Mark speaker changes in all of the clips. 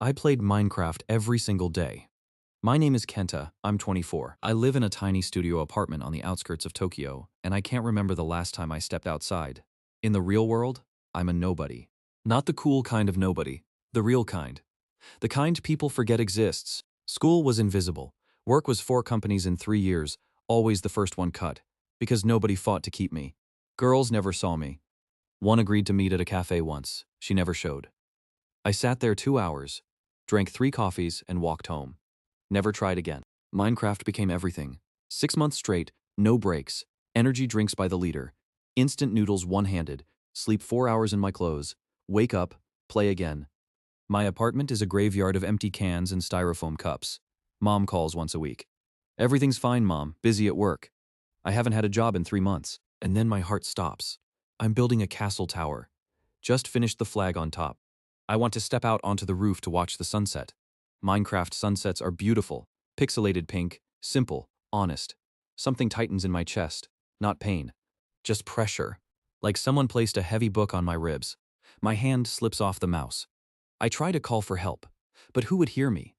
Speaker 1: I played Minecraft every single day. My name is Kenta, I'm 24. I live in a tiny studio apartment on the outskirts of Tokyo, and I can't remember the last time I stepped outside. In the real world, I'm a nobody. Not the cool kind of nobody, the real kind. The kind people forget exists. School was invisible. Work was 4 companies in 3 years, always the first one cut, because nobody fought to keep me. Girls never saw me. One agreed to meet at a cafe once. She never showed. I sat there 2 hours, drank 3 coffees, and walked home. Never tried again. Minecraft became everything. 6 months straight, no breaks, energy drinks by the liter, instant noodles one-handed, sleep 4 hours in my clothes, wake up, play again. My apartment is a graveyard of empty cans and styrofoam cups. Mom calls once a week. Everything's fine, Mom, busy at work. I haven't had a job in 3 months. And then my heart stops. I'm building a castle tower. Just finished the flag on top. I want to step out onto the roof to watch the sunset. Minecraft sunsets are beautiful, pixelated pink, simple, honest. Something tightens in my chest, not pain, just pressure, like someone placed a heavy book on my ribs. My hand slips off the mouse. I try to call for help, but who would hear me?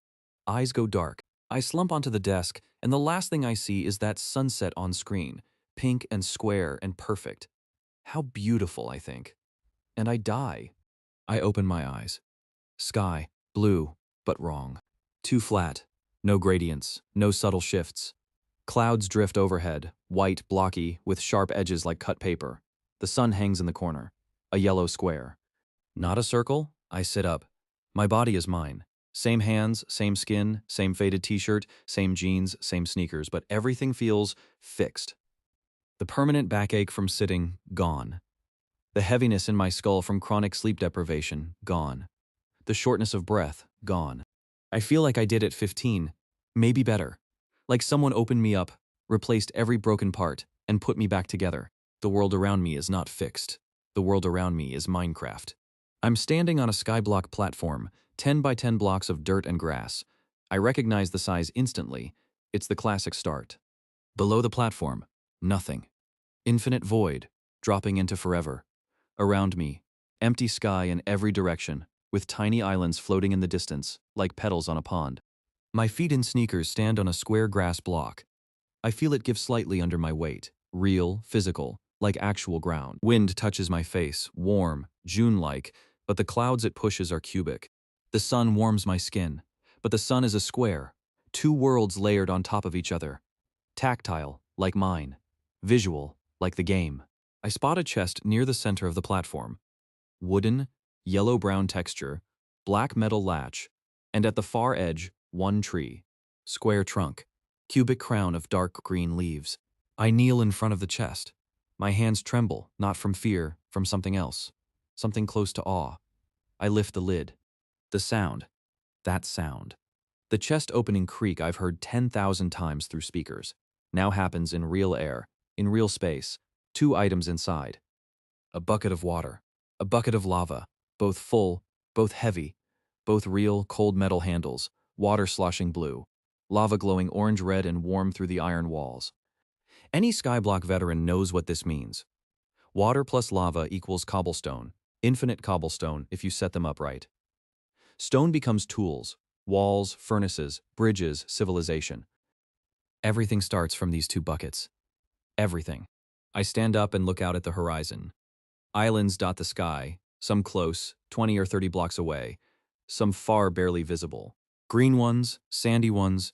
Speaker 1: Eyes go dark. I slump onto the desk, and the last thing I see is that sunset on screen, pink and square and perfect. How beautiful, I think. And I die. I open my eyes. Sky, blue, but wrong. Too flat, no gradients, no subtle shifts. Clouds drift overhead, white, blocky, with sharp edges like cut paper. The sun hangs in the corner, a yellow square. Not a circle? I sit up. My body is mine. Same hands, same skin, same faded t-shirt, same jeans, same sneakers, but everything feels fixed. The permanent backache from sitting, gone. The heaviness in my skull from chronic sleep deprivation, gone. The shortness of breath, gone. I feel like I did at 15, maybe better. Like someone opened me up, replaced every broken part, and put me back together. The world around me is not fixed. The world around me is Minecraft. I'm standing on a Skyblock platform, 10 by 10 blocks of dirt and grass. I recognize the size instantly. It's the classic start. Below the platform, nothing. Infinite void, dropping into forever. Around me, empty sky in every direction, with tiny islands floating in the distance, like petals on a pond. My feet in sneakers stand on a square grass block. I feel it give slightly under my weight, real, physical, like actual ground. Wind touches my face, warm, June-like, but the clouds it pushes are cubic. The sun warms my skin, but the sun is a square, 2 worlds layered on top of each other. Tactile, like mine. Visual, like the game. I spot a chest near the center of the platform. Wooden, yellow-brown texture, black metal latch, and at the far edge, one tree. Square trunk, cubic crown of dark green leaves. I kneel in front of the chest. My hands tremble, not from fear, from something else. Something close to awe. I lift the lid. The sound. That sound. The chest opening creak I've heard 10,000 times through speakers. Now happens in real air, in real space. 2 items inside. A bucket of water. A bucket of lava. Both full, both heavy. Both real, cold metal handles. Water sloshing blue. Lava glowing orange-red and warm through the iron walls. Any Skyblock veteran knows what this means. Water plus lava equals cobblestone. Infinite cobblestone if you set them up right. Stone becomes tools. Walls, furnaces, bridges, civilization. Everything starts from these 2 buckets. Everything. I stand up and look out at the horizon. Islands dot the sky, some close, 20 or 30 blocks away, some far barely visible. Green ones, sandy ones,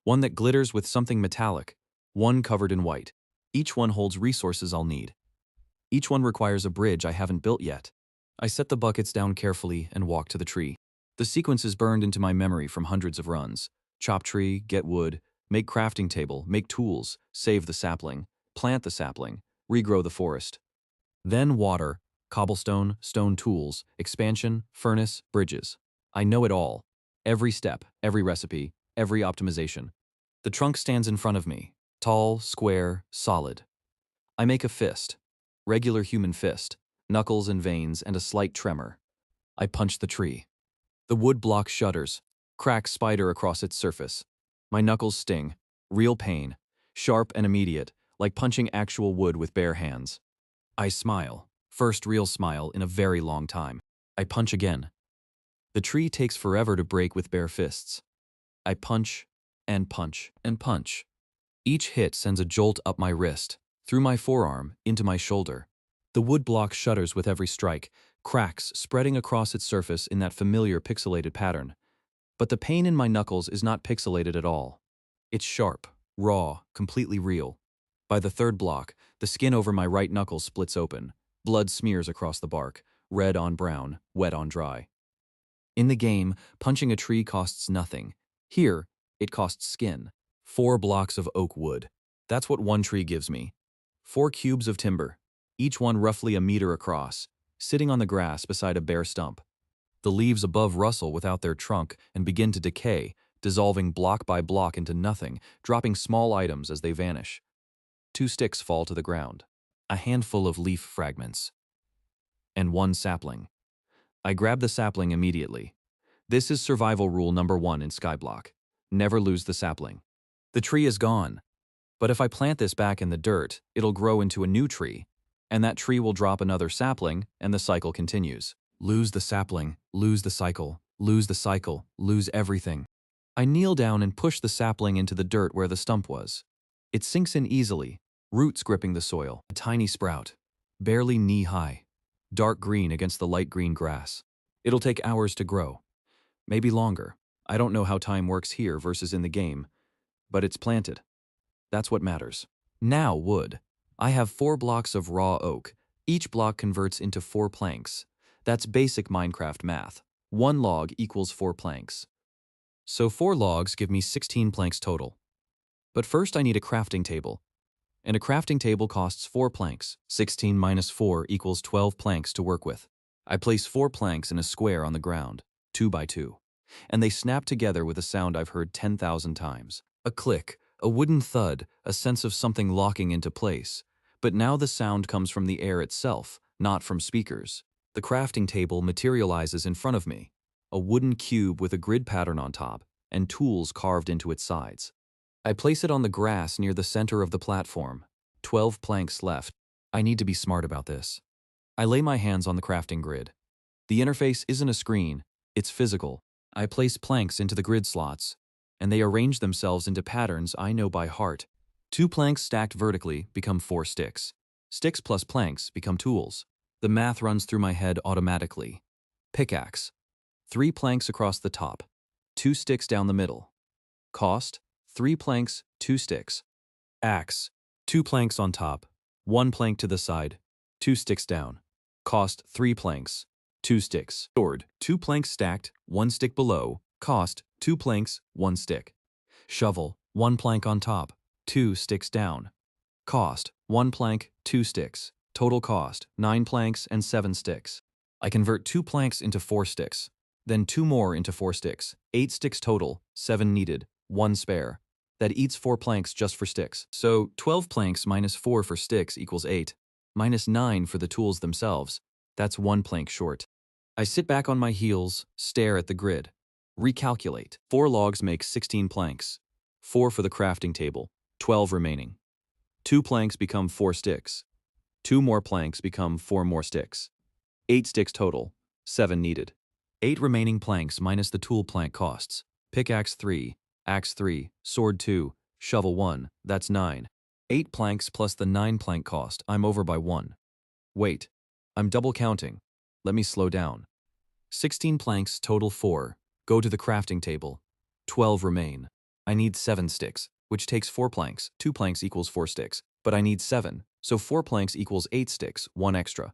Speaker 1: one that glitters with something metallic, one covered in white. Each one holds resources I'll need. Each one requires a bridge I haven't built yet. I set the buckets down carefully and walk to the tree. The sequence is burned into my memory from hundreds of runs. Chop tree, get wood, make crafting table, make tools, save the sapling, plant the sapling, regrow the forest. Then water, cobblestone, stone tools, expansion, furnace, bridges. I know it all. Every step, every recipe, every optimization. The trunk stands in front of me, tall, square, solid. I make a fist, regular human fist, knuckles and veins and a slight tremor. I punch the tree. The wood block shudders, cracks spider across its surface. My knuckles sting, real pain, sharp and immediate, like punching actual wood with bare hands. I smile, first real smile in a very long time. I punch again. The tree takes forever to break with bare fists. I punch and punch and punch. Each hit sends a jolt up my wrist, through my forearm, into my shoulder. The wood block shudders with every strike, cracks spreading across its surface in that familiar pixelated pattern. But the pain in my knuckles is not pixelated at all. It's sharp, raw, completely real. By the third block, the skin over my right knuckle splits open. Blood smears across the bark, red on brown, wet on dry. In the game, punching a tree costs nothing. Here, it costs skin. 4 blocks of oak wood. That's what one tree gives me. 4 cubes of timber, each one roughly a meter across, sitting on the grass beside a bare stump. The leaves above rustle without their trunk and begin to decay, dissolving block by block into nothing, dropping small items as they vanish. 2 sticks fall to the ground. A handful of leaf fragments. And 1 sapling. I grab the sapling immediately. This is survival rule number 1 in Skyblock. Never lose the sapling. The tree is gone. But if I plant this back in the dirt, it'll grow into a new tree. And that tree will drop another sapling, and the cycle continues. Lose the sapling, lose the cycle, lose everything. I kneel down and push the sapling into the dirt where the stump was. It sinks in easily, roots gripping the soil. A tiny sprout, barely knee-high, dark green against the light green grass. It'll take hours to grow, maybe longer. I don't know how time works here versus in the game, but it's planted. That's what matters. Now wood. I have 4 blocks of raw oak. Each block converts into 4 planks. That's basic Minecraft math. 1 log equals 4 planks. So 4 logs give me 16 planks total. But first I need a crafting table. And a crafting table costs 4 planks. 16 minus 4 equals 12 planks to work with. I place 4 planks in a square on the ground, 2 by 2. And they snap together with a sound I've heard 10,000 times. A click, a wooden thud, a sense of something locking into place. But now the sound comes from the air itself, not from speakers. The crafting table materializes in front of me, a wooden cube with a grid pattern on top and tools carved into its sides. I place it on the grass near the center of the platform. 12 planks left. I need to be smart about this. I lay my hands on the crafting grid. The interface isn't a screen, it's physical. I place planks into the grid slots, and they arrange themselves into patterns I know by heart. 2 planks stacked vertically become 4 sticks. Sticks plus planks become tools. The math runs through my head automatically. Pickaxe. 3 planks across the top. 2 sticks down the middle. Cost, 3 planks, 2 sticks. Axe. 2 planks on top. 1 plank to the side. 2 sticks down. Cost, 3 planks. 2 sticks. Sword. 2 planks stacked, 1 stick below. Cost, 2 planks, 1 stick. Shovel. 1 plank on top. 2 sticks down. Cost, 1 plank, 2 sticks. Total cost, 9 planks and 7 sticks. I convert 2 planks into 4 sticks. Then 2 more into 4 sticks. 8 sticks total, 7 needed, 1 spare. That eats 4 planks just for sticks. So 12 planks minus 4 for sticks equals 8. Minus 9 for the tools themselves. That's 1 plank short. I sit back on my heels, stare at the grid. Recalculate. 4 logs make 16 planks. 4 for the crafting table, 12 remaining. 2 planks become 4 sticks. 2 more planks become 4 more sticks. 8 sticks total, 7 needed. 8 remaining planks minus the tool plank costs. Pickaxe 3, axe 3, sword 2, shovel 1, that's 9. 8 planks plus the 9 plank cost, I'm over by 1. Wait, I'm double counting. Let me slow down. 16 planks total 4, go to the crafting table. 12 remain. I need 7 sticks, which takes 4 planks. 2 planks equals 4 sticks, but I need 7, so 4 planks equals 8 sticks, 1 extra.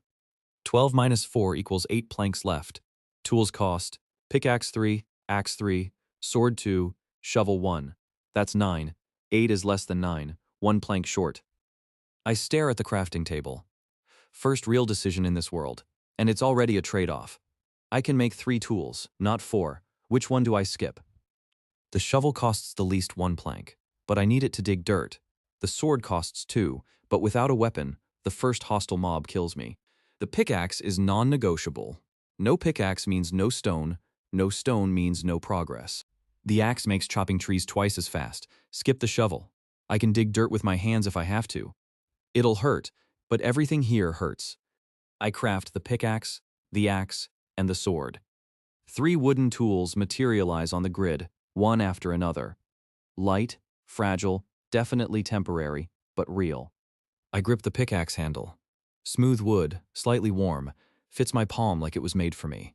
Speaker 1: 12 minus 4 equals 8 planks left. Tools cost, pickaxe 3, axe 3, sword 2, shovel 1. That's 9. 8 is less than 9, 1 plank short. I stare at the crafting table. First real decision in this world, and it's already a trade-off. I can make 3 tools, not 4. Which one do I skip? The shovel costs the least 1 plank, but I need it to dig dirt. The sword costs 2, but without a weapon, the first hostile mob kills me. The pickaxe is non-negotiable. No pickaxe means no stone means no progress. The axe makes chopping trees twice as fast. Skip the shovel. I can dig dirt with my hands if I have to. It'll hurt, but everything here hurts. I craft the pickaxe, the axe, and the sword. 3 wooden tools materialize on the grid, one after another. Light, fragile, definitely temporary, but real. I grip the pickaxe handle. Smooth wood, slightly warm, fits my palm like it was made for me.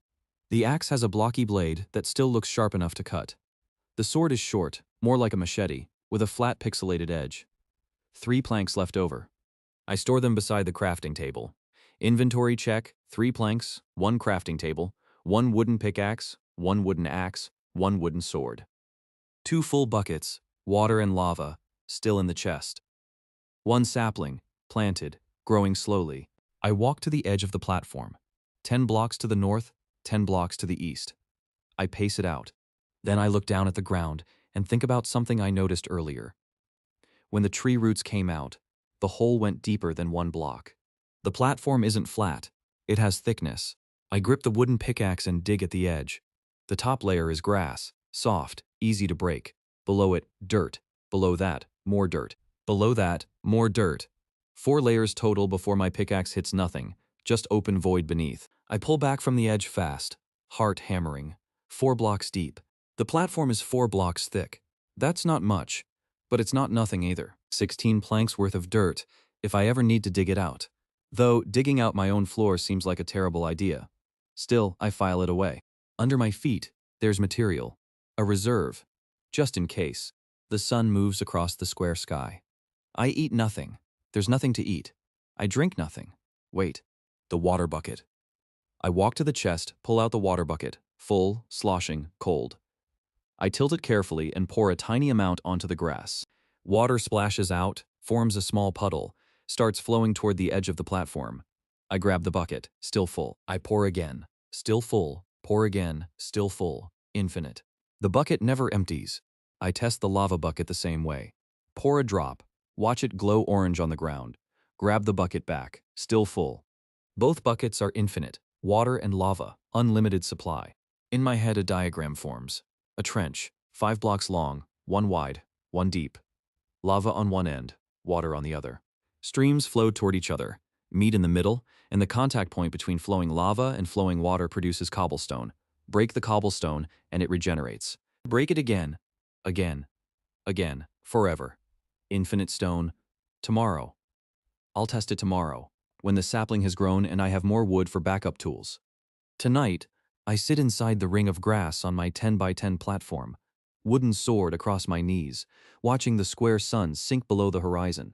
Speaker 1: The axe has a blocky blade that still looks sharp enough to cut. The sword is short, more like a machete, with a flat pixelated edge. 3 planks left over. I store them beside the crafting table. Inventory check, 3 planks, 1 crafting table, 1 wooden pickaxe, 1 wooden axe, 1 wooden sword. 2 full buckets, water and lava, still in the chest. 1 sapling, planted, growing slowly. I walk to the edge of the platform. 10 blocks to the north, 10 blocks to the east. I pace it out. Then I look down at the ground and think about something I noticed earlier. When the tree roots came out, the hole went deeper than 1 block. The platform isn't flat, it has thickness. I grip the wooden pickaxe and dig at the edge. The top layer is grass, soft, easy to break. Below it, dirt. Below that, more dirt. Below that, more dirt. 4 layers total before my pickaxe hits nothing, just open void beneath. I pull back from the edge fast, heart hammering. 4 blocks deep. The platform is 4 blocks thick. That's not much, but it's not nothing either. 16 planks worth of dirt, if I ever need to dig it out. Though digging out my own floor seems like a terrible idea. Still, I file it away. Under my feet, there's material. A reserve. Just in case. The sun moves across the square sky. I eat nothing. There's nothing to eat. I drink nothing. Wait. The water bucket. I walk to the chest, pull out the water bucket. Full, sloshing, cold. I tilt it carefully and pour a tiny amount onto the grass. Water splashes out, forms a small puddle, starts flowing toward the edge of the platform. I grab the bucket, still full. I pour again, still full, pour again, still full, infinite. The bucket never empties. I test the lava bucket the same way. Pour a drop, watch it glow orange on the ground. Grab the bucket back, still full. Both buckets are infinite, water and lava, unlimited supply. In my head a diagram forms. A trench, 5 blocks long, 1 wide, 1 deep. Lava on one end, water on the other. Streams flow toward each other, meet in the middle, and the contact point between flowing lava and flowing water produces cobblestone. Break the cobblestone, and it regenerates. Break it again, again, forever. Infinite stone. Tomorrow. I'll test it tomorrow, when the sapling has grown and I have more wood for backup tools. Tonight, I sit inside the ring of grass on my 10 by 10 platform, wooden sword across my knees, watching the square sun sink below the horizon.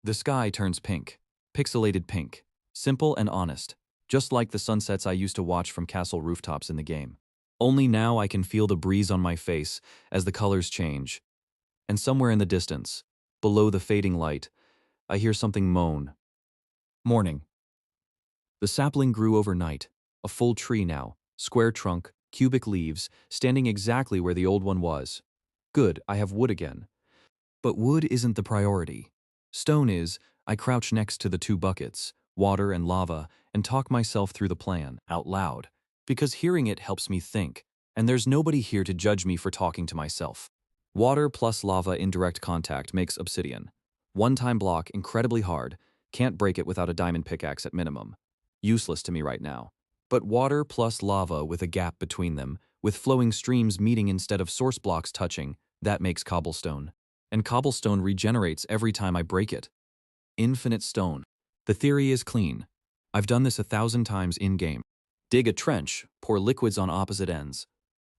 Speaker 1: The sky turns pink, pixelated pink, simple and honest, just like the sunsets I used to watch from castle rooftops in the game. Only now I can feel the breeze on my face as the colors change. And somewhere in the distance, below the fading light, I hear something moan. Morning. The sapling grew overnight, a full tree now, square trunk, cubic leaves, standing exactly where the old one was. Good, I have wood again. But wood isn't the priority. Stone is. I crouch next to the 2 buckets, water and lava, and talk myself through the plan, out loud, because hearing it helps me think, and there's nobody here to judge me for talking to myself. Water plus lava in direct contact makes obsidian. 1-time block, incredibly hard, can't break it without a diamond pickaxe at minimum. Useless to me right now. But water plus lava with a gap between them, with flowing streams meeting instead of source blocks touching, that makes cobblestone. And cobblestone regenerates every time I break it. Infinite stone. The theory is clean. I've done this 1,000 times in-game. Dig a trench, pour liquids on opposite ends.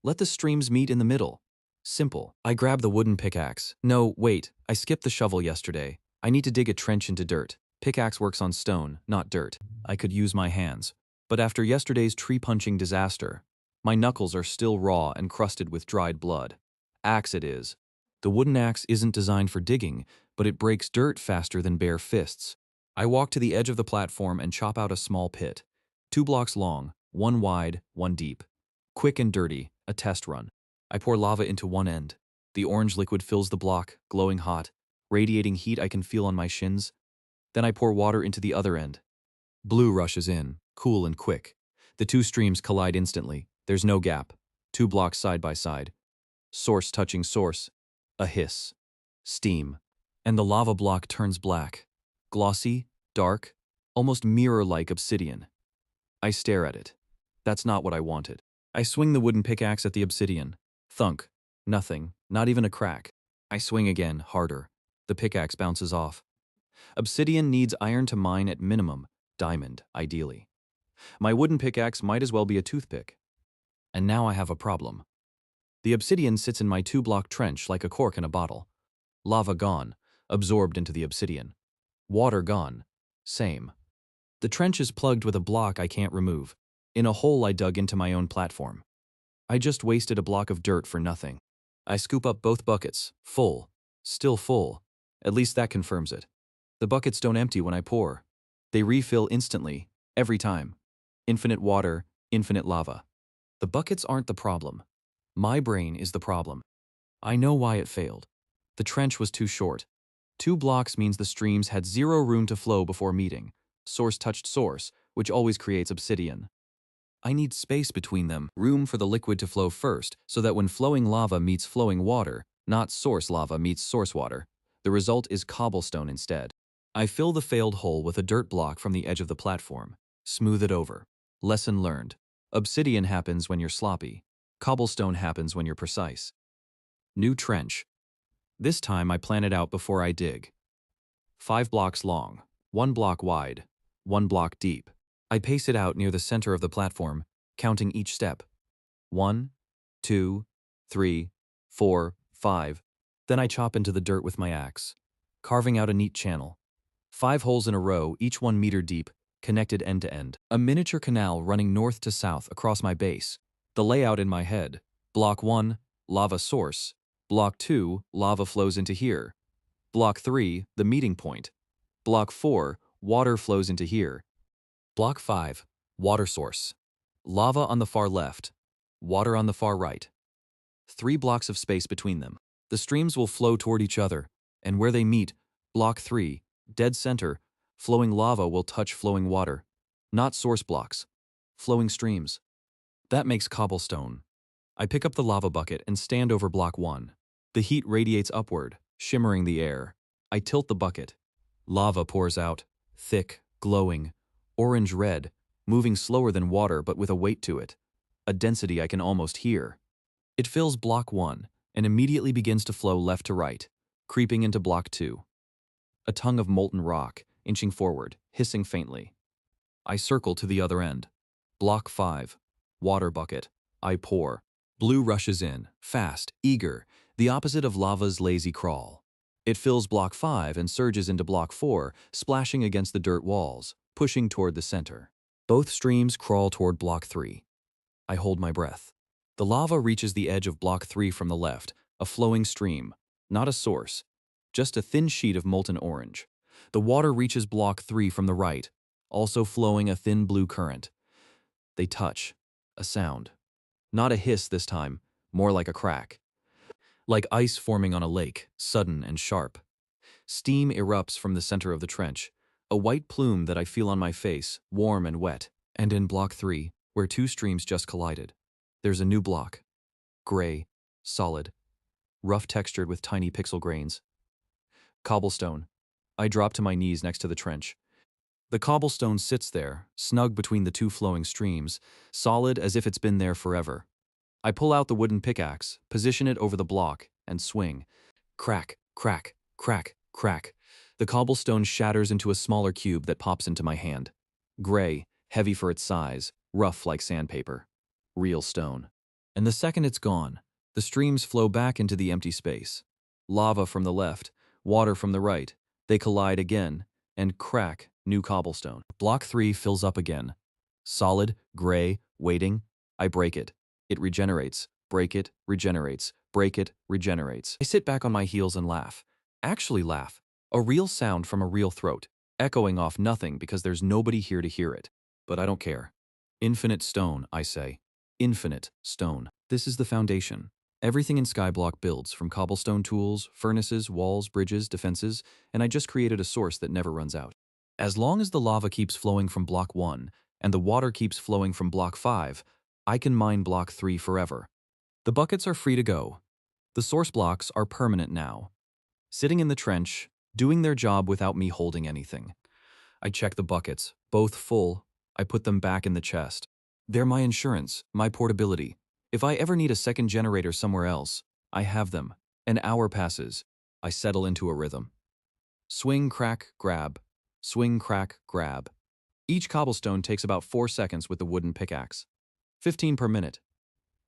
Speaker 1: Let the streams meet in the middle. Simple. I grab the wooden pickaxe. No, wait, I skipped the shovel yesterday. I need to dig a trench into dirt. Pickaxe works on stone, not dirt. I could use my hands. But after yesterday's tree-punching disaster, my knuckles are still raw and crusted with dried blood. Axe it is. The wooden axe isn't designed for digging, but it breaks dirt faster than bare fists. I walk to the edge of the platform and chop out a small pit. 2 blocks long, 1 wide, 1 deep. Quick and dirty, a test run. I pour lava into one end. The orange liquid fills the block, glowing hot, radiating heat I can feel on my shins. Then I pour water into the other end. Blue rushes in, cool and quick. The 2 streams collide instantly. There's no gap. 2 blocks side by side. Source touching source. A hiss. Steam. And the lava block turns black. Glossy, dark, almost mirror-like obsidian. I stare at it. That's not what I wanted. I swing the wooden pickaxe at the obsidian. Thunk. Nothing. Not even a crack. I swing again, harder. The pickaxe bounces off. Obsidian needs iron to mine at minimum, diamond, ideally. My wooden pickaxe might as well be a toothpick. And now I have a problem. The obsidian sits in my 2-block trench like a cork in a bottle. Lava gone, absorbed into the obsidian. Water gone. Same. The trench is plugged with a block I can't remove, in a hole I dug into my own platform. I just wasted a block of dirt for nothing. I scoop up both buckets, full, still full. At least that confirms it. The buckets don't empty when I pour. They refill instantly, every time. Infinite water, infinite lava. The buckets aren't the problem. My brain is the problem. I know why it failed. The trench was too short. 2 blocks means the streams had 0 room to flow before meeting. Source touched source, which always creates obsidian. I need space between them, room for the liquid to flow first, so that when flowing lava meets flowing water, not source lava meets source water, the result is cobblestone instead. I fill the failed hole with a dirt block from the edge of the platform. Smooth it over. Lesson learned. Obsidian happens when you're sloppy. Cobblestone happens when you're precise. New trench. This time I plan it out before I dig. 5 blocks long, 1 block wide, 1 block deep. I pace it out near the center of the platform, counting each step. 1, 2, 3, 4, 5. Then I chop into the dirt with my axe, carving out a neat channel. 5 holes in a row, each 1 meter deep, connected end to end. A miniature canal running north to south across my base. The layout in my head. Block 1, lava source. Block 2, lava flows into here. Block 3, the meeting point. Block 4, water flows into here. Block 5, water source. Lava on the far left, water on the far right. 3 blocks of space between them. The streams will flow toward each other, and where they meet, block 3, dead center, flowing lava will touch flowing water. Not source blocks, flowing streams. That makes cobblestone. I pick up the lava bucket and stand over block 1. The heat radiates upward, shimmering the air. I tilt the bucket. Lava pours out, thick, glowing, orange-red, moving slower than water but with a weight to it. A density I can almost hear. It fills block 1 and immediately begins to flow left to right, creeping into block 2. A tongue of molten rock, inching forward, hissing faintly. I circle to the other end. Block 5. Water bucket. I pour. Blue rushes in, fast, eager, the opposite of lava's lazy crawl. It fills block 5 and surges into block 4, splashing against the dirt walls, pushing toward the center. Both streams crawl toward block 3. I hold my breath. The lava reaches the edge of block 3 from the left, a flowing stream, not a source, just a thin sheet of molten orange. The water reaches block 3 from the right, also flowing a thin blue current. They touch. A sound. Not a hiss this time, more like a crack. Like ice forming on a lake, sudden and sharp. Steam erupts from the center of the trench, a white plume that I feel on my face, warm and wet. And in block 3, where 2 streams just collided, there's a new block. Gray, solid, rough textured with tiny pixel grains. Cobblestone. I drop to my knees next to the trench. The cobblestone sits there, snug between the 2 flowing streams, solid as if it's been there forever. I pull out the wooden pickaxe, position it over the block, and swing. Crack, crack, crack, crack. The cobblestone shatters into a smaller cube that pops into my hand. Gray, heavy for its size, rough like sandpaper. Real stone. And the second it's gone, the streams flow back into the empty space. Lava from the left, water from the right. They collide again, and crack, new cobblestone. Block 3 fills up again. Solid, gray, waiting. I break it. It regenerates. Break it, regenerates. Break it, regenerates. I sit back on my heels and laugh. Actually laugh. A real sound from a real throat, echoing off nothing because there's nobody here to hear it. But I don't care. Infinite stone, I say. Infinite stone. This is the foundation. Everything in Skyblock builds, from cobblestone tools, furnaces, walls, bridges, defenses, and I just created a source that never runs out. As long as the lava keeps flowing from block 1 and the water keeps flowing from block 5, I can mine block 3 forever. The buckets are free to go. The source blocks are permanent now. Sitting in the trench, doing their job without me holding anything. I check the buckets, both full. I put them back in the chest. They're my insurance, my portability. If I ever need a second generator somewhere else, I have them. An hour passes. I settle into a rhythm. Swing, crack, grab. Swing, crack, grab. Each cobblestone takes about 4 seconds with the wooden pickaxe. 15 per minute.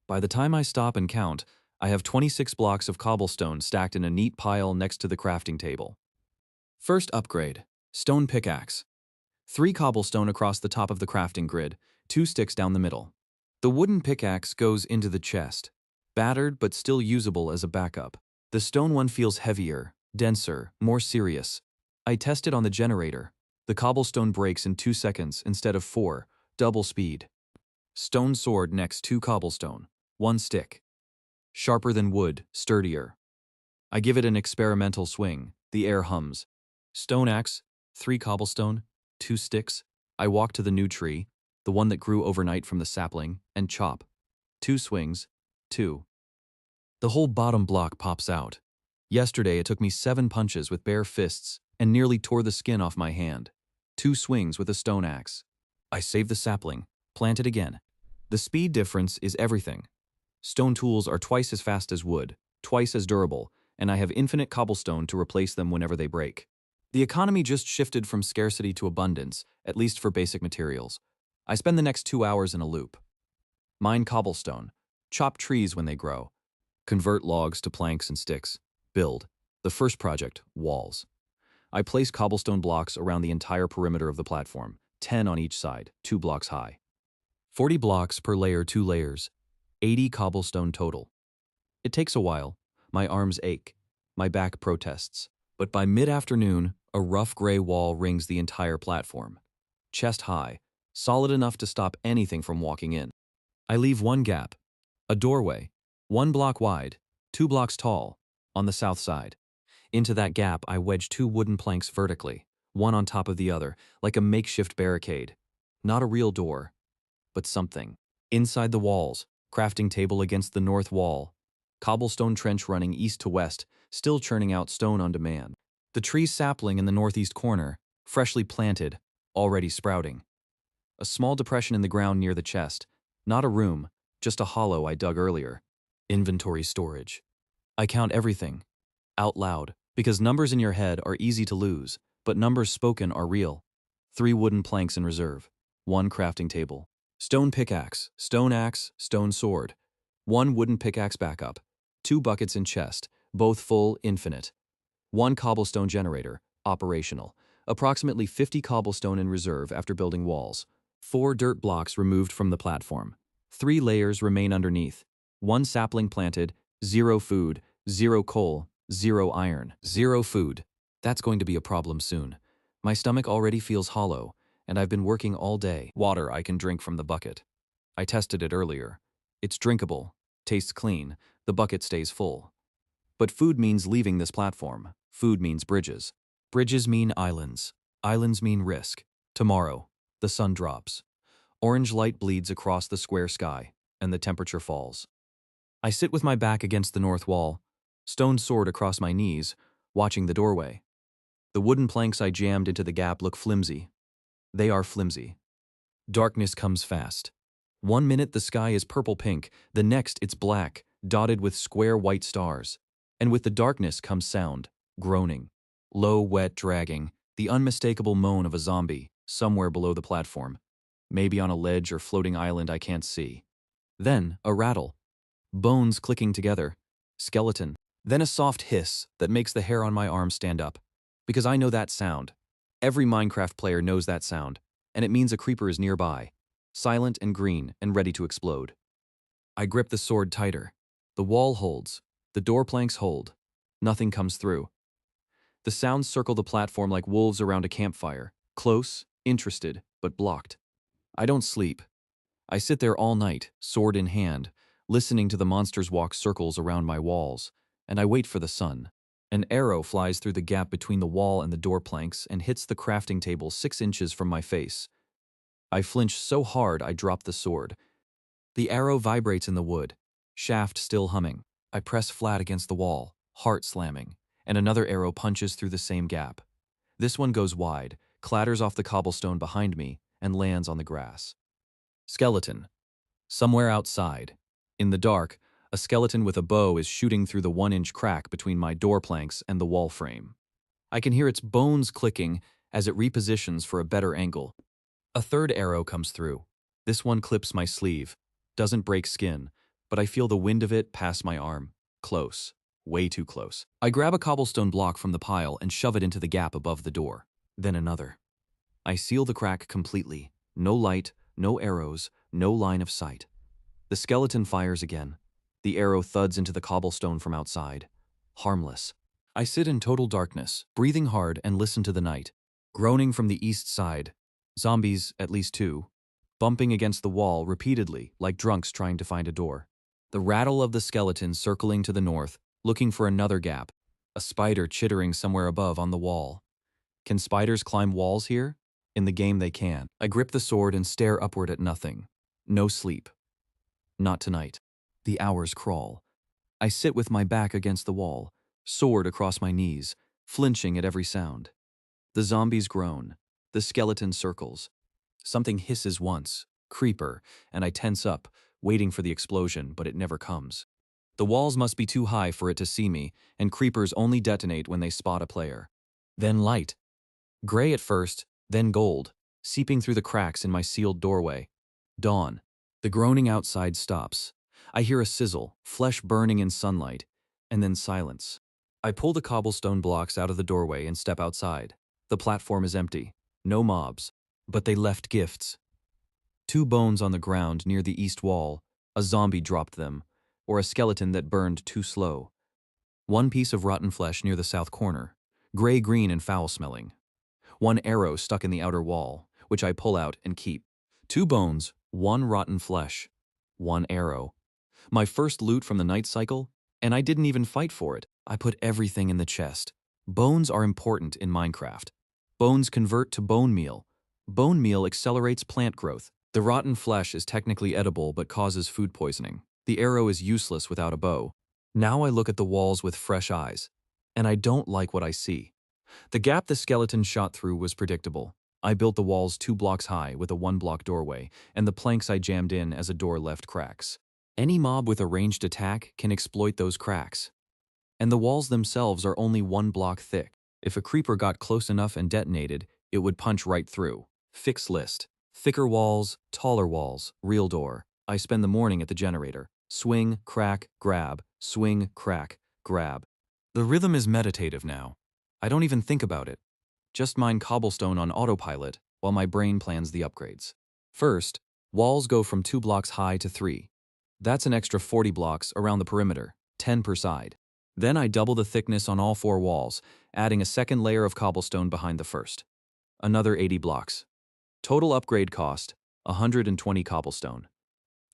Speaker 1: By the time I stop and count, I have 26 blocks of cobblestone stacked in a neat pile next to the crafting table. First upgrade. Stone pickaxe. 3 cobblestone across the top of the crafting grid, 2 sticks down the middle. The wooden pickaxe goes into the chest. Battered but still usable as a backup. The stone one feels heavier, denser, more serious. I test it on the generator. The cobblestone breaks in 2 seconds instead of 4, double speed. Stone sword next 2 cobblestone, 1 stick. Sharper than wood, sturdier. I give it an experimental swing. The air hums. Stone axe, 3 cobblestone, 2 sticks. I walk to the new tree, the one that grew overnight from the sapling, and chop. 2 swings, 2. The whole bottom block pops out. Yesterday it took me 7 punches with bare fists and nearly tore the skin off my hand. 2 swings with a stone axe. I save the sapling, plant it again. The speed difference is everything. Stone tools are twice as fast as wood, twice as durable, and I have infinite cobblestone to replace them whenever they break. The economy just shifted from scarcity to abundance, at least for basic materials. I spend the next 2 hours in a loop. Mine cobblestone, chop trees when they grow, convert logs to planks and sticks, build. The first project, walls. I place cobblestone blocks around the entire perimeter of the platform, 10 on each side, 2 blocks high. 40 blocks per layer, 2 layers, 80 cobblestone total. It takes a while. My arms ache. My back protests. But by mid-afternoon, a rough gray wall rings the entire platform. Chest high, solid enough to stop anything from walking in. I leave one gap, a doorway, 1 block wide, 2 blocks tall, on the south side. Into that gap, I wedge 2 wooden planks vertically, one on top of the other, like a makeshift barricade. Not a real door, but something. Inside the walls, crafting table against the north wall, cobblestone trench running east to west, still churning out stone on demand. The tree sapling in the northeast corner, freshly planted, already sprouting. A small depression in the ground near the chest, not a room, just a hollow I dug earlier. Inventory storage. I count everything, out loud, because numbers in your head are easy to lose, but numbers spoken are real. 3 wooden planks in reserve, 1 crafting table. Stone pickaxe, stone axe, stone sword. 1 wooden pickaxe backup. 2 buckets in chest, both full, infinite. 1 cobblestone generator, operational. Approximately 50 cobblestone in reserve after building walls. 4 dirt blocks removed from the platform. 3 layers remain underneath. 1 sapling planted, 0 food, 0 coal, 0 iron, 0 food. That's going to be a problem soon. My stomach already feels hollow, and I've been working all day. Water I can drink from the bucket. I tested it earlier. It's drinkable, tastes clean, the bucket stays full. But food means leaving this platform. Food means bridges. Bridges mean islands. Islands mean risk. Tomorrow, the sun drops. Orange light bleeds across the square sky, and the temperature falls. I sit with my back against the north wall, stone sword across my knees, watching the doorway. The wooden planks I jammed into the gap look flimsy. They are flimsy. Darkness comes fast. 1 minute the sky is purple-pink, the next it's black, dotted with square white stars. And with the darkness comes sound, groaning. Low, wet, dragging, the unmistakable moan of a zombie, somewhere below the platform. Maybe on a ledge or floating island I can't see. Then, a rattle. Bones clicking together. Skeleton. Then a soft hiss that makes the hair on my arm stand up. Because I know that sound. Every Minecraft player knows that sound, and it means a creeper is nearby, silent and green and ready to explode. I grip the sword tighter. The wall holds. The door planks hold. Nothing comes through. The sounds circle the platform like wolves around a campfire, close, interested, but blocked. I don't sleep. I sit there all night, sword in hand, listening to the monsters walk circles around my walls, and I wait for the sun. An arrow flies through the gap between the wall and the door planks and hits the crafting table 6 inches from my face. I flinch so hard I drop the sword. The arrow vibrates in the wood, shaft still humming. I press flat against the wall, heart slamming, and another arrow punches through the same gap. This one goes wide, clatters off the cobblestone behind me, and lands on the grass. Skeleton, Somewhere outside, in the dark, a skeleton with a bow is shooting through the 1-inch crack between my door planks and the wall frame. I can hear its bones clicking as it repositions for a better angle. A third arrow comes through. This one clips my sleeve, doesn't break skin, but I feel the wind of it pass my arm. Close. Way too close. I grab a cobblestone block from the pile and shove it into the gap above the door. Then another. I seal the crack completely. No light, no arrows, no line of sight. The skeleton fires again. The arrow thuds into the cobblestone from outside. Harmless. I sit in total darkness, breathing hard and listen to the night. Groaning from the east side. Zombies, at least 2. Bumping against the wall repeatedly, like drunks trying to find a door. The rattle of the skeleton circling to the north, looking for another gap. A spider chittering somewhere above on the wall. Can spiders climb walls here? In the game they can. I grip the sword and stare upward at nothing. No sleep. Not tonight. The hours crawl. I sit with my back against the wall, sword across my knees, flinching at every sound. The zombies groan. The skeleton circles. Something hisses once, creeper, and I tense up, waiting for the explosion, but it never comes. The walls must be too high for it to see me, and creepers only detonate when they spot a player. Then light. Gray at first, then gold, seeping through the cracks in my sealed doorway. Dawn. The groaning outside stops. I hear a sizzle, flesh burning in sunlight, and then silence. I pull the cobblestone blocks out of the doorway and step outside. The platform is empty. No mobs. But they left gifts. 2 bones on the ground near the east wall. A zombie dropped them, or a skeleton that burned too slow. 1 piece of rotten flesh near the south corner, gray-green and foul-smelling. 1 arrow stuck in the outer wall, which I pull out and keep. 2 bones, 1 rotten flesh, 1 arrow. My first loot from the night cycle, and I didn't even fight for it. I put everything in the chest. Bones are important in Minecraft. Bones convert to bone meal. Bone meal accelerates plant growth. The rotten flesh is technically edible but causes food poisoning. The arrow is useless without a bow. Now I look at the walls with fresh eyes, and I don't like what I see. The gap the skeleton shot through was predictable. I built the walls 2 blocks high with a 1-block doorway, and the planks I jammed in as a door left cracks. Any mob with a ranged attack can exploit those cracks. And the walls themselves are only 1 block thick. If a creeper got close enough and detonated, it would punch right through. Fix list. Thicker walls, taller walls, real door. I spend the morning at the generator. Swing, crack, grab, swing, crack, grab. The rhythm is meditative now. I don't even think about it. Just mine cobblestone on autopilot while my brain plans the upgrades. First, walls go from 2 blocks high to 3. That's an extra 40 blocks around the perimeter, 10 per side. Then I double the thickness on all 4 walls, adding a second layer of cobblestone behind the first. Another 80 blocks. Total upgrade cost, 120 cobblestone.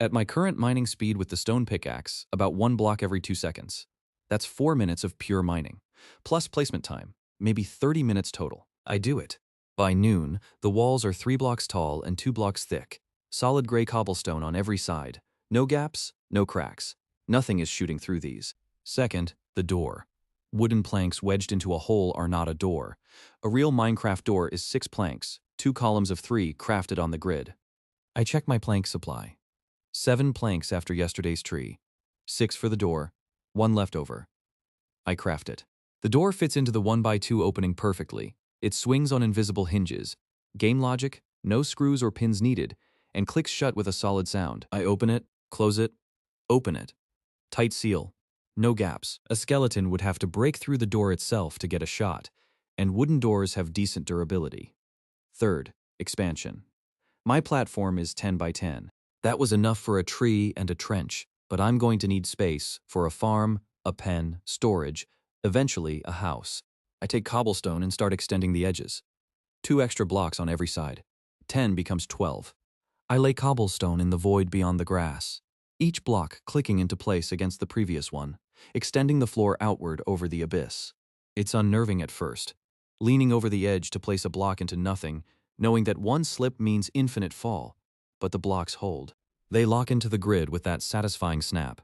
Speaker 1: At my current mining speed with the stone pickaxe, about 1 block every 2 seconds. That's 4 minutes of pure mining, plus placement time, maybe 30 minutes total. I do it. By noon, the walls are 3 blocks tall and 2 blocks thick. Solid gray cobblestone on every side. No gaps, no cracks. Nothing is shooting through these. Second, the door. Wooden planks wedged into a hole are not a door. A real Minecraft door is 6 planks, 2 columns of 3 crafted on the grid. I check my plank supply. 7 planks after yesterday's tree. 6 for the door, 1 left over. I craft it. The door fits into the 1x2 opening perfectly. It swings on invisible hinges. Game logic, no screws or pins needed, and clicks shut with a solid sound. I open it, close it, open it. Tight seal. No gaps. A skeleton would have to break through the door itself to get a shot, and wooden doors have decent durability. Third, expansion. My platform is 10 by 10. That was enough for a tree and a trench, but I'm going to need space for a farm, a pen, storage, eventually a house. I take cobblestone and start extending the edges. 2 extra blocks on every side. 10 becomes 12. I lay cobblestone in the void beyond the grass, each block clicking into place against the previous one, extending the floor outward over the abyss. It's unnerving at first, leaning over the edge to place a block into nothing, knowing that 1 slip means infinite fall, but the blocks hold. They lock into the grid with that satisfying snap,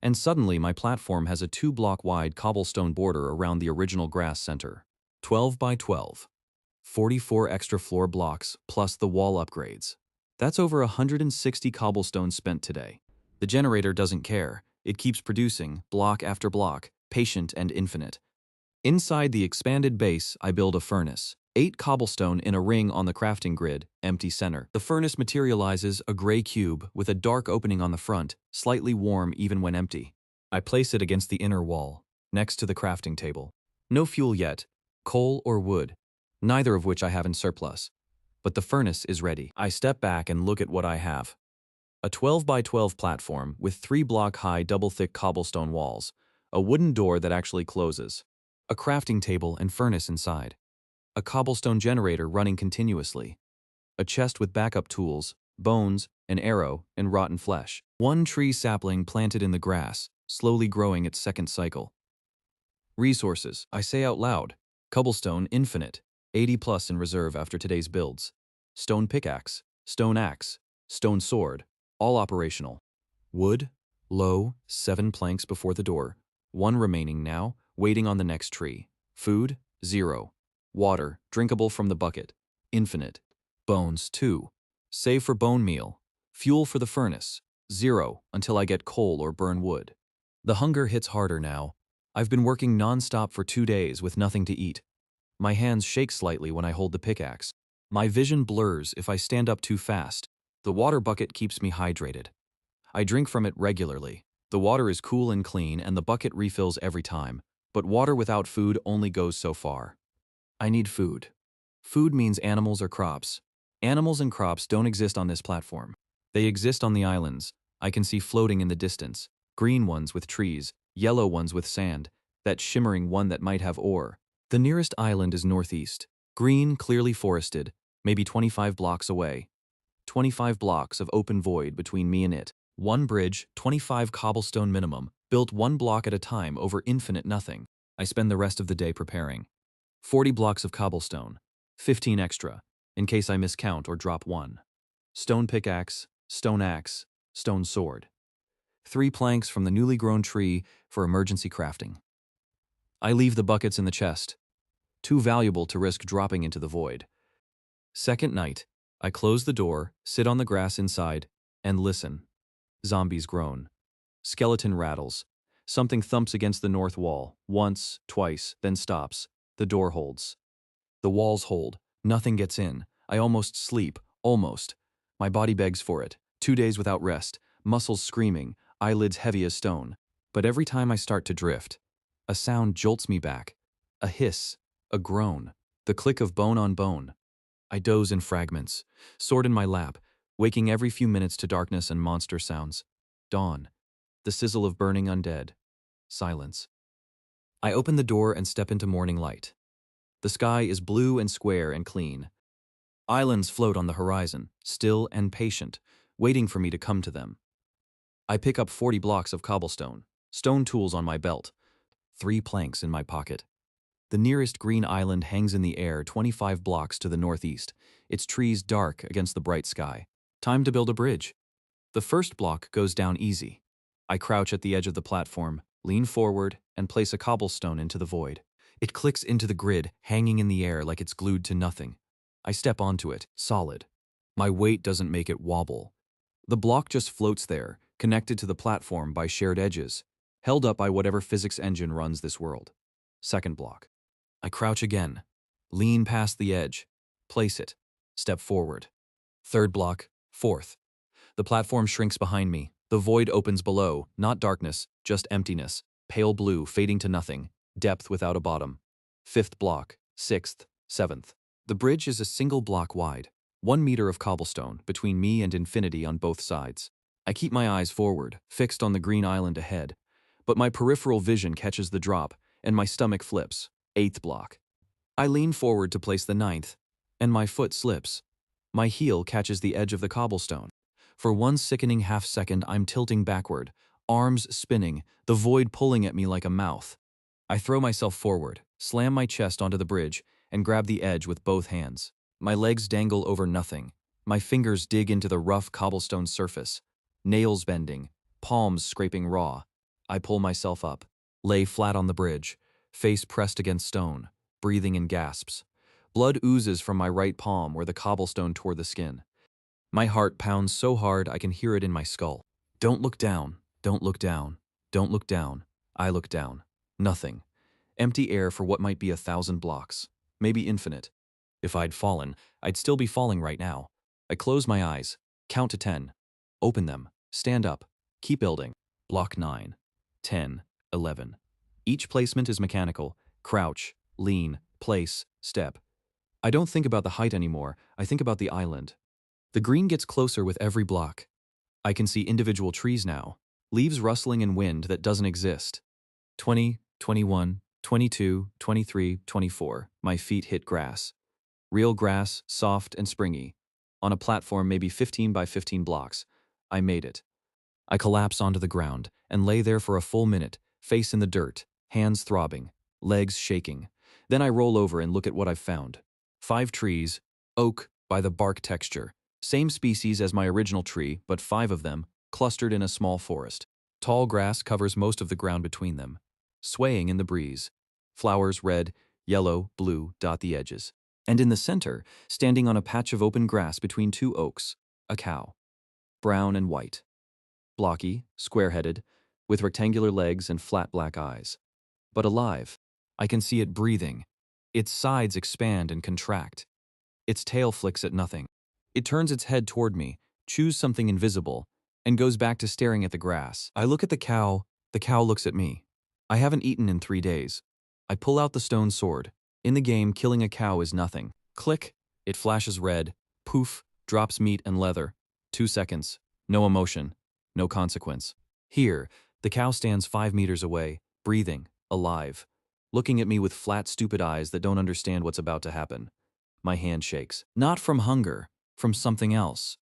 Speaker 1: and suddenly my platform has a 2-block wide cobblestone border around the original grass center. 12 by 12. 44 extra floor blocks plus the wall upgrades. That's over 160 cobblestone spent today. The generator doesn't care. It keeps producing, block after block, patient and infinite. Inside the expanded base, I build a furnace. 8 cobblestone in a ring on the crafting grid, empty center. The furnace materializes a gray cube with a dark opening on the front, slightly warm even when empty. I place it against the inner wall, next to the crafting table. No fuel yet, coal or wood, neither of which I have in surplus. But the furnace is ready. I step back and look at what I have. A 12 by 12 platform with 3 block high double-thick cobblestone walls, a wooden door that actually closes, a crafting table and furnace inside, a cobblestone generator running continuously, a chest with backup tools, bones, an arrow, and rotten flesh. One tree sapling planted in the grass, slowly growing its second cycle. Resources, I say out loud. Cobblestone infinite, 80 plus in reserve after today's builds. Stone pickaxe, stone axe, stone sword, all operational. Wood, low, 7 planks before the door, 1 remaining now, waiting on the next tree. Food, 0. Water, drinkable from the bucket, infinite. Bones, 2. Save for bone meal. Fuel for the furnace, 0 until I get coal or burn wood. The hunger hits harder now. I've been working non-stop for 2 days with nothing to eat. My hands shake slightly when I hold the pickaxe. My vision blurs if I stand up too fast. The water bucket keeps me hydrated. I drink from it regularly. The water is cool and clean and the bucket refills every time, but water without food only goes so far. I need food. Food means animals or crops. Animals and crops don't exist on this platform. They exist on the islands. I can see floating in the distance. Green ones with trees, yellow ones with sand, that shimmering one that might have ore. The nearest island is northeast. Green, clearly forested, maybe 25 blocks away. 25 blocks of open void between me and it. 1 bridge, 25 cobblestone minimum, built 1 block at a time over infinite nothing. I spend the rest of the day preparing. 40 blocks of cobblestone, 15 extra, in case I miscount or drop 1. Stone pickaxe, stone axe, stone sword. 3 planks from the newly grown tree for emergency crafting. I leave the buckets in the chest, too valuable to risk dropping into the void. Second night, I close the door, sit on the grass inside, and listen. Zombies groan. Skeleton rattles. Something thumps against the north wall, once, twice, then stops. The door holds. The walls hold. Nothing gets in. I almost sleep. Almost. My body begs for it. 2 days without rest. Muscles screaming. Eyelids heavy as stone. But every time I start to drift, a sound jolts me back. A hiss. A groan. The click of bone on bone. I doze in fragments. Sword in my lap. Waking every few minutes to darkness and monster sounds. Dawn. The sizzle of burning undead. Silence. I open the door and step into morning light. The sky is blue and square and clean. Islands float on the horizon, still and patient, waiting for me to come to them. I pick up 40 blocks of cobblestone, stone tools on my belt, 3 planks in my pocket. The nearest green island hangs in the air 25 blocks to the northeast, its trees dark against the bright sky. Time to build a bridge. The first block goes down easy. I crouch at the edge of the platform, lean forward, and place a cobblestone into the void. It clicks into the grid, hanging in the air like it's glued to nothing. I step onto it, solid. My weight doesn't make it wobble. The block just floats there, connected to the platform by shared edges, held up by whatever physics engine runs this world. Second block. I crouch again, lean past the edge, place it, step forward. Third block, fourth. The platform shrinks behind me. The void opens below, not darkness, just emptiness, pale blue fading to nothing, depth without a bottom. Fifth block, sixth, seventh. The bridge is a single block wide, 1 meter of cobblestone between me and infinity on both sides. I keep my eyes forward, fixed on the green island ahead, but my peripheral vision catches the drop, and my stomach flips. 8th block. I lean forward to place the 9th, and my foot slips. My heel catches the edge of the cobblestone. For 1 sickening half-second, I'm tilting backward, arms spinning, the void pulling at me like a mouth. I throw myself forward, slam my chest onto the bridge, and grab the edge with both hands. My legs dangle over nothing. My fingers dig into the rough cobblestone surface, nails bending, palms scraping raw. I pull myself up, lay flat on the bridge, face pressed against stone, breathing in gasps. Blood oozes from my right palm where the cobblestone tore the skin. My heart pounds so hard I can hear it in my skull. Don't look down, don't look down, don't look down. I look down. Nothing. Empty air for what might be 1,000 blocks. Maybe infinite. If I'd fallen, I'd still be falling right now. I close my eyes, count to 10, open them, stand up, keep building. Block 9, 10, 11. Each placement is mechanical. Crouch, lean, place, step. I don't think about the height anymore, I think about the island. The green gets closer with every block. I can see individual trees now, leaves rustling in wind that doesn't exist. 20, 21, 22, 23, 24. My feet hit grass. Real grass, soft and springy. On a platform maybe 15 by 15 blocks. I made it. I collapse onto the ground and lay there for a full minute, face in the dirt, hands throbbing, legs shaking. Then I roll over and look at what I've found. 5 trees, oak by the bark texture. Same species as my original tree, but 5 of them, clustered in a small forest. Tall grass covers most of the ground between them, swaying in the breeze. Flowers red, yellow, blue dot the edges. And in the center, standing on a patch of open grass between 2 oaks, a cow. Brown and white. Blocky, square-headed, with rectangular legs and flat black eyes. But alive. I can see it breathing. Its sides expand and contract. Its tail flicks at nothing. It turns its head toward me, chews something invisible, and goes back to staring at the grass. I look at the cow looks at me. I haven't eaten in 3 days. I pull out the stone sword. In the game, killing a cow is nothing. Click, it flashes red. Poof, drops meat and leather. 2 seconds. No emotion. No consequence. Here, the cow stands 5 meters away, breathing, alive, looking at me with flat, stupid eyes that don't understand what's about to happen. My hand shakes. Not from hunger, from something else.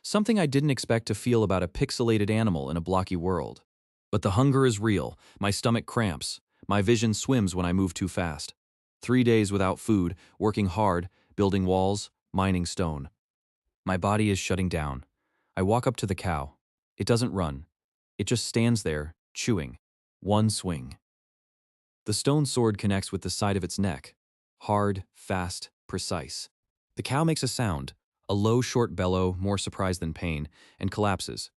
Speaker 1: Something I didn't expect to feel about a pixelated animal in a blocky world. But the hunger is real. My stomach cramps. My vision swims when I move too fast. 3 days without food, working hard, building walls, mining stone. My body is shutting down. I walk up to the cow. It doesn't run. It just stands there, chewing. One swing. The stone sword connects with the side of its neck. Hard, fast, precise. The cow makes a sound, a low, short bellow, more surprise than pain, and collapses.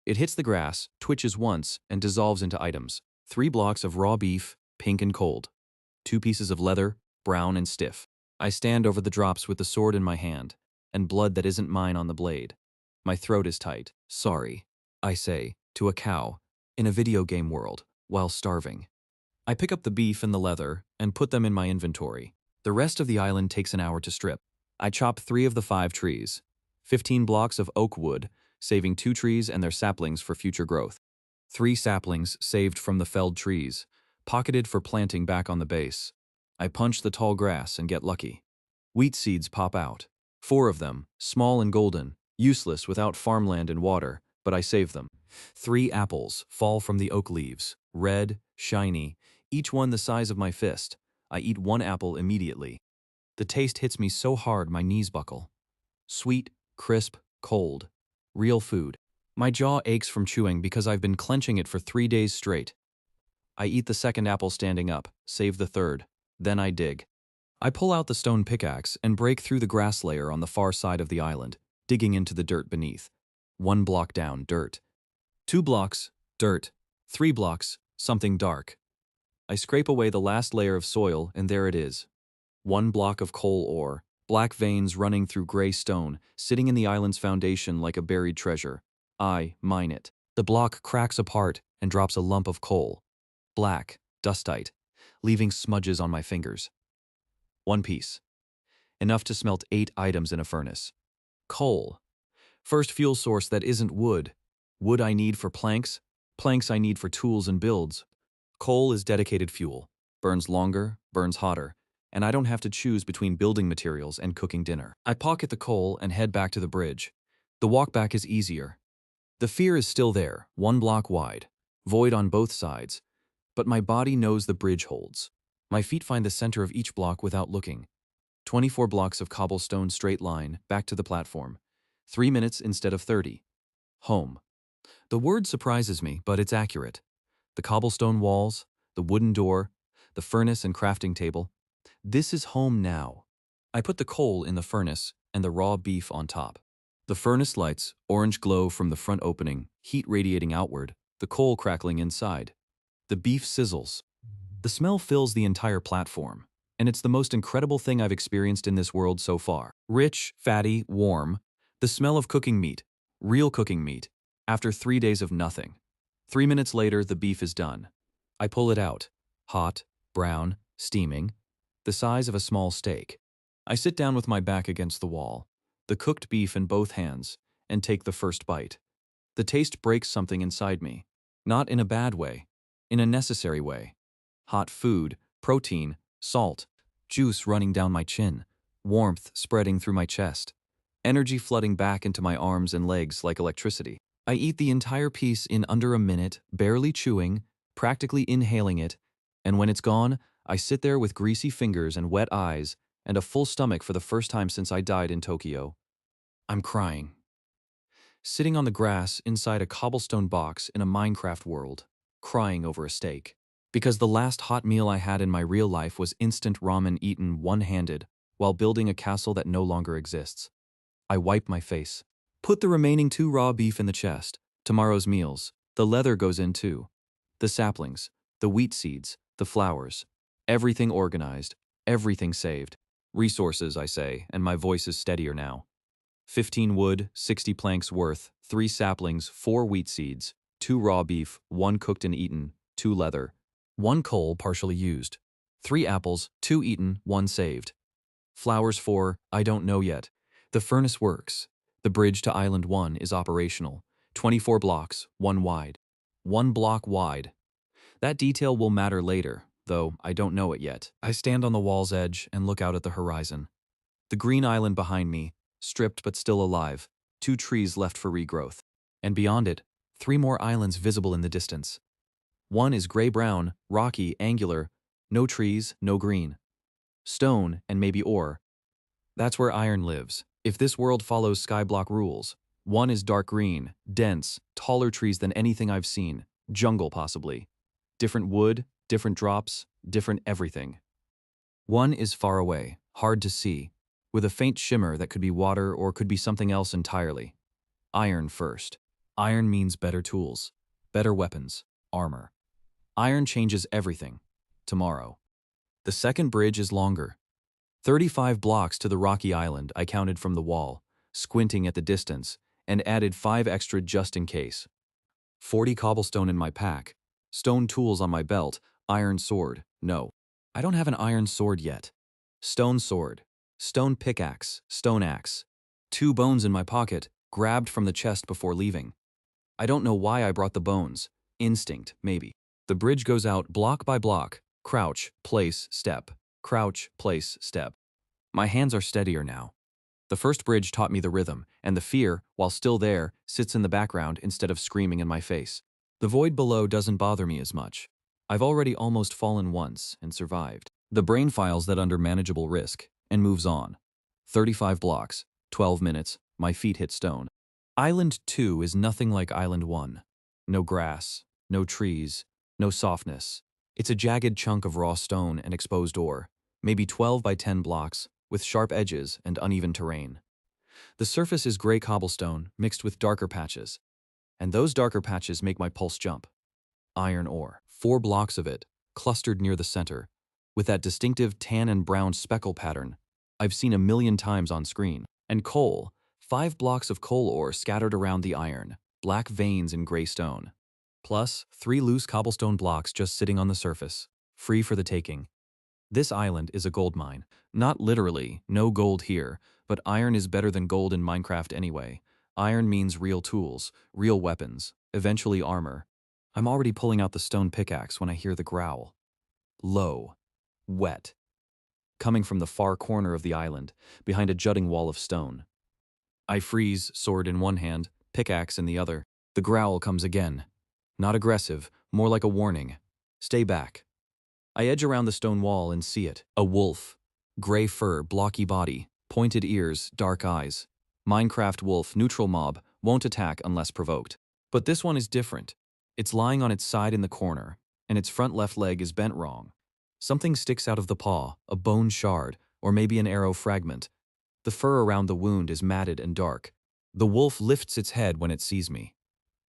Speaker 1: It hits the grass, twitches once, and dissolves into items. 3 blocks of raw beef, pink and cold. 2 pieces of leather, brown and stiff. I stand over the drops with the sword in my hand, and blood that isn't mine on the blade. My throat is tight. Sorry, I say, to a cow, in a video game world, while starving. I pick up the beef and the leather and put them in my inventory. The rest of the island takes an hour to strip. I chop 3 of the 5 trees. 15 blocks of oak wood, saving 2 trees and their saplings for future growth. 3 saplings saved from the felled trees, pocketed for planting back on the base. I punch the tall grass and get lucky. Wheat seeds pop out. 4 of them, small and golden, useless without farmland and water, but I save them. 3 apples fall from the oak leaves, red, shiny, each one the size of my fist. I eat 1 apple immediately. The taste hits me so hard my knees buckle. Sweet, crisp, cold. Real food. My jaw aches from chewing because I've been clenching it for 3 days straight. I eat the 2nd apple standing up, save the 3rd. Then I dig. I pull out the stone pickaxe and break through the grass layer on the far side of the island, digging into the dirt beneath. 1 block down, dirt. 2 blocks, dirt. 3 blocks, something dark. I scrape away the last layer of soil, and there it is. 1 block of coal ore, black veins running through gray stone, sitting in the island's foundation like a buried treasure. I mine it. The block cracks apart and drops a lump of coal. Black, dustite, leaving smudges on my fingers. 1 piece. Enough to smelt 8 items in a furnace. Coal. First fuel source that isn't wood. Wood I need for planks. Planks I need for tools and builds. Coal is dedicated fuel. Burns longer, burns hotter, and I don't have to choose between building materials and cooking dinner. I pocket the coal and head back to the bridge. The walk back is easier. The fear is still there, 1 block wide, void on both sides, but my body knows the bridge holds. My feet find the center of each block without looking. 24 blocks of cobblestone straight line, back to the platform. 3 minutes instead of 30. Home. The word surprises me, but it's accurate. The cobblestone walls, the wooden door, the furnace and crafting table. This is home now. I put the coal in the furnace and the raw beef on top. The furnace lights, orange glow from the front opening, heat radiating outward, the coal crackling inside. The beef sizzles. The smell fills the entire platform, and it's the most incredible thing I've experienced in this world so far. Rich, fatty, warm, the smell of cooking meat, real cooking meat, after 3 days of nothing. 3 minutes later, the beef is done. I pull it out, hot, brown, steaming, the size of a small steak. I sit down with my back against the wall, the cooked beef in both hands, and take the first bite. The taste breaks something inside me. Not in a bad way, in a necessary way. Hot food, protein, salt, juice running down my chin, warmth spreading through my chest, energy flooding back into my arms and legs like electricity. I eat the entire piece in under a minute, barely chewing, practically inhaling it, and when it's gone, I sit there with greasy fingers and wet eyes and a full stomach for the first time since I died in Tokyo. I'm crying. Sitting on the grass inside a cobblestone box in a Minecraft world, crying over a steak. Because the last hot meal I had in my real life was instant ramen eaten one-handed while building a castle that no longer exists. I wipe my face. Put the remaining 2 raw beef in the chest. Tomorrow's meals. The leather goes in too. The saplings, the wheat seeds, the flowers. Everything organized, everything saved. Resources, I say, and my voice is steadier now. 15 wood, 60 planks worth, 3 saplings, 4 wheat seeds, 2 raw beef, 1 cooked and eaten, 2 leather, 1 coal partially used, 3 apples, 2 eaten, 1 saved. Flowers for, I don't know yet. The furnace works. The bridge to Island 1 is operational. 24 blocks, 1 wide. 1 block wide. That detail will matter later, though I don't know it yet. I stand on the wall's edge and look out at the horizon. The green island behind me, stripped but still alive, 2 trees left for regrowth. And beyond it, 3 more islands visible in the distance. One is gray-brown, rocky, angular, no trees, no green. Stone and maybe ore. That's where iron lives, if this world follows Skyblock rules. One is dark green, dense, taller trees than anything I've seen, jungle possibly. Different wood, different drops, different everything. One is far away, hard to see, with a faint shimmer that could be water or could be something else entirely. Iron first. Iron means better tools, better weapons, armor. Iron changes everything. Tomorrow. The second bridge is longer. 35 blocks to the rocky island I counted from the wall, squinting at the distance, and added 5 extra just in case. 40 cobblestone in my pack, stone tools on my belt, iron sword, no. I don't have an iron sword yet. Stone sword, stone pickaxe, stone axe. 2 bones in my pocket, grabbed from the chest before leaving. I don't know why I brought the bones. Instinct, maybe. The bridge goes out block by block. Crouch, place, step. Crouch, place, step. My hands are steadier now. The first bridge taught me the rhythm, and the fear, while still there, sits in the background instead of screaming in my face. The void below doesn't bother me as much. I've already almost fallen once and survived. The brain files that under manageable risk and moves on. 35 blocks, 12 minutes, my feet hit stone. Island 2 is nothing like Island 1. No grass, no trees, no softness. It's a jagged chunk of raw stone and exposed ore, maybe 12 by 10 blocks, with sharp edges and uneven terrain. The surface is gray cobblestone mixed with darker patches, and those darker patches make my pulse jump. Iron ore, 4 blocks of it, clustered near the center, with that distinctive tan and brown speckle pattern I've seen a million times on screen. And coal, 5 blocks of coal ore scattered around the iron, black veins in gray stone. Plus, 3 loose cobblestone blocks just sitting on the surface, free for the taking. This island is a gold mine. Not literally, no gold here, but iron is better than gold in Minecraft anyway. Iron means real tools, real weapons, eventually armor. I'm already pulling out the stone pickaxe when I hear the growl. Low. Wet. Coming from the far corner of the island, behind a jutting wall of stone. I freeze, sword in one hand, pickaxe in the other. The growl comes again. Not aggressive, more like a warning. Stay back. I edge around the stone wall and see it. A wolf. Gray fur, blocky body, pointed ears, dark eyes. Minecraft wolf, neutral mob, won't attack unless provoked. But this one is different. It's lying on its side in the corner, and its front left leg is bent wrong. Something sticks out of the paw, a bone shard, or maybe an arrow fragment. The fur around the wound is matted and dark. The wolf lifts its head when it sees me.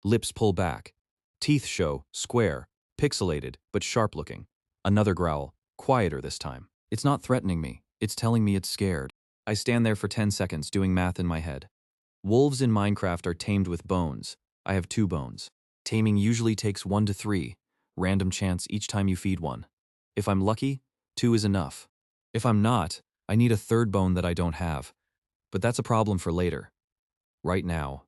Speaker 1: Lips pull back. Teeth show, square, pixelated, but sharp-looking. Another growl, quieter this time. It's not threatening me. It's telling me it's scared. I stand there for 10 seconds doing math in my head. Wolves in Minecraft are tamed with bones. I have 2 bones. Taming usually takes 1 to 3. Random chance each time you feed one. If I'm lucky, 2 is enough. If I'm not, I need a 3rd bone that I don't have. But that's a problem for later. Right now,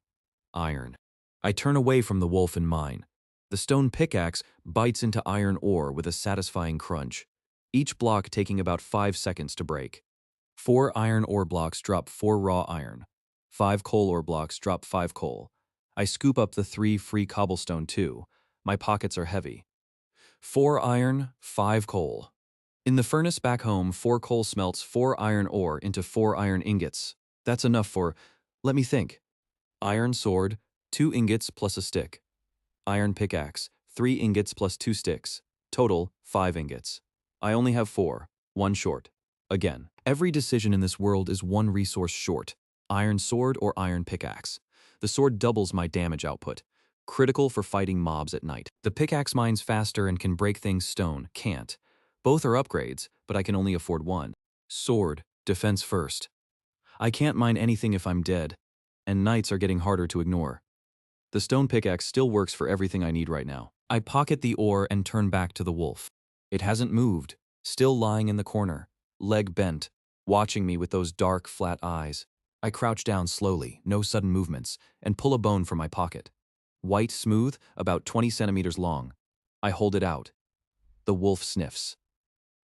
Speaker 1: iron. I turn away from the wolf in mine. The stone pickaxe bites into iron ore with a satisfying crunch, each block taking about 5 seconds to break. 4 iron ore blocks drop 4 raw iron. 5 coal ore blocks drop 5 coal. I scoop up the 3 free cobblestone too. My pockets are heavy. 4 iron, 5 coal. In the furnace back home, 4 coal smelts 4 iron ore into 4 iron ingots. That's enough for, let me think. Iron sword, 2 ingots plus a stick. Iron pickaxe, 3 ingots plus 2 sticks. Total, 5 ingots. I only have 4, 1 short. Again, every decision in this world is 1 resource short. Iron sword or iron pickaxe. The sword doubles my damage output. Critical for fighting mobs at night. The pickaxe mines faster and can break things stone, can't. Both are upgrades, but I can only afford 1. Sword, defense first. I can't mine anything if I'm dead, and nights are getting harder to ignore. The stone pickaxe still works for everything I need right now. I pocket the ore and turn back to the wolf. It hasn't moved, still lying in the corner, leg bent, watching me with those dark, flat eyes. I crouch down slowly, no sudden movements, and pull a bone from my pocket. White, smooth, about 20 centimeters long. I hold it out. The wolf sniffs.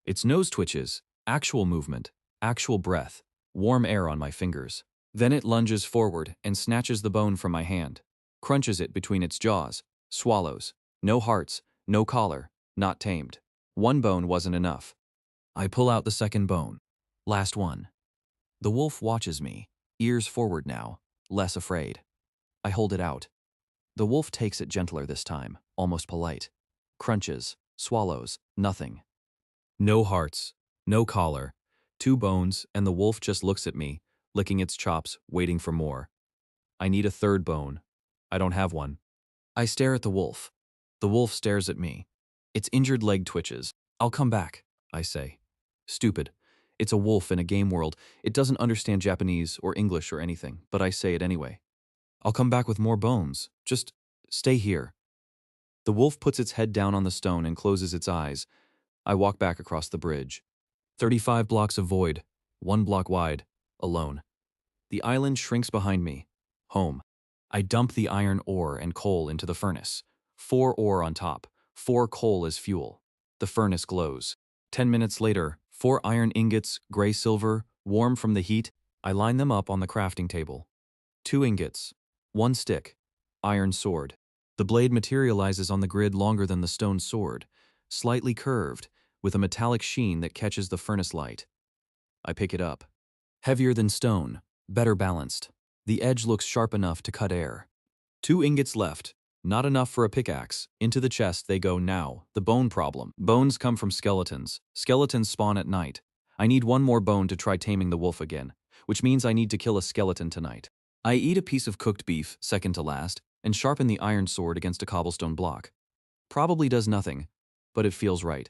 Speaker 1: Its nose twitches, actual movement, actual breath, warm air on my fingers. Then it lunges forward and snatches the bone from my hand, crunches it between its jaws, swallows. No hearts, no collar, not tamed. 1 bone wasn't enough. I pull out the 2nd bone. Last one. The wolf watches me, ears forward now, less afraid. I hold it out. The wolf takes it gentler this time, almost polite. Crunches, swallows, nothing. No hearts, no collar, 2 bones, and the wolf just looks at me, licking its chops, waiting for more. I need a 3rd bone. I don't have one. I stare at the wolf. The wolf stares at me. Its injured leg twitches. I'll come back, I say. Stupid. It's a wolf in a game world. It doesn't understand Japanese or English or anything, but I say it anyway. I'll come back with more bones. Just stay here. The wolf puts its head down on the stone and closes its eyes. I walk back across the bridge. 35 blocks of void, 1 block wide, alone. The island shrinks behind me. Home. I dump the iron ore and coal into the furnace. 4 ore on top, 4 coal as fuel. The furnace glows. 10 minutes later, 4 iron ingots, gray silver, warm from the heat. I line them up on the crafting table. 2 ingots, 1 stick, iron sword. The blade materializes on the grid longer than the stone sword, slightly curved, with a metallic sheen that catches the furnace light. I pick it up. Heavier than stone, better balanced. The edge looks sharp enough to cut air. 2 ingots left. Not enough for a pickaxe. Into the chest they go now. The bone problem. Bones come from skeletons. Skeletons spawn at night. I need 1 more bone to try taming the wolf again, which means I need to kill a skeleton tonight. I eat a piece of cooked beef, second to last, and sharpen the iron sword against a cobblestone block. Probably does nothing, but it feels right.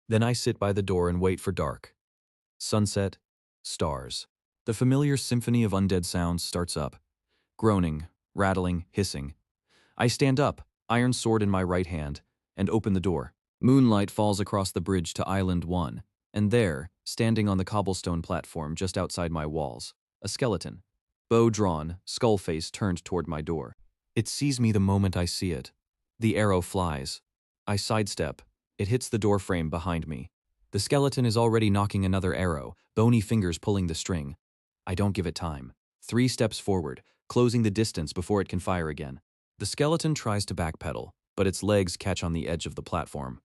Speaker 1: Then I sit by the door and wait for dark. Sunset, stars. The familiar symphony of undead sounds starts up. Groaning, rattling, hissing. I stand up, iron sword in my right hand, and open the door. Moonlight falls across the bridge to Island 1, and there, standing on the cobblestone platform just outside my walls, a skeleton. Bow drawn, skull face turned toward my door. It sees me the moment I see it. The arrow flies. I sidestep. It hits the door frame behind me. The skeleton is already knocking another arrow, bony fingers pulling the string. I don't give it time. 3 steps forward, closing the distance before it can fire again. The skeleton tries to backpedal, but its legs catch on the edge of the platform.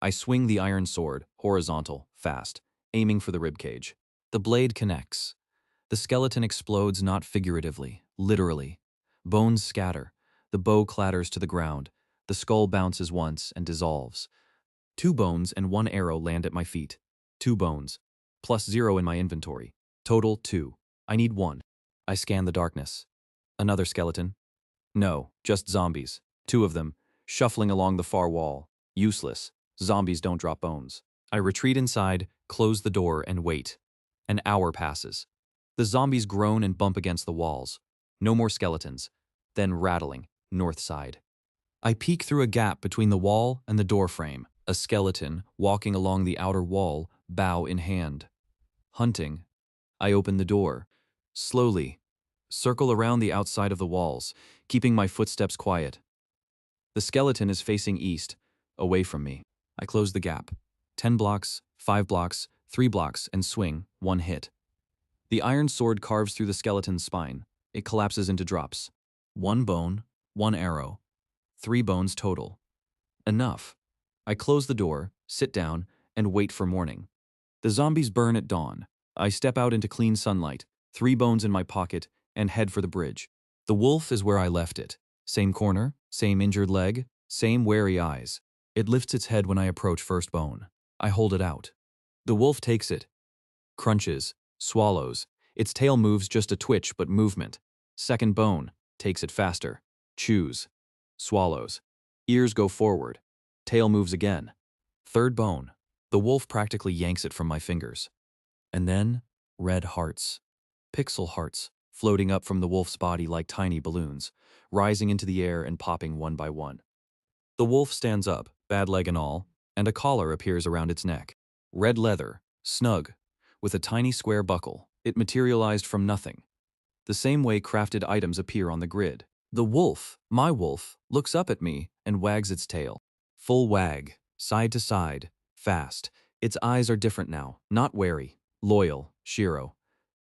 Speaker 1: I swing the iron sword, horizontal, fast, aiming for the ribcage. The blade connects. The skeleton explodes not figuratively, literally. Bones scatter. The bow clatters to the ground. The skull bounces once and dissolves. 2 bones and 1 arrow land at my feet. 2 bones. Plus 0 in my inventory. Total 2. I need 1. I scan the darkness. Another skeleton. No, just zombies. Two of them, shuffling along the far wall. Useless. Zombies don't drop bones. I retreat inside, close the door, and wait. An hour passes. The zombies groan and bump against the walls. No more skeletons. Then rattling, north side. I peek through a gap between the wall and the door frame. A skeleton, walking along the outer wall, bow in hand. Hunting. I open the door. Slowly. Circle around the outside of the walls, keeping my footsteps quiet. The skeleton is facing east, away from me. I close the gap. 10 blocks, 5 blocks, 3 blocks, and swing, one hit. The iron sword carves through the skeleton's spine. It collapses into drops. 1 bone, 1 arrow. 3 bones total. Enough. I close the door, sit down, and wait for morning. The zombies burn at dawn. I step out into clean sunlight, 3 bones in my pocket, and head for the bridge. The wolf is where I left it. Same corner, same injured leg, same wary eyes. It lifts its head when I approach first bone. I hold it out. The wolf takes it. Crunches, swallows. Its tail moves just a twitch, but movement. Second bone, takes it faster. Chews. Swallows. Ears go forward. Tail moves again. Third bone. The wolf practically yanks it from my fingers. And then, red hearts. Pixel hearts, floating up from the wolf's body like tiny balloons, rising into the air and popping one by one. The wolf stands up, bad leg and all, and a collar appears around its neck. Red leather, snug, with a tiny square buckle. It materialized from nothing. The same way crafted items appear on the grid. The wolf, my wolf, looks up at me and wags its tail. Full wag, side to side, fast. Its eyes are different now, not wary, loyal, Shiro.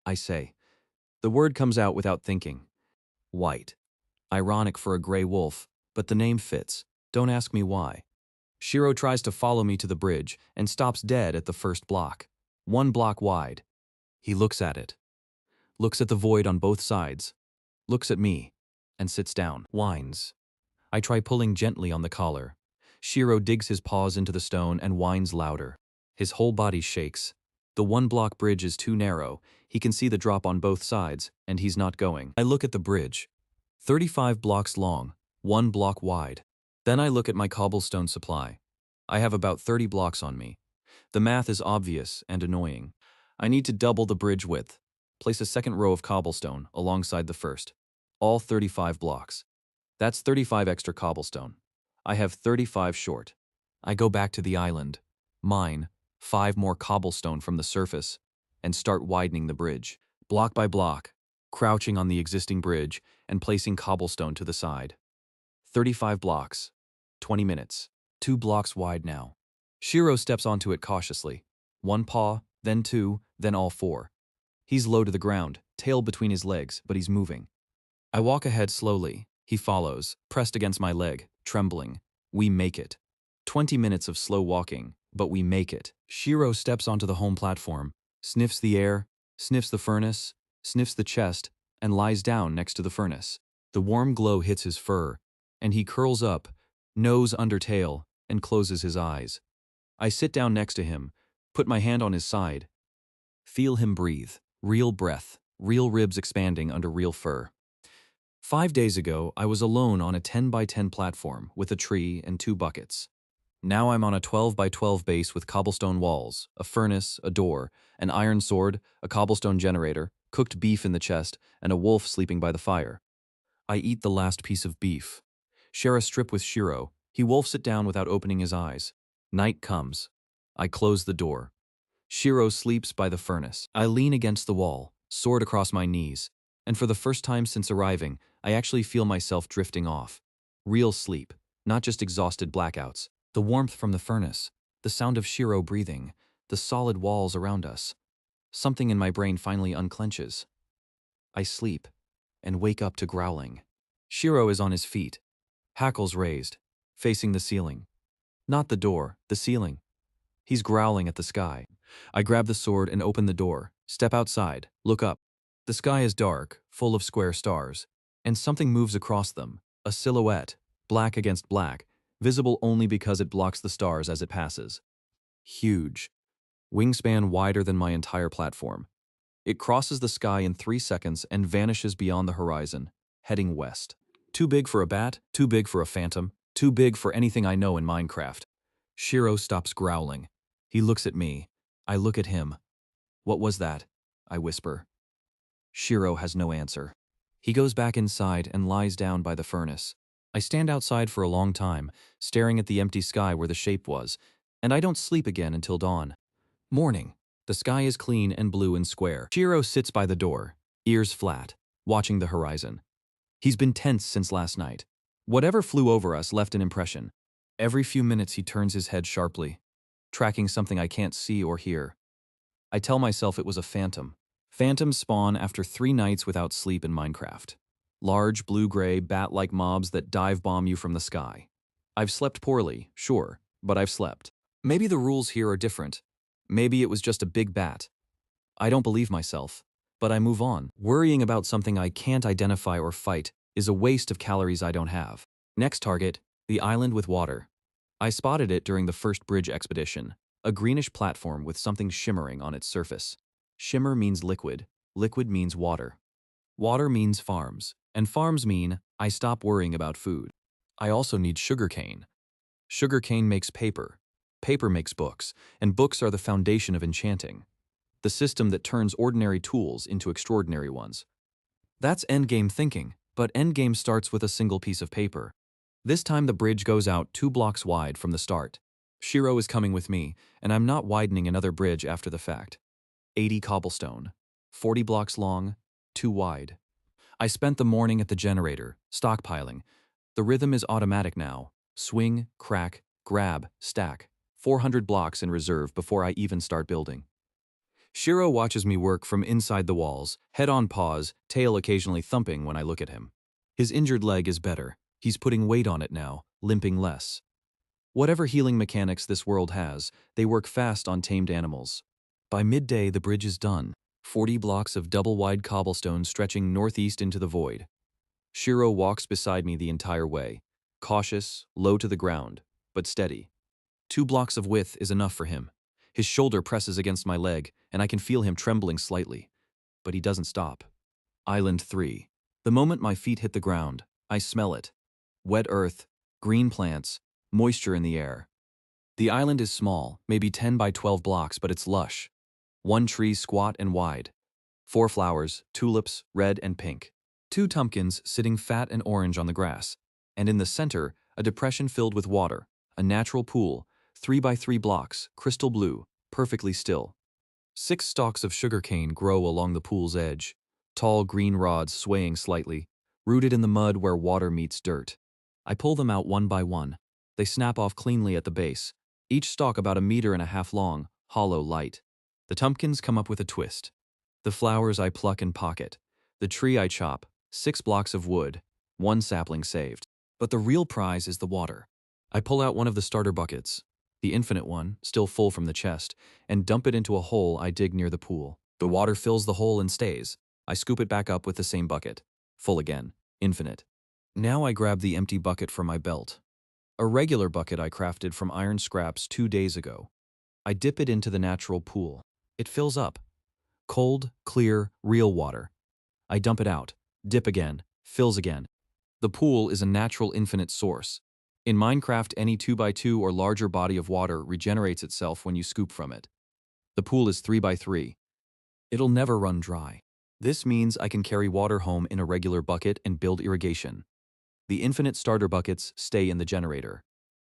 Speaker 1: I say. The word comes out without thinking. White. Ironic for a gray wolf, but the name fits. Don't ask me why. Shiro tries to follow me to the bridge and stops dead at the first block. 1 block wide. He looks at it. Looks at the void on both sides. Looks at me. And sits down. Whines. I try pulling gently on the collar. Shiro digs his paws into the stone and whines louder. His whole body shakes. The 1 block bridge is too narrow. He can see the drop on both sides, and he's not going. I look at the bridge. 35 blocks long, 1 block wide. Then I look at my cobblestone supply. I have about 30 blocks on me. The math is obvious and annoying. I need to double the bridge width. Place a second row of cobblestone alongside the first. All 35 blocks. That's 35 extra cobblestone. I have 35 short. I go back to the island. Mine 5 more cobblestone from the surface, and start widening the bridge. Block by block, crouching on the existing bridge and placing cobblestone to the side. 35 blocks. 20 minutes. 2 blocks wide now. Shiro steps onto it cautiously. 1 paw, then 2, then all 4. He's low to the ground, tail between his legs, but he's moving. I walk ahead slowly. He follows, pressed against my leg, trembling. We make it. 20 minutes of slow walking, but we make it. Shiro steps onto the home platform, sniffs the air, sniffs the furnace, sniffs the chest, and lies down next to the furnace. The warm glow hits his fur, and he curls up, nose under tail, and closes his eyes. I sit down next to him, put my hand on his side. Feel him breathe. Real breath, real ribs expanding under real fur. 5 days ago, I was alone on a 10 by 10 platform with a tree and 2 buckets. Now I'm on a 12 by 12 base with cobblestone walls, a furnace, a door, an iron sword, a cobblestone generator, cooked beef in the chest, and a wolf sleeping by the fire. I eat the last piece of beef. Share a strip with Shiro. He wolfs it down without opening his eyes. Night comes. I close the door. Shiro sleeps by the furnace. I lean against the wall, sword across my knees, and for the first time since arriving, I actually feel myself drifting off. Real sleep, not just exhausted blackouts. The warmth from the furnace, the sound of Shiro breathing, the solid walls around us. Something in my brain finally unclenches. I sleep, and wake up to growling. Shiro is on his feet, hackles raised, facing the ceiling. Not the door, the ceiling. He's growling at the sky. I grab the sword and open the door, step outside, look up. The sky is dark, full of square stars, and something moves across them, a silhouette, black against black, visible only because it blocks the stars as it passes. Huge. Wingspan wider than my entire platform. It crosses the sky in 3 seconds and vanishes beyond the horizon. heading west. Too big for a bat, too big for a phantom, too big for anything I know in Minecraft. Shiro stops growling. He looks at me. I look at him. What was that? I whisper. Shiro has no answer. He goes back inside and lies down by the furnace. I stand outside for a long time, staring at the empty sky where the shape was, and I don't sleep again until dawn. Morning. The sky is clean and blue and square. Shiro sits by the door, ears flat, watching the horizon. He's been tense since last night. Whatever flew over us left an impression. Every few minutes he turns his head sharply, tracking something I can't see or hear. I tell myself it was a phantom. Phantoms spawn after 3 nights without sleep in Minecraft. Large, blue-gray, bat-like mobs that dive-bomb you from the sky. I've slept poorly, sure, but I've slept. Maybe the rules here are different. Maybe it was just a big bat. I don't believe myself, but I move on. Worrying about something I can't identify or fight is a waste of calories I don't have. Next target, the island with water. I spotted it during the first bridge expedition, a greenish platform with something shimmering on its surface. Shimmer means liquid, liquid means water. Water means farms, and farms mean I stop worrying about food. I also need sugarcane. Sugarcane makes paper. Paper makes books, and books are the foundation of enchanting. The system that turns ordinary tools into extraordinary ones. That's endgame thinking, but endgame starts with a single piece of paper. This time the bridge goes out 2 blocks wide from the start. Shiro is coming with me, and I'm not widening another bridge after the fact. 80 cobblestone, 40 blocks long, 2 wide. I spent the morning at the generator, stockpiling. The rhythm is automatic now. Swing, crack, grab, stack. 400 blocks in reserve before I even start building. Shiro watches me work from inside the walls, head on paws, tail occasionally thumping when I look at him. His injured leg is better. He's putting weight on it now, limping less. Whatever healing mechanics this world has, they work fast on tamed animals. By midday, the bridge is done. 40 blocks of double-wide cobblestone stretching northeast into the void. Shiro walks beside me the entire way, cautious, low to the ground, but steady. 2 blocks of width is enough for him. His shoulder presses against my leg, and I can feel him trembling slightly. But he doesn't stop. Island 3. The moment my feet hit the ground, I smell it. Wet earth, green plants, moisture in the air. The island is small, maybe 10 by 12 blocks, but it's lush. 1 tree squat and wide. 4 flowers, tulips, red and pink. 2 pumpkins sitting fat and orange on the grass. And in the center, a depression filled with water, a natural pool, 3 by 3 blocks, crystal blue, perfectly still. 6 stalks of sugarcane grow along the pool's edge, tall green rods swaying slightly, rooted in the mud where water meets dirt. I pull them out one by one. They snap off cleanly at the base, each stalk about 1.5 meters long, hollow, light. The pumpkins come up with a twist. The flowers I pluck and pocket. The tree I chop, 6 blocks of wood, 1 sapling saved. But the real prize is the water. I pull out one of the starter buckets, the infinite one, still full from the chest, and dump it into a hole I dig near the pool. The water fills the hole and stays. I scoop it back up with the same bucket. Full again. Infinite. Now I grab the empty bucket from my belt. A regular bucket I crafted from iron scraps 2 days ago. I dip it into the natural pool. It fills up. Cold, clear, real water. I dump it out. Dip again. Fills again. The pool is a natural infinite source. In Minecraft, any 2x2 or larger body of water regenerates itself when you scoop from it. The pool is 3x3. It'll never run dry. This means I can carry water home in a regular bucket and build irrigation. The infinite starter buckets stay in the generator.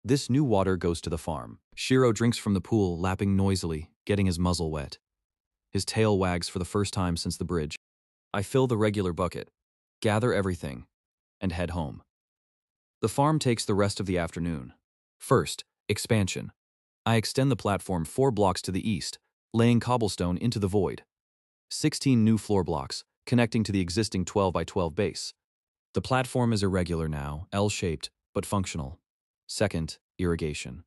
Speaker 1: This new water goes to the farm. Shiro drinks from the pool, lapping noisily, getting his muzzle wet. His tail wags for the first time since the bridge. I fill the regular bucket, gather everything, and head home. The farm takes the rest of the afternoon. First, expansion. I extend the platform 4 blocks to the east, laying cobblestone into the void. 16 new floor blocks, connecting to the existing 12 by 12 base. The platform is irregular now, L-shaped, but functional. Second, irrigation.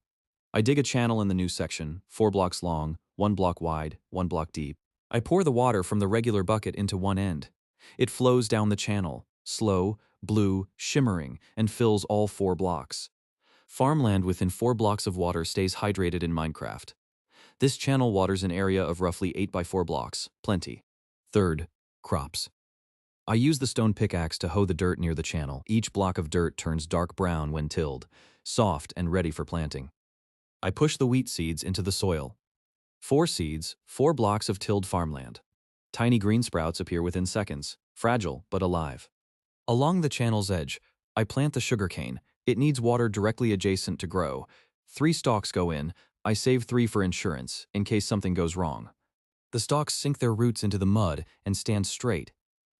Speaker 1: I dig a channel in the new section, 4 blocks long, 1 block wide, 1 block deep. I pour the water from the regular bucket into one end. It flows down the channel, slow, blue, shimmering, and fills all 4 blocks. Farmland within 4 blocks of water stays hydrated in Minecraft. This channel waters an area of roughly 8 by 4 blocks, plenty. Third, crops. I use the stone pickaxe to hoe the dirt near the channel. Each block of dirt turns dark brown when tilled, soft and ready for planting. I push the wheat seeds into the soil. 4 seeds, 4 blocks of tilled farmland. Tiny green sprouts appear within seconds, fragile but alive. Along the channel's edge, I plant the sugarcane. It needs water directly adjacent to grow. 3 stalks go in. I save 3 for insurance, in case something goes wrong. The stalks sink their roots into the mud and stand straight,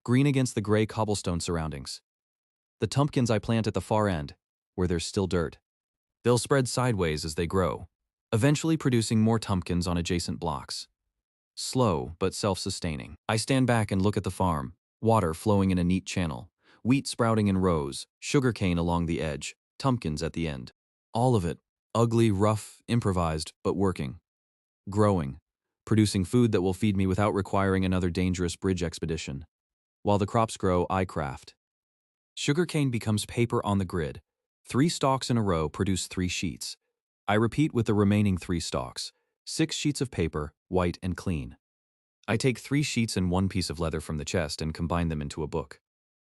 Speaker 1: green against the gray cobblestone surroundings. The pumpkins I plant at the far end, where there's still dirt. They'll spread sideways as they grow, eventually producing more pumpkins on adjacent blocks. Slow but self-sustaining. I stand back and look at the farm, water flowing in a neat channel, wheat sprouting in rows, sugarcane along the edge, pumpkins at the end. All of it, ugly, rough, improvised, but working. Growing, producing food that will feed me without requiring another dangerous bridge expedition. While the crops grow, I craft. Sugarcane becomes paper on the grid. 3 stalks in a row produce 3 sheets. I repeat with the remaining 3 stalks. 6 sheets of paper, white and clean. I take 3 sheets and 1 piece of leather from the chest and combine them into a book.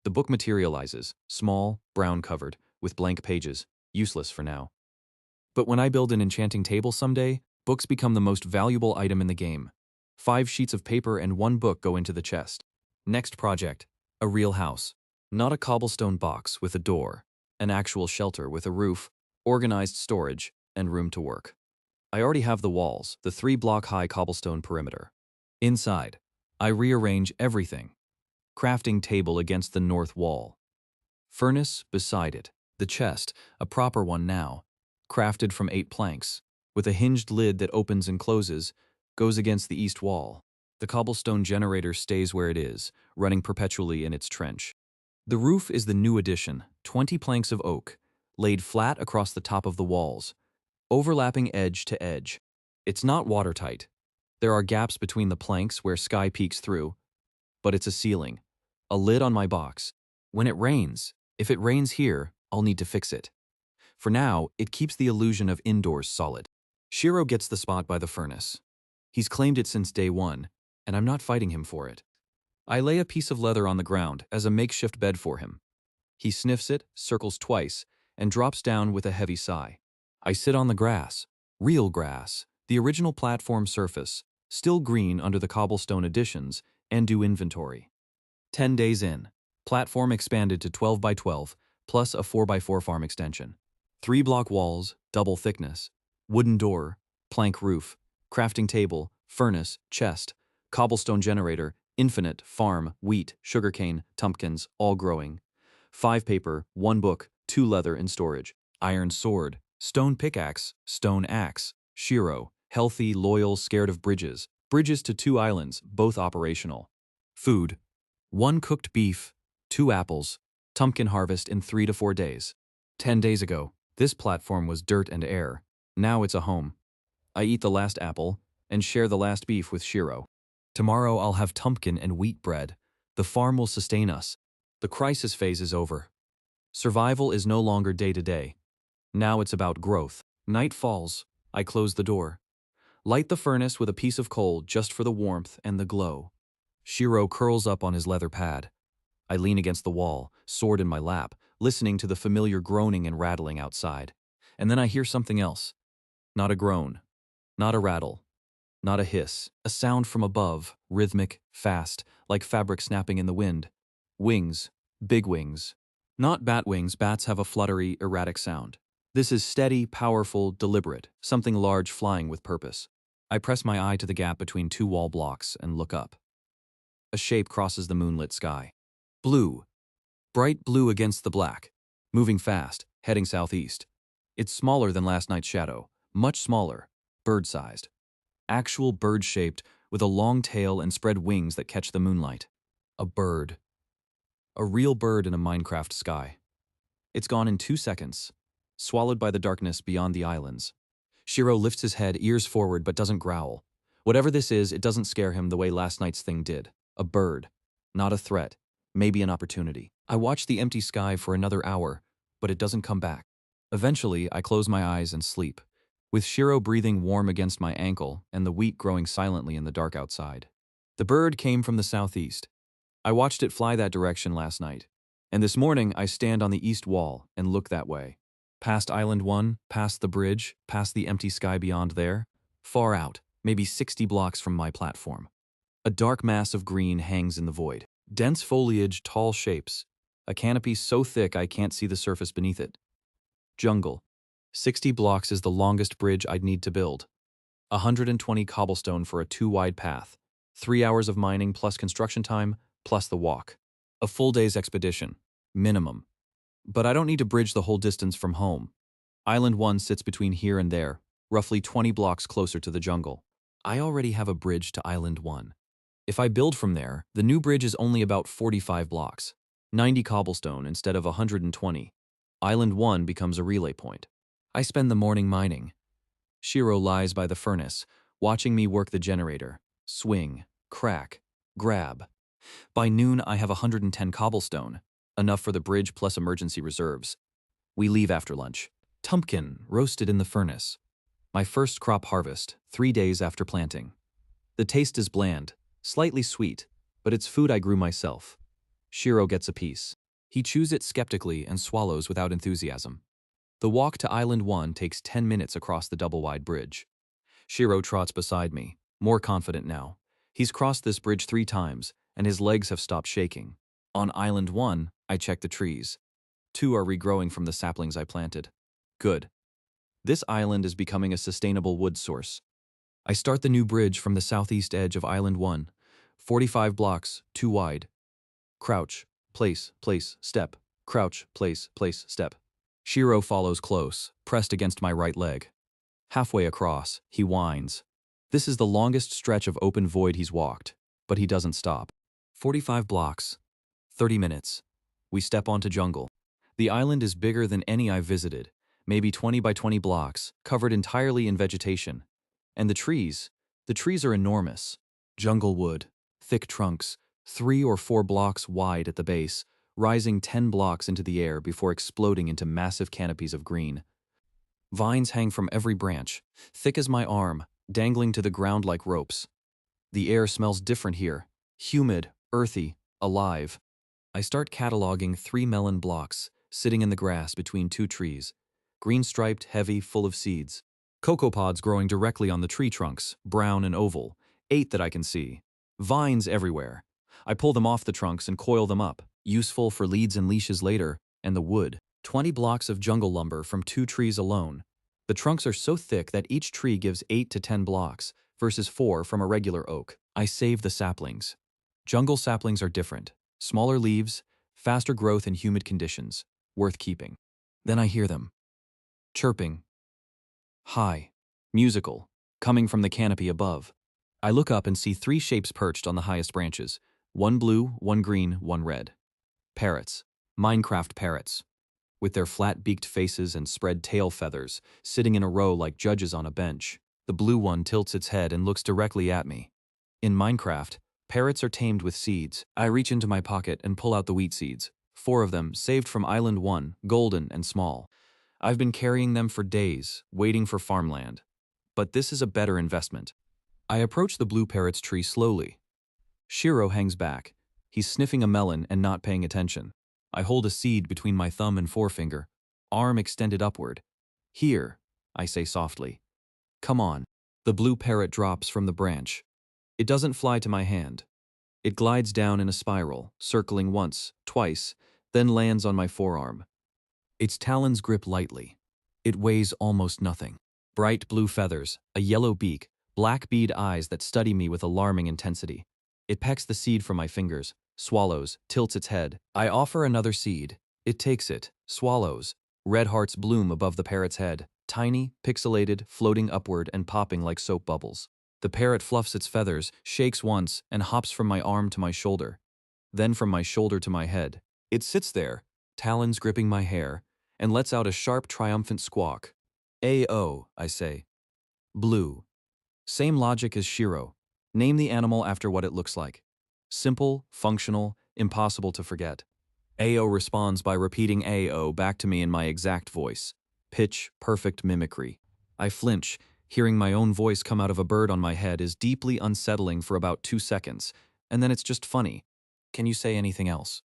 Speaker 1: The book materializes, small, brown-covered, with blank pages, useless for now. But when I build an enchanting table someday, books become the most valuable item in the game. 5 sheets of paper and 1 book go into the chest. Next project, a real house. Not a cobblestone box with a door, an actual shelter with a roof, organized storage, and room to work. I already have the walls, the 3-block-high cobblestone perimeter. Inside, I rearrange everything. Crafting table against the north wall. Furnace beside it. The chest, a proper one now, crafted from 8 planks, with a hinged lid that opens and closes, goes against the east wall. The cobblestone generator stays where it is, running perpetually in its trench. The roof is the new addition, 20 planks of oak, laid flat across the top of the walls, overlapping edge to edge. It's not watertight. There are gaps between the planks where sky peeks through, but it's a ceiling, a lid on my box. When it rains, if it rains here, I'll need to fix it. For now, it keeps the illusion of indoors solid. Shiro gets the spot by the furnace. He's claimed it since day 1, and I'm not fighting him for it. I lay a piece of leather on the ground as a makeshift bed for him. He sniffs it, circles twice, and drops down with a heavy sigh. I sit on the grass, real grass, the original platform surface, still green under the cobblestone additions, and do inventory. 10 days in, platform expanded to 12 by 12, plus a 4 by 4 farm extension. 3-block walls, double thickness, wooden door, plank roof, crafting table, furnace, chest, cobblestone generator, infinite, farm, wheat, sugarcane, pumpkins, all growing. 5 paper, 1 book, 2 leather in storage. Iron sword, stone pickaxe, stone axe. Shiro, healthy, loyal, scared of bridges. Bridges to 2 islands, both operational. Food, 1 cooked beef, 2 apples. Pumpkin harvest in 3 to 4 days. 10 days ago, this platform was dirt and air. Now it's a home. I eat the last apple and share the last beef with Shiro. Tomorrow I'll have pumpkin and wheat bread. The farm will sustain us. The crisis phase is over. Survival is no longer day to day. Now it's about growth. Night falls. I close the door. Light the furnace with a piece of coal just for the warmth and the glow. Shiro curls up on his leather pad. I lean against the wall, sword in my lap, listening to the familiar groaning and rattling outside. And then I hear something else. Not a groan. Not a rattle. Not a hiss. A sound from above, rhythmic, fast, like fabric snapping in the wind. Wings. Big wings. Not bat wings. Bats have a fluttery, erratic sound. This is steady, powerful, deliberate, something large flying with purpose. I press my eye to the gap between 2 wall blocks and look up. A shape crosses the moonlit sky. Blue. Bright blue against the black. Moving fast, heading southeast. It's smaller than last night's shadow. Much smaller. Bird-sized. Actual bird-shaped, with a long tail and spread wings that catch the moonlight. A bird. A real bird in a Minecraft sky. It's gone in 2 seconds, swallowed by the darkness beyond the islands. Shiro lifts his head, ears forward, but doesn't growl. Whatever this is, it doesn't scare him the way last night's thing did. A bird. Not a threat. Maybe an opportunity. I watch the empty sky for another hour, but it doesn't come back. Eventually, I close my eyes and sleep, with Shiro breathing warm against my ankle and the wheat growing silently in the dark outside. The bird came from the southeast. I watched it fly that direction last night. And this morning, I stand on the east wall and look that way. Past Island 1, past the bridge, past the empty sky beyond there. Far out, maybe 60 blocks from my platform. A dark mass of green hangs in the void. Dense foliage, tall shapes. A canopy so thick I can't see the surface beneath it. Jungle. 60 blocks is the longest bridge I'd need to build. 120 cobblestone for a 2-wide path. 3 hours of mining plus construction time, plus the walk. A full day's expedition. Minimum. But I don't need to bridge the whole distance from home. Island 1 sits between here and there, roughly 20 blocks closer to the jungle. I already have a bridge to Island 1. If I build from there, the new bridge is only about 45 blocks. 90 cobblestone instead of 120. Island 1 becomes a relay point. I spend the morning mining. Shiro lies by the furnace, watching me work the generator. Swing, crack, grab. By noon, I have 110 cobblestone, enough for the bridge plus emergency reserves. We leave after lunch. Tumpkin roasted in the furnace. My first crop harvest, 3 days after planting. The taste is bland, slightly sweet, but it's food I grew myself. Shiro gets a piece. He chews it skeptically and swallows without enthusiasm. The walk to Island 1 takes 10 minutes across the double-wide bridge. Shiro trots beside me, more confident now. He's crossed this bridge 3 times, and his legs have stopped shaking. On Island 1, I check the trees. 2 are regrowing from the saplings I planted. Good. This island is becoming a sustainable wood source. I start the new bridge from the southeast edge of Island 1. 45 blocks, 2 wide. Crouch, place, step. Crouch, place, step. Shiro follows close, pressed against my right leg. Halfway across, he whines. This is the longest stretch of open void he's walked, but he doesn't stop. 45 blocks, 30 minutes. We step onto jungle. The island is bigger than any I've visited, maybe 20 by 20 blocks, covered entirely in vegetation. And the trees are enormous. Jungle wood, thick trunks, 3 or 4 blocks wide at the base, rising 10 blocks into the air before exploding into massive canopies of green. Vines hang from every branch, thick as my arm, dangling to the ground like ropes. The air smells different here, humid, earthy, alive. I start cataloging 3 melon blocks, sitting in the grass between 2 trees. Green-striped, heavy, full of seeds. Cocoa pods growing directly on the tree trunks, brown and oval. 8 that I can see. Vines everywhere. I pull them off the trunks and coil them up, useful for leads and leashes later, and the wood. 20 blocks of jungle lumber from 2 trees alone. The trunks are so thick that each tree gives 8 to 10 blocks, versus 4 from a regular oak. I save the saplings. Jungle saplings are different. Smaller leaves, faster growth in humid conditions. Worth keeping. Then I hear them. Chirping. High. Musical. Coming from the canopy above. I look up and see 3 shapes perched on the highest branches. 1 blue, 1 green, 1 red. Parrots. Minecraft parrots. With their flat-beaked faces and spread tail feathers, sitting in a row like judges on a bench. The blue one tilts its head and looks directly at me. In Minecraft, parrots are tamed with seeds. I reach into my pocket and pull out the wheat seeds. 4 of them, saved from Island 1, golden and small. I've been carrying them for days, waiting for farmland. But this is a better investment. I approach the blue parrot's tree slowly. Shiro hangs back. He's sniffing a melon and not paying attention. I hold a seed between my thumb and forefinger, arm extended upward. Here, I say softly. Come on. The blue parrot drops from the branch. It doesn't fly to my hand. It glides down in a spiral, circling once, twice, then lands on my forearm. Its talons grip lightly. It weighs almost nothing. Bright blue feathers, a yellow beak, black bead eyes that study me with alarming intensity. It pecks the seed from my fingers, swallows, tilts its head. I offer another seed. It takes it, swallows. Red hearts bloom above the parrot's head, tiny, pixelated, floating upward and popping like soap bubbles. The parrot fluffs its feathers, shakes once, and hops from my arm to my shoulder. Then from my shoulder to my head. It sits there, talons gripping my hair, and lets out a sharp, triumphant squawk. A-O, I say. Blue. Same logic as Shiro. Name the animal after what it looks like. Simple, functional, impossible to forget. A-O responds by repeating A-O back to me in my exact voice. Pitch, perfect mimicry. I flinch. Hearing my own voice come out of a bird on my head is deeply unsettling for about 2 seconds, and then it's just funny. Can you say anything else?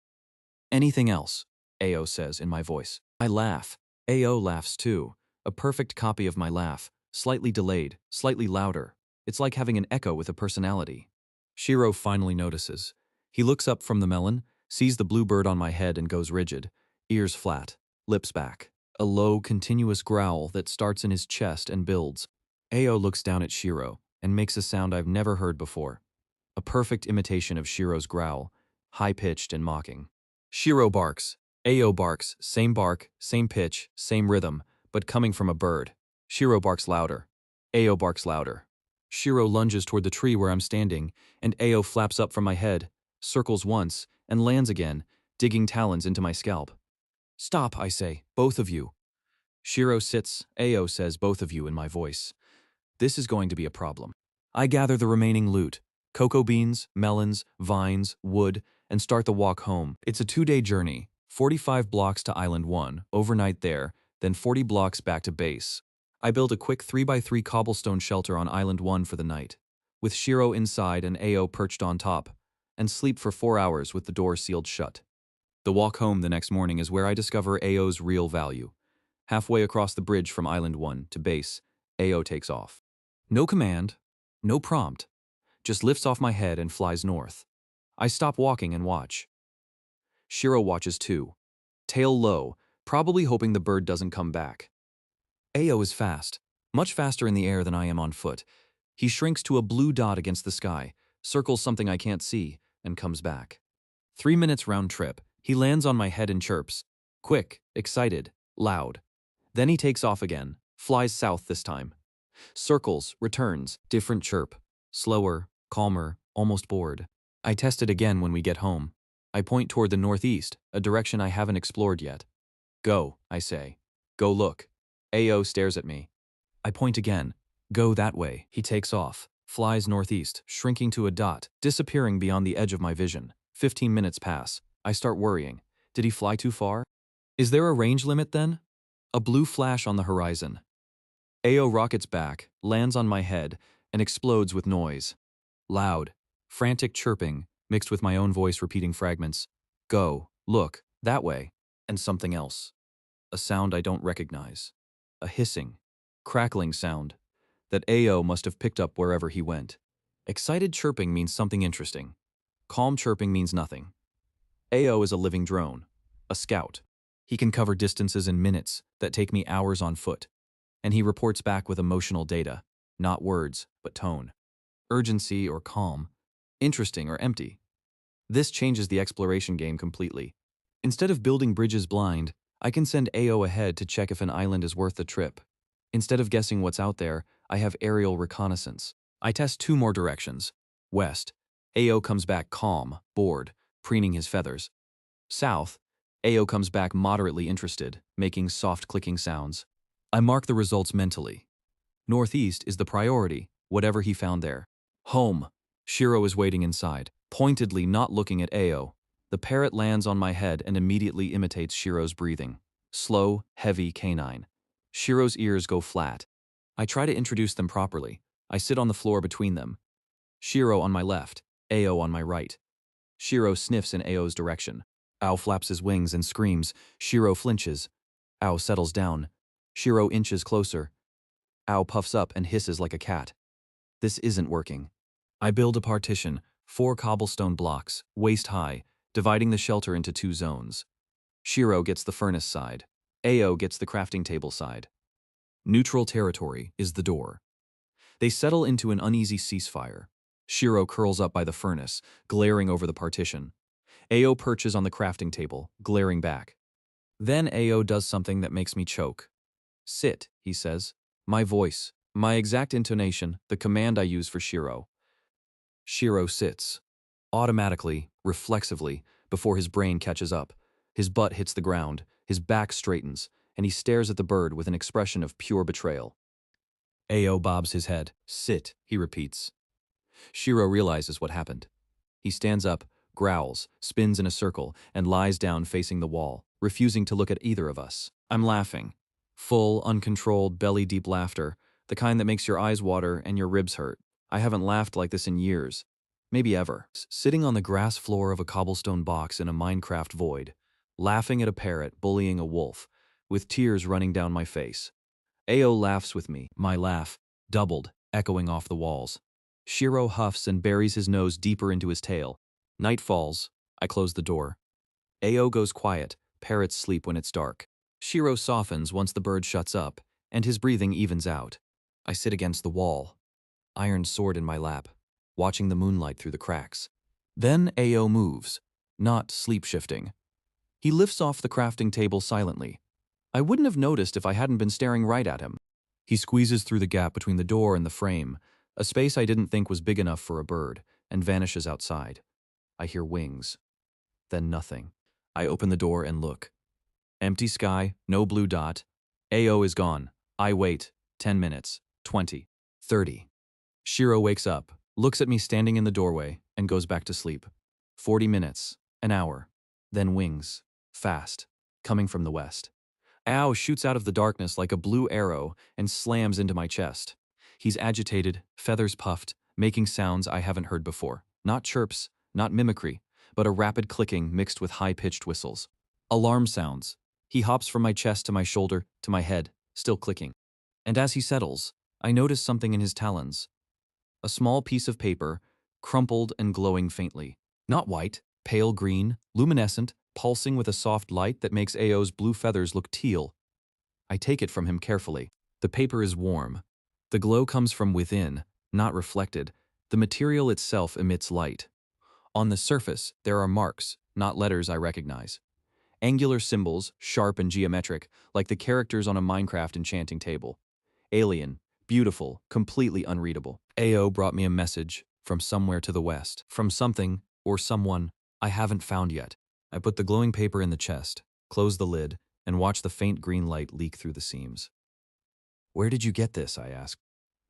Speaker 1: Anything else, Ao says in my voice. I laugh. Ao laughs too. A perfect copy of my laugh, slightly delayed, slightly louder. It's like having an echo with a personality. Shiro finally notices. He looks up from the melon, sees the blue bird on my head and goes rigid, ears flat, lips back. A low, continuous growl that starts in his chest and builds. Ao looks down at Shiro and makes a sound I've never heard before. A perfect imitation of Shiro's growl, high-pitched and mocking. Shiro barks. Ao barks, same bark, same pitch, same rhythm, but coming from a bird. Shiro barks louder. Ao barks louder. Shiro lunges toward the tree where I'm standing, and Ao flaps up from my head, circles once, and lands again, digging talons into my scalp. Stop, I say, both of you. Shiro sits, Ao says both of you in my voice. This is going to be a problem. I gather the remaining loot, cocoa beans, melons, vines, wood, and start the walk home. It's a 2-day journey, 45 blocks to Island 1, overnight there, then 40 blocks back to base. I build a quick 3x3 cobblestone shelter on Island 1 for the night, with Shiro inside and Ao perched on top, and sleep for 4 hours with the door sealed shut. The walk home the next morning is where I discover Ao's real value. Halfway across the bridge from Island 1 to base, Ao takes off. No command, no prompt, just lifts off my head and flies north. I stop walking and watch. Shiro watches too, tail low, probably hoping the bird doesn't come back. Ao is fast, much faster in the air than I am on foot. He shrinks to a blue dot against the sky, circles something I can't see, and comes back. 3 minutes round trip, he lands on my head and chirps. Quick, excited, loud. Then he takes off again, flies south this time. Circles, returns, different chirp. Slower, calmer, almost bored. I test it again when we get home. I point toward the northeast, a direction I haven't explored yet. Go, I say. Go look. Ao stares at me. I point again. Go that way. He takes off, flies northeast, shrinking to a dot, disappearing beyond the edge of my vision. 15 minutes pass. I start worrying. Did he fly too far? Is there a range limit then? A blue flash on the horizon. Ao rockets back, lands on my head, and explodes with noise. Loud, frantic chirping, mixed with my own voice repeating fragments. Go, look, that way, and something else. A sound I don't recognize. A hissing, crackling sound that Ao must have picked up wherever he went. Excited chirping means something interesting. Calm chirping means nothing. Ao is a living drone, a scout. He can cover distances in minutes that take me hours on foot, and he reports back with emotional data, not words, but tone. Urgency or calm, interesting or empty. This changes the exploration game completely. Instead of building bridges blind, I can send Ao ahead to check if an island is worth the trip. Instead of guessing what's out there, I have aerial reconnaissance. I test 2 more directions. West, Ao comes back calm, bored, preening his feathers. South, Ao comes back moderately interested, making soft clicking sounds. I mark the results mentally. Northeast is the priority, whatever he found there. Home. Shiro is waiting inside, pointedly not looking at Ao. The parrot lands on my head and immediately imitates Shiro's breathing. Slow, heavy, canine. Shiro's ears go flat. I try to introduce them properly. I sit on the floor between them. Shiro on my left, Ao on my right. Shiro sniffs in Ao's direction. Ao flaps his wings and screams. Shiro flinches. Ao settles down. Shiro inches closer. Ao puffs up and hisses like a cat. This isn't working. I build a partition, 4 cobblestone blocks, waist high, dividing the shelter into 2 zones. Shiro gets the furnace side. Ao gets the crafting table side. Neutral territory is the door. They settle into an uneasy ceasefire. Shiro curls up by the furnace, glaring over the partition. Ao perches on the crafting table, glaring back. Then Ao does something that makes me choke. Sit, he says. My voice, my exact intonation, the command I use for Shiro. Shiro sits. Automatically, reflexively, before his brain catches up. His butt hits the ground, his back straightens, and he stares at the bird with an expression of pure betrayal. Ao bobs his head. Sit, he repeats. Shiro realizes what happened. He stands up, growls, spins in a circle, and lies down facing the wall, refusing to look at either of us. I'm laughing. Full, uncontrolled, belly-deep laughter, the kind that makes your eyes water and your ribs hurt. I haven't laughed like this in years. maybe ever. Sitting on the grass floor of a cobblestone box in a Minecraft void, laughing at a parrot bullying a wolf, with tears running down my face. AO laughs with me, my laugh, doubled, echoing off the walls. Shiro huffs and buries his nose deeper into his tail. Night falls. I close the door. AO goes quiet. Parrots sleep when it's dark. Shiro softens once the bird shuts up, and his breathing evens out. I sit against the wall, iron sword in my lap, watching the moonlight through the cracks. Then AO moves, not sleep-shifting. He lifts off the crafting table silently. I wouldn't have noticed if I hadn't been staring right at him. He squeezes through the gap between the door and the frame, a space I didn't think was big enough for a bird, and vanishes outside. I hear wings. Then nothing. I open the door and look. Empty sky, no blue dot. AO is gone. I wait. 10 minutes. 20. 30. Shiro wakes up, looks at me standing in the doorway, and goes back to sleep. 40 minutes. An hour. Then wings. Fast. Coming from the west. AO shoots out of the darkness like a blue arrow and slams into my chest. He's agitated, feathers puffed, making sounds I haven't heard before. Not chirps, not mimicry, but a rapid clicking mixed with high-pitched whistles. Alarm sounds. He hops from my chest to my shoulder, to my head, still clicking. And as he settles, I notice something in his talons. A small piece of paper, crumpled and glowing faintly. Not white, pale green, luminescent, pulsing with a soft light that makes AO's blue feathers look teal. I take it from him carefully. The paper is warm. The glow comes from within, not reflected. The material itself emits light. On the surface, there are marks, not letters I recognize. Angular symbols, sharp and geometric, like the characters on a Minecraft enchanting table. Alien, beautiful, completely unreadable. AO brought me a message from somewhere to the west, from something or someone I haven't found yet. I put the glowing paper in the chest, close the lid, and watch the faint green light leak through the seams. "Where did you get this?" I ask.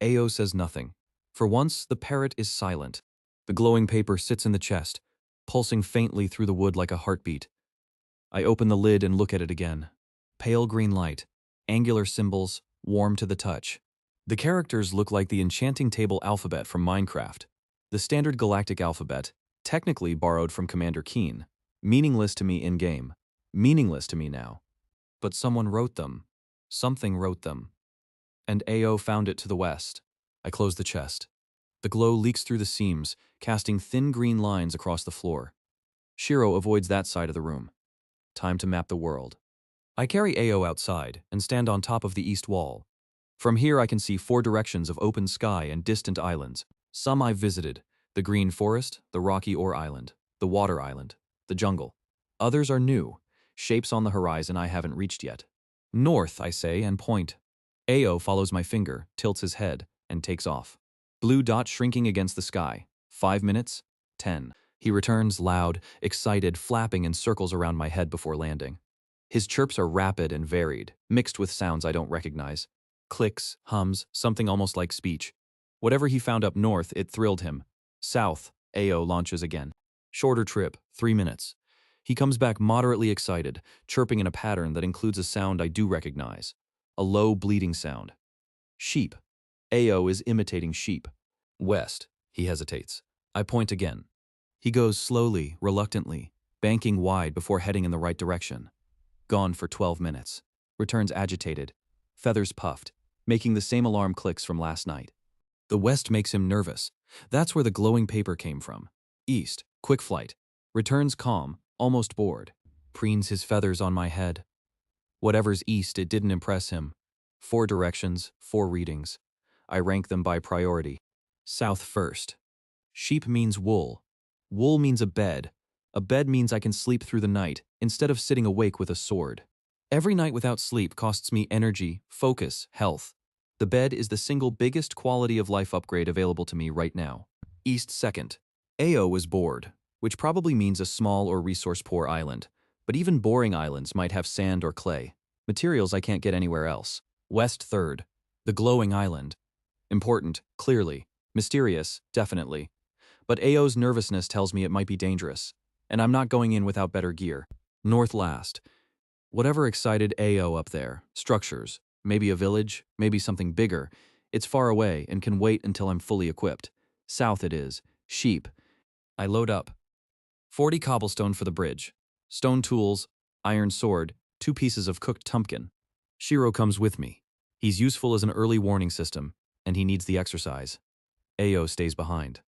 Speaker 1: AO says nothing. For once, the parrot is silent. The glowing paper sits in the chest, pulsing faintly through the wood like a heartbeat. I open the lid and look at it again. Pale green light, angular symbols, warm to the touch. The characters look like the enchanting table alphabet from Minecraft. The standard galactic alphabet, technically borrowed from Commander Keen. Meaningless to me in-game. Meaningless to me now. But someone wrote them. Something wrote them. And AO found it to the west. I close the chest. The glow leaks through the seams, casting thin green lines across the floor. Shiro avoids that side of the room. Time to map the world. I carry AO outside and stand on top of the east wall. From here I can see 4 directions of open sky and distant islands. Some I've visited: the green forest, the rocky ore island, the water island, the jungle. Others are new, shapes on the horizon I haven't reached yet. North, I say, and point. AO follows my finger, tilts his head, and takes off. Blue dot shrinking against the sky. 5 minutes. 10. He returns loud, excited, flapping in circles around my head before landing. His chirps are rapid and varied, mixed with sounds I don't recognize. Clicks, hums, something almost like speech. Whatever he found up north, it thrilled him. South, AO launches again. Shorter trip, 3 minutes. He comes back moderately excited, chirping in a pattern that includes a sound I do recognize. A low, bleating sound. Sheep. AO is imitating sheep. West. He hesitates. I point again. He goes slowly, reluctantly, banking wide before heading in the right direction. Gone for 12 minutes. Returns agitated. Feathers puffed, making the same alarm clicks from last night. The west makes him nervous. That's where the glowing paper came from. East. Quick flight. Returns calm, almost bored. Preens his feathers on my head. Whatever's east, it didn't impress him. 4 directions, 4 readings. I rank them by priority. South first. Sheep means wool. Wool means a bed. A bed means I can sleep through the night, instead of sitting awake with a sword. Every night without sleep costs me energy, focus, health. The bed is the single biggest quality of life upgrade available to me right now. East second. AO was bored, which probably means a small or resource-poor island. But even boring islands might have sand or clay, materials I can't get anywhere else. West third. The glowing island. Important, clearly. Mysterious, definitely. But AO's nervousness tells me it might be dangerous, and I'm not going in without better gear. North last. Whatever excited AO up there, structures, maybe a village, maybe something bigger, it's far away and can wait until I'm fully equipped. South it is, sheep, I load up. 40 cobblestone for the bridge. Stone tools, iron sword, 2 pieces of cooked pumpkin. Shiro comes with me. He's useful as an early warning system, and he needs the exercise. Ao stays behind.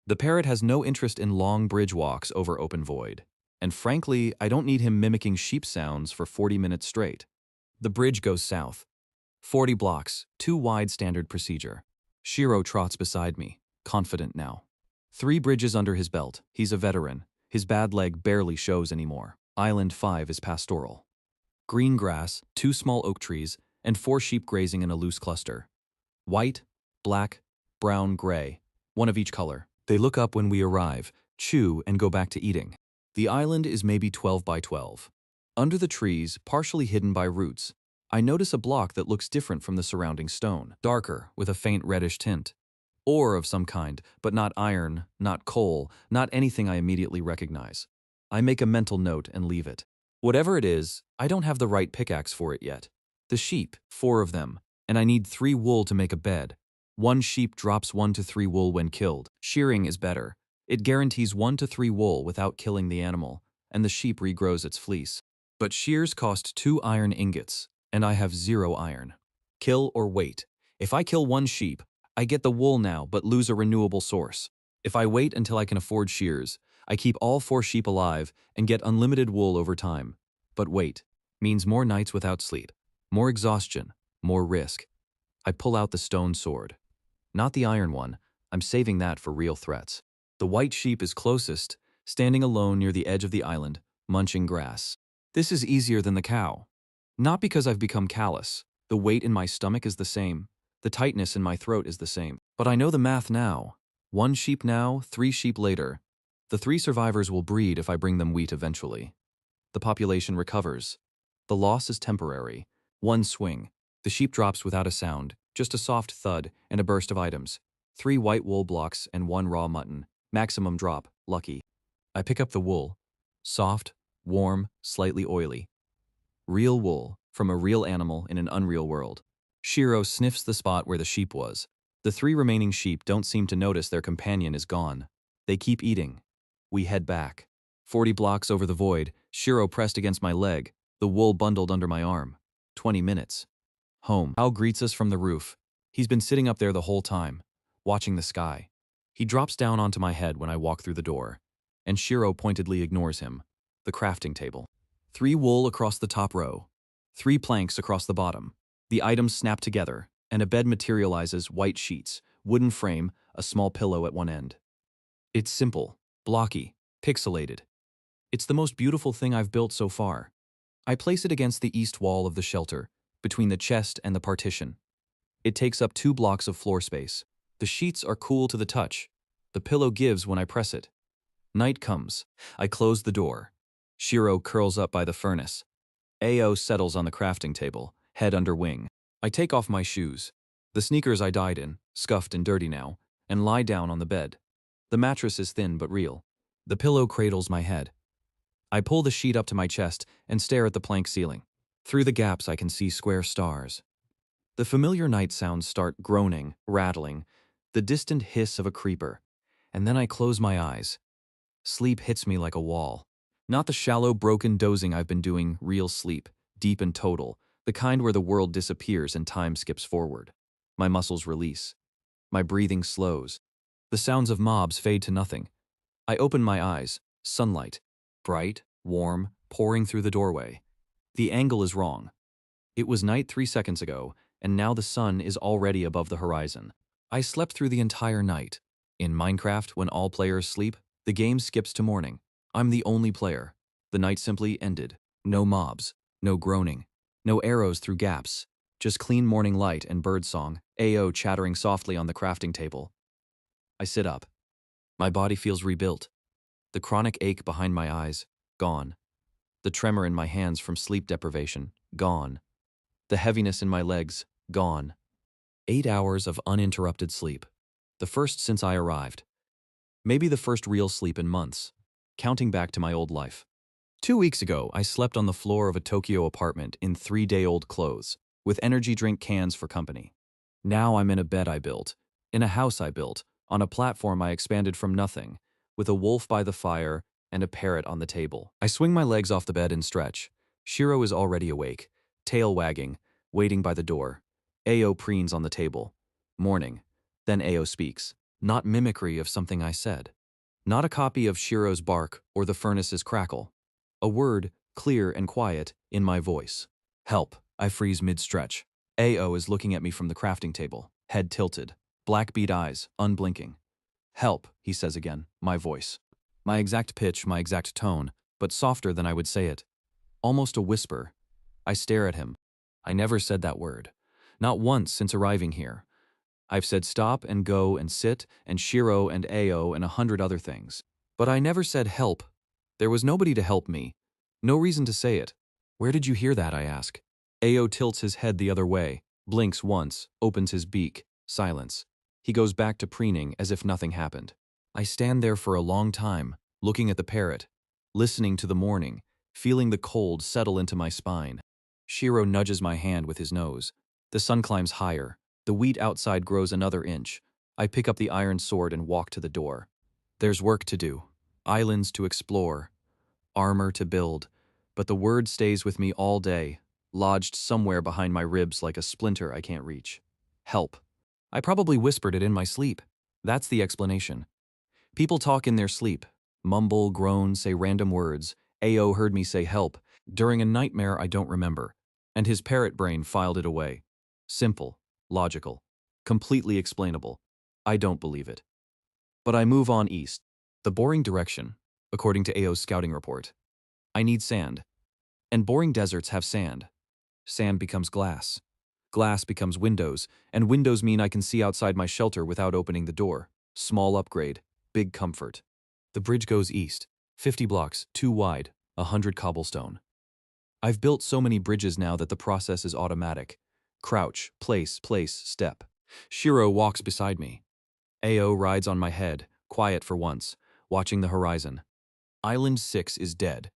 Speaker 1: The parrot has no interest in long bridge walks over open void. And frankly, I don't need him mimicking sheep sounds for 40 minutes straight. The bridge goes south. 40 blocks, too wide standard procedure. Shiro trots beside me, confident now. 3 bridges under his belt, he's a veteran. His bad leg barely shows anymore. Island 5 is pastoral. Green grass, 2 small oak trees, and 4 sheep grazing in a loose cluster. White, black, brown, gray, one of each color. They look up when we arrive, chew, and go back to eating. The island is maybe 12 by 12. Under the trees, partially hidden by roots, I notice a block that looks different from the surrounding stone. Darker, with a faint reddish tint. Ore of some kind, but not iron, not coal, not anything I immediately recognize. I make a mental note and leave it. Whatever it is, I don't have the right pickaxe for it yet. The sheep, 4 of them, and I need 3 wool to make a bed. 1 sheep drops 1 to 3 wool when killed. Shearing is better. It guarantees 1 to 3 wool without killing the animal, and the sheep regrows its fleece. But shears cost 2 iron ingots, and I have 0 iron. Kill or wait. If I kill 1 sheep, I get the wool now but lose a renewable source. If I wait until I can afford shears, I keep all 4 sheep alive and get unlimited wool over time. But wait means more nights without sleep, more exhaustion, more risk. I pull out the stone sword. Not the iron one, I'm saving that for real threats. The white sheep is closest, standing alone near the edge of the island, munching grass. This is easier than the cow. Not because I've become callous. The weight in my stomach is the same. The tightness in my throat is the same. But I know the math now. 1 sheep now, 3 sheep later. The 3 survivors will breed if I bring them wheat eventually. The population recovers. The loss is temporary. 1 swing. The sheep drops without a sound, just a soft thud and a burst of items. 3 white wool blocks and 1 raw mutton. Maximum drop, lucky. I pick up the wool. Soft, warm, slightly oily. Real wool, from a real animal in an unreal world. Shiro sniffs the spot where the sheep was. The 3 remaining sheep don't seem to notice their companion is gone. They keep eating. We head back. 40 blocks over the void, Shiro pressed against my leg, the wool bundled under my arm. 20 minutes. Home. Al greets us from the roof. He's been sitting up there the whole time, watching the sky. He drops down onto my head when I walk through the door, and Shiro pointedly ignores him. The crafting table. 3 wool across the top row. 3 planks across the bottom. The items snap together, and a bed materializes, white sheets, wooden frame, a small pillow at one end. It's simple, blocky, pixelated. It's the most beautiful thing I've built so far. I place it against the east wall of the shelter, between the chest and the partition. It takes up 2 blocks of floor space. The sheets are cool to the touch. The pillow gives when I press it. Night comes. I close the door. Shiro curls up by the furnace. Ao settles on the crafting table, head under wing. I take off my shoes, the sneakers I died in, scuffed and dirty now, and lie down on the bed. The mattress is thin but real. The pillow cradles my head. I pull the sheet up to my chest and stare at the plank ceiling. Through the gaps I can see square stars. The familiar night sounds start groaning, rattling, the distant hiss of a creeper, and then I close my eyes. Sleep hits me like a wall. Not the shallow, broken dozing I've been doing, real sleep, deep and total, the kind where the world disappears and time skips forward. My muscles release. My breathing slows. The sounds of mobs fade to nothing. I open my eyes. Sunlight. Bright, warm, pouring through the doorway. The angle is wrong. It was night 3 seconds ago, and now the sun is already above the horizon. I slept through the entire night. In Minecraft, when all players sleep, the game skips to morning. I'm the only player. The night simply ended. No mobs, no groaning, no arrows through gaps, just clean morning light and birdsong, Ao chattering softly on the crafting table. I sit up. My body feels rebuilt. The chronic ache behind my eyes, gone. The tremor in my hands from sleep deprivation, gone. The heaviness in my legs, gone. 8 hours of uninterrupted sleep. The first since I arrived. Maybe the first real sleep in months, counting back to my old life. 2 weeks ago, I slept on the floor of a Tokyo apartment in 3-day-old clothes, with energy drink cans for company. Now I'm in a bed I built, in a house I built, on a platform I expanded from nothing, with a wolf by the fire and a parrot on the table. I swing my legs off the bed and stretch. Shiro is already awake, tail wagging, waiting by the door. Ao preens on the table. Morning. Then Ao speaks. Not mimicry of something I said. Not a copy of Shiro's bark or the furnace's crackle. A word, clear and quiet, in my voice. Help. I freeze mid-stretch. Ao is looking at me from the crafting table, head tilted, black bead eyes, unblinking. Help, he says again, my voice. My exact pitch, my exact tone, but softer than I would say it. Almost a whisper. I stare at him. I never said that word. Not once since arriving here. I've said stop and go and sit and Shiro and Ao and 100 other things. But I never said help. There was nobody to help me. No reason to say it. Where did you hear that, I ask. Ao tilts his head the other way, blinks once, opens his beak. Silence. He goes back to preening as if nothing happened. I stand there for a long time, looking at the parrot, listening to the morning, feeling the cold settle into my spine. Shiro nudges my hand with his nose. The sun climbs higher. The wheat outside grows another inch. I pick up the iron sword and walk to the door. There's work to do. Islands to explore. Armor to build. But the word stays with me all day, lodged somewhere behind my ribs like a splinter I can't reach. Help. I probably whispered it in my sleep. That's the explanation. People talk in their sleep. Mumble, groan, say random words. Ao heard me say help during a nightmare I don't remember, and his parrot brain filed it away. Simple, logical, completely explainable. I don't believe it. But I move on east. The boring direction, according to Ao's scouting report. I need sand. And boring deserts have sand. Sand becomes glass. Glass becomes windows, and windows mean I can see outside my shelter without opening the door. Small upgrade, big comfort. The bridge goes east, 50 blocks, 2 wide, 100 cobblestone. I've built so many bridges now that the process is automatic. Crouch, place, step. Shiro walks beside me. Ao rides on my head, quiet for once, watching the horizon. Island 6 is dead.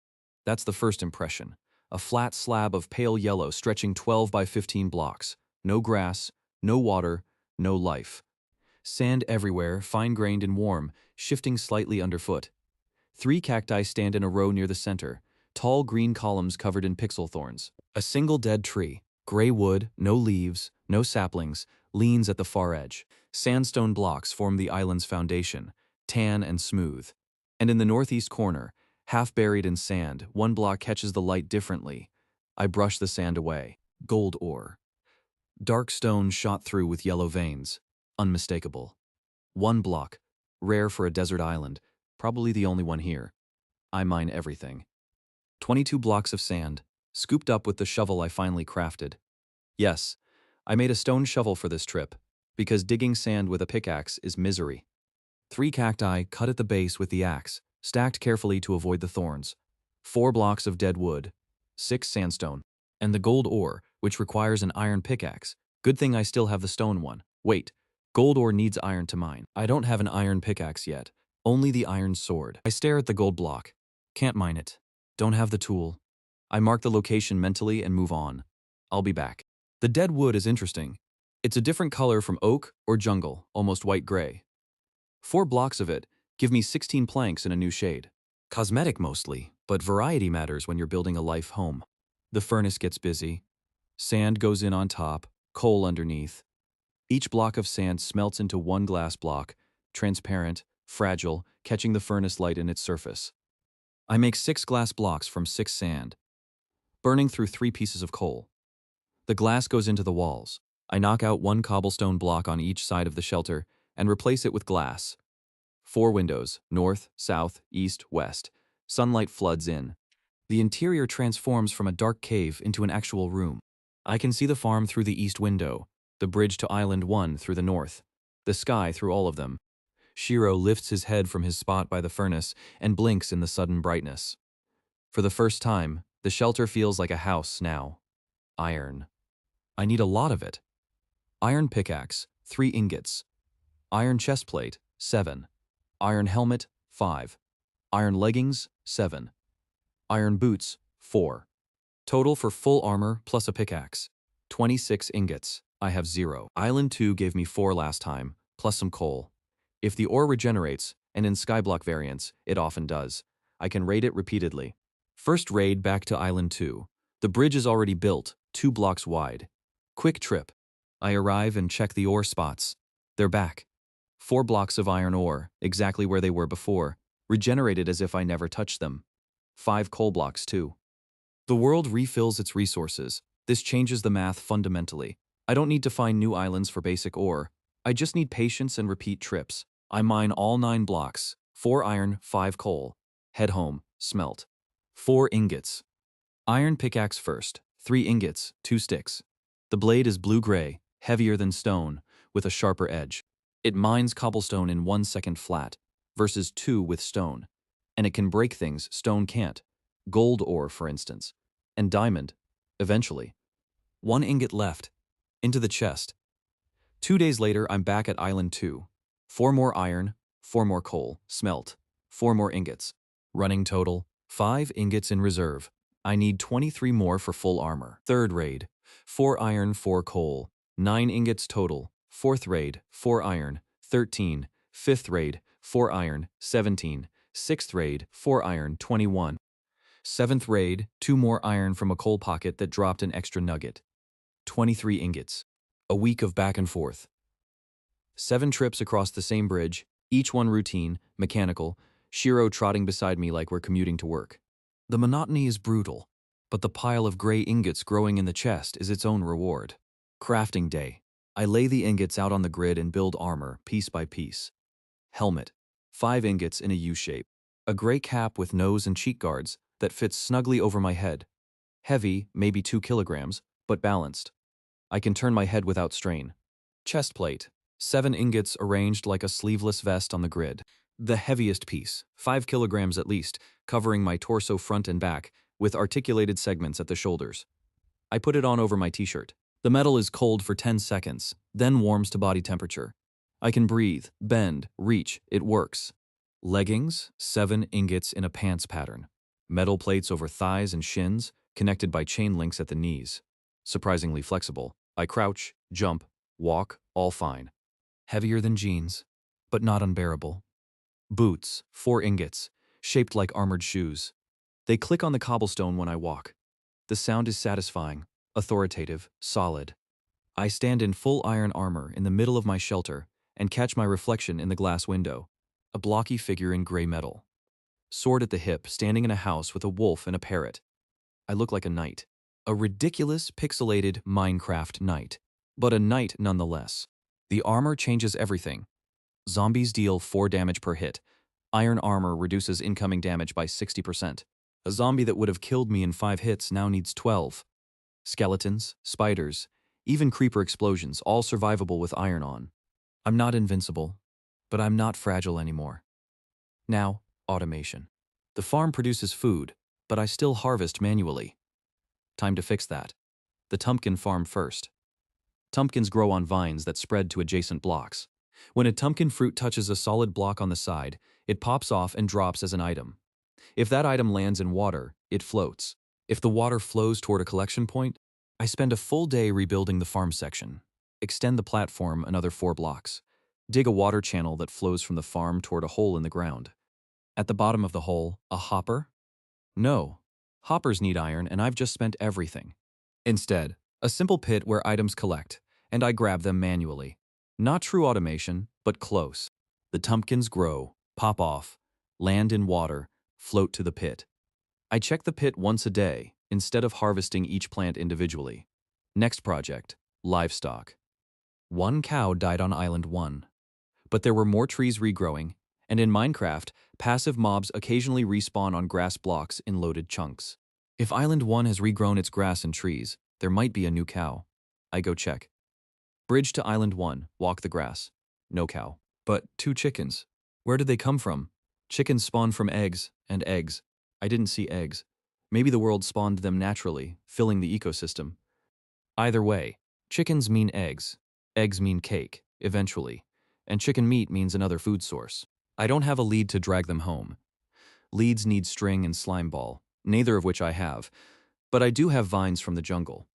Speaker 1: That's the first impression. A flat slab of pale yellow stretching 12 by 15 blocks. No grass, no water, no life. Sand everywhere, fine-grained and warm, shifting slightly underfoot. 3 cacti stand in a row near the center, tall green columns covered in pixel thorns. A single dead tree, gray wood, no leaves, no saplings, leans at the far edge. Sandstone blocks form the island's foundation, tan and smooth. And in the northeast corner, half buried in sand, one block catches the light differently. I brush the sand away. Gold ore. Dark stone shot through with yellow veins. Unmistakable. One block, rare for a desert island, probably the only one here. I mine everything. 22 blocks of sand, scooped up with the shovel I finally crafted. Yes, I made a stone shovel for this trip, because digging sand with a pickaxe is misery. 3 cacti cut at the base with the axe, stacked carefully to avoid the thorns. 4 blocks of dead wood, 6 sandstone, and the gold ore, which requires an iron pickaxe. Good thing I still have the stone one. Wait, gold ore needs iron to mine. I don't have an iron pickaxe yet, only the iron sword. I stare at the gold block. Can't mine it. Don't have the tool. I mark the location mentally and move on. I'll be back. The dead wood is interesting. It's a different color from oak or jungle, almost white-gray. 4 blocks of it give me 16 planks in a new shade. Cosmetic mostly, but variety matters when you're building a life home. The furnace gets busy. Sand goes in on top, coal underneath. Each block of sand smelts into one glass block, transparent, fragile, catching the furnace light in its surface. I make 6 glass blocks from 6 sand, burning through 3 pieces of coal. The glass goes into the walls. I knock out 1 cobblestone block on each side of the shelter and replace it with glass. 4 windows, north, south, east, west. Sunlight floods in. The interior transforms from a dark cave into an actual room. I can see the farm through the east window, the bridge to Island 1 through the north, the sky through all of them. Shiro lifts his head from his spot by the furnace and blinks in the sudden brightness. For the first time, the shelter feels like a house now. Iron. I need a lot of it. Iron pickaxe, 3 ingots. Iron chestplate, 7. Iron helmet, 5. Iron leggings, 7. Iron boots, 4. Total for full armor plus a pickaxe, 26 ingots. I have 0. Island 2 gave me 4 last time, plus some coal. If the ore regenerates, and in Skyblock variants, it often does. I can raid it repeatedly. First raid back to Island 2. The bridge is already built, 2 blocks wide. Quick trip. I arrive and check the ore spots. They're back. 4 blocks of iron ore, exactly where they were before, regenerated as if I never touched them. 5 coal blocks too. The world refills its resources. This changes the math fundamentally. I don't need to find new islands for basic ore. I just need patience and repeat trips. I mine all 9 blocks, 4 iron, 5 coal. Head home, smelt. 4 ingots. Iron pickaxe first, 3 ingots, 2 sticks. The blade is blue-gray, heavier than stone, with a sharper edge. It mines cobblestone in 1 second flat, versus 2 with stone. And it can break things stone can't. Gold ore, for instance. And diamond, eventually. 1 ingot left. Into the chest. 2 days later, I'm back at Island 2. 4 more iron, 4 more coal, smelt. 4 more ingots. Running total, 5 ingots in reserve. I need 23 more for full armor. Third raid, 4 iron, 4 coal. 9 ingots total. Fourth raid, 4 iron, 13. Fifth raid, 4 iron, 17. Sixth raid, 4 iron, 21. Seventh raid, 2 more iron from a coal pocket that dropped an extra nugget. 23 ingots. A week of back and forth. 7 trips across the same bridge, each one routine, mechanical, Shiro trotting beside me like we're commuting to work. The monotony is brutal, but the pile of gray ingots growing in the chest is its own reward. Crafting day. I lay the ingots out on the grid and build armor, piece by piece. Helmet. 5 ingots in a U-shape. A gray cap with nose and cheek guards that fits snugly over my head. Heavy, maybe 2 kilograms, but balanced. I can turn my head without strain. Chest plate. 7 ingots arranged like a sleeveless vest on the grid. The heaviest piece, 5 kilograms at least, covering my torso front and back, with articulated segments at the shoulders. I put it on over my t-shirt. The metal is cold for 10 seconds, then warms to body temperature. I can breathe, bend, reach, it works. Leggings, 7 ingots in a pants pattern. Metal plates over thighs and shins, connected by chain links at the knees. Surprisingly flexible. I crouch, jump, walk, all fine. Heavier than jeans, but not unbearable. Boots, 4 ingots, shaped like armored shoes. They click on the cobblestone when I walk. The sound is satisfying, authoritative, solid. I stand in full iron armor in the middle of my shelter and catch my reflection in the glass window, a blocky figure in gray metal. Sword at the hip, standing in a house with a wolf and a parrot. I look like a knight. A ridiculous, pixelated Minecraft knight, but a knight nonetheless. The armor changes everything. Zombies deal 4 damage per hit. Iron armor reduces incoming damage by 60%. A zombie that would have killed me in 5 hits now needs 12. Skeletons, spiders, even creeper explosions, all survivable with iron on. I'm not invincible, but I'm not fragile anymore. Now, automation. The farm produces food, but I still harvest manually. Time to fix that. The tumpkin farm first. Tumpkins grow on vines that spread to adjacent blocks. When a tumpkin fruit touches a solid block on the side, it pops off and drops as an item. If that item lands in water, it floats. If the water flows toward a collection point, I spend a full day rebuilding the farm section. Extend the platform another 4 blocks. Dig a water channel that flows from the farm toward a hole in the ground. At the bottom of the hole, a hopper? No. Hoppers need iron, and I've just spent everything. Instead, a simple pit where items collect, and I grab them manually. Not true automation, but close. The tumpkins grow, pop off, land in water, float to the pit. I check the pit once a day, instead of harvesting each plant individually. Next project, livestock. 1 cow died on Island 1. But there were more trees regrowing, and in Minecraft, passive mobs occasionally respawn on grass blocks in loaded chunks. If Island 1 has regrown its grass and trees, there might be a new cow. I go check. Bridge to Island 1, walk the grass. No cow. But 2 chickens. Where did they come from? Chickens spawn from eggs, and eggs. I didn't see eggs. Maybe the world spawned them naturally, filling the ecosystem. Either way, chickens mean eggs. Eggs mean cake, eventually. And chicken meat means another food source. I don't have a lead to drag them home. Leads need string and slime ball, neither of which I have, but I do have vines from the jungle.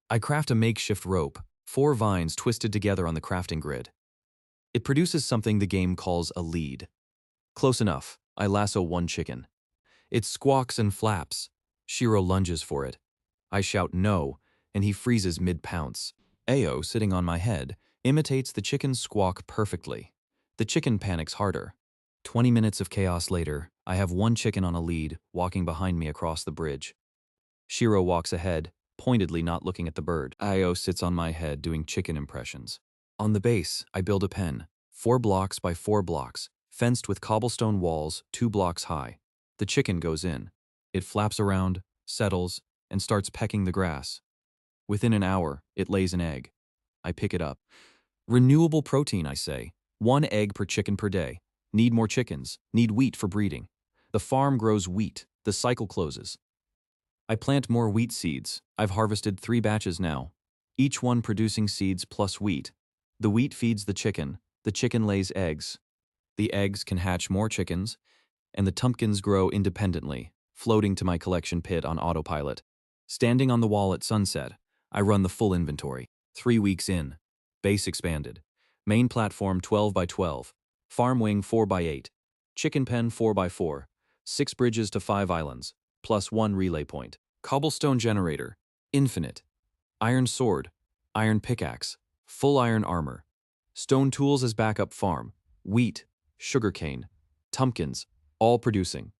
Speaker 1: I craft a makeshift rope, 4 vines twisted together on the crafting grid. It produces something the game calls a lead. Close enough. I lasso one chicken. It squawks and flaps. Shiro lunges for it. I shout no, and he freezes mid-pounce. Ao, sitting on my head, imitates the chicken's squawk perfectly. The chicken panics harder. 20 minutes of chaos later, I have one chicken on a lead, walking behind me across the bridge. Shiro walks ahead, pointedly not looking at the bird. Ao sits on my head doing chicken impressions. On the base, I build a pen, 4 blocks by 4 blocks, fenced with cobblestone walls 2 blocks high. The chicken goes in. It flaps around, settles, and starts pecking the grass. Within an hour, it lays an egg. I pick it up. Renewable protein, I say. 1 egg per chicken per day. Need more chickens. Need wheat for breeding. The farm grows wheat. The cycle closes. I plant more wheat seeds. I've harvested 3 batches now, each one producing seeds plus wheat. The wheat feeds the chicken lays eggs. The eggs can hatch more chickens, and the tumpkins grow independently, floating to my collection pit on autopilot. Standing on the wall at sunset, I run the full inventory. 3 weeks in. Base expanded. Main platform 12 by 12. Farm wing 4 by 8. Chicken pen 4 by 4. 6 bridges to 5 islands, plus 1 relay point. Cobblestone generator. Infinite. Iron sword. Iron pickaxe. Full iron armor. Stone tools as backup farm. Wheat. Sugarcane. Tumpkins. All producing.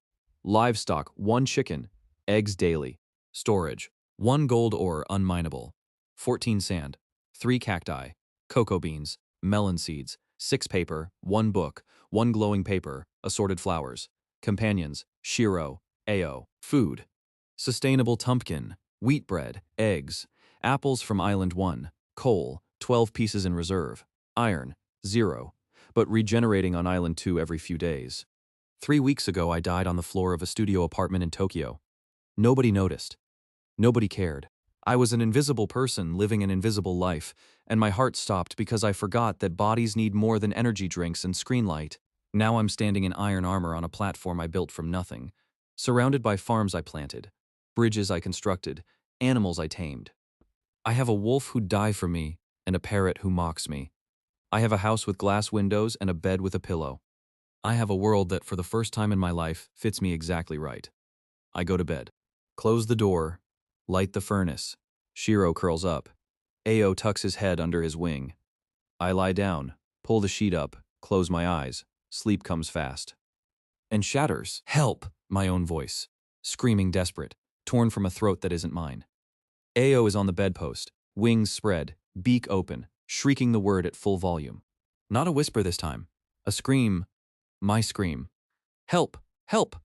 Speaker 1: Livestock 1 chicken. Eggs daily. Storage. 1 gold ore unminable. 14 sand. 3 cacti. Cocoa beans. Melon seeds. 6 paper. 1 book. 1 glowing paper. Assorted flowers. Companions. Shiro. Ao. Food. Sustainable tumpkin. Wheat bread. Eggs. Apples from Island 1. Coal. 12 pieces in reserve. Iron. 0. But regenerating on Island 2 every few days. 3 weeks ago I died on the floor of a studio apartment in Tokyo. Nobody noticed. Nobody cared. I was an invisible person living an invisible life, and my heart stopped because I forgot that bodies need more than energy drinks and screen light. Now I'm standing in iron armor on a platform I built from nothing, surrounded by farms I planted, bridges I constructed, animals I tamed. I have a wolf who'd die for me, and a parrot who mocks me. I have a house with glass windows and a bed with a pillow. I have a world that, for the first time in my life, fits me exactly right. I go to bed. Close the door. Light the furnace. Shiro curls up. Ao tucks his head under his wing. I lie down, pull the sheet up, close my eyes. Sleep comes fast. And shatters. Help! My own voice. Screaming desperate, torn from a throat that isn't mine. Ao is on the bedpost, wings spread, beak open, shrieking the word at full volume. Not a whisper this time. A scream. My scream. Help! Help!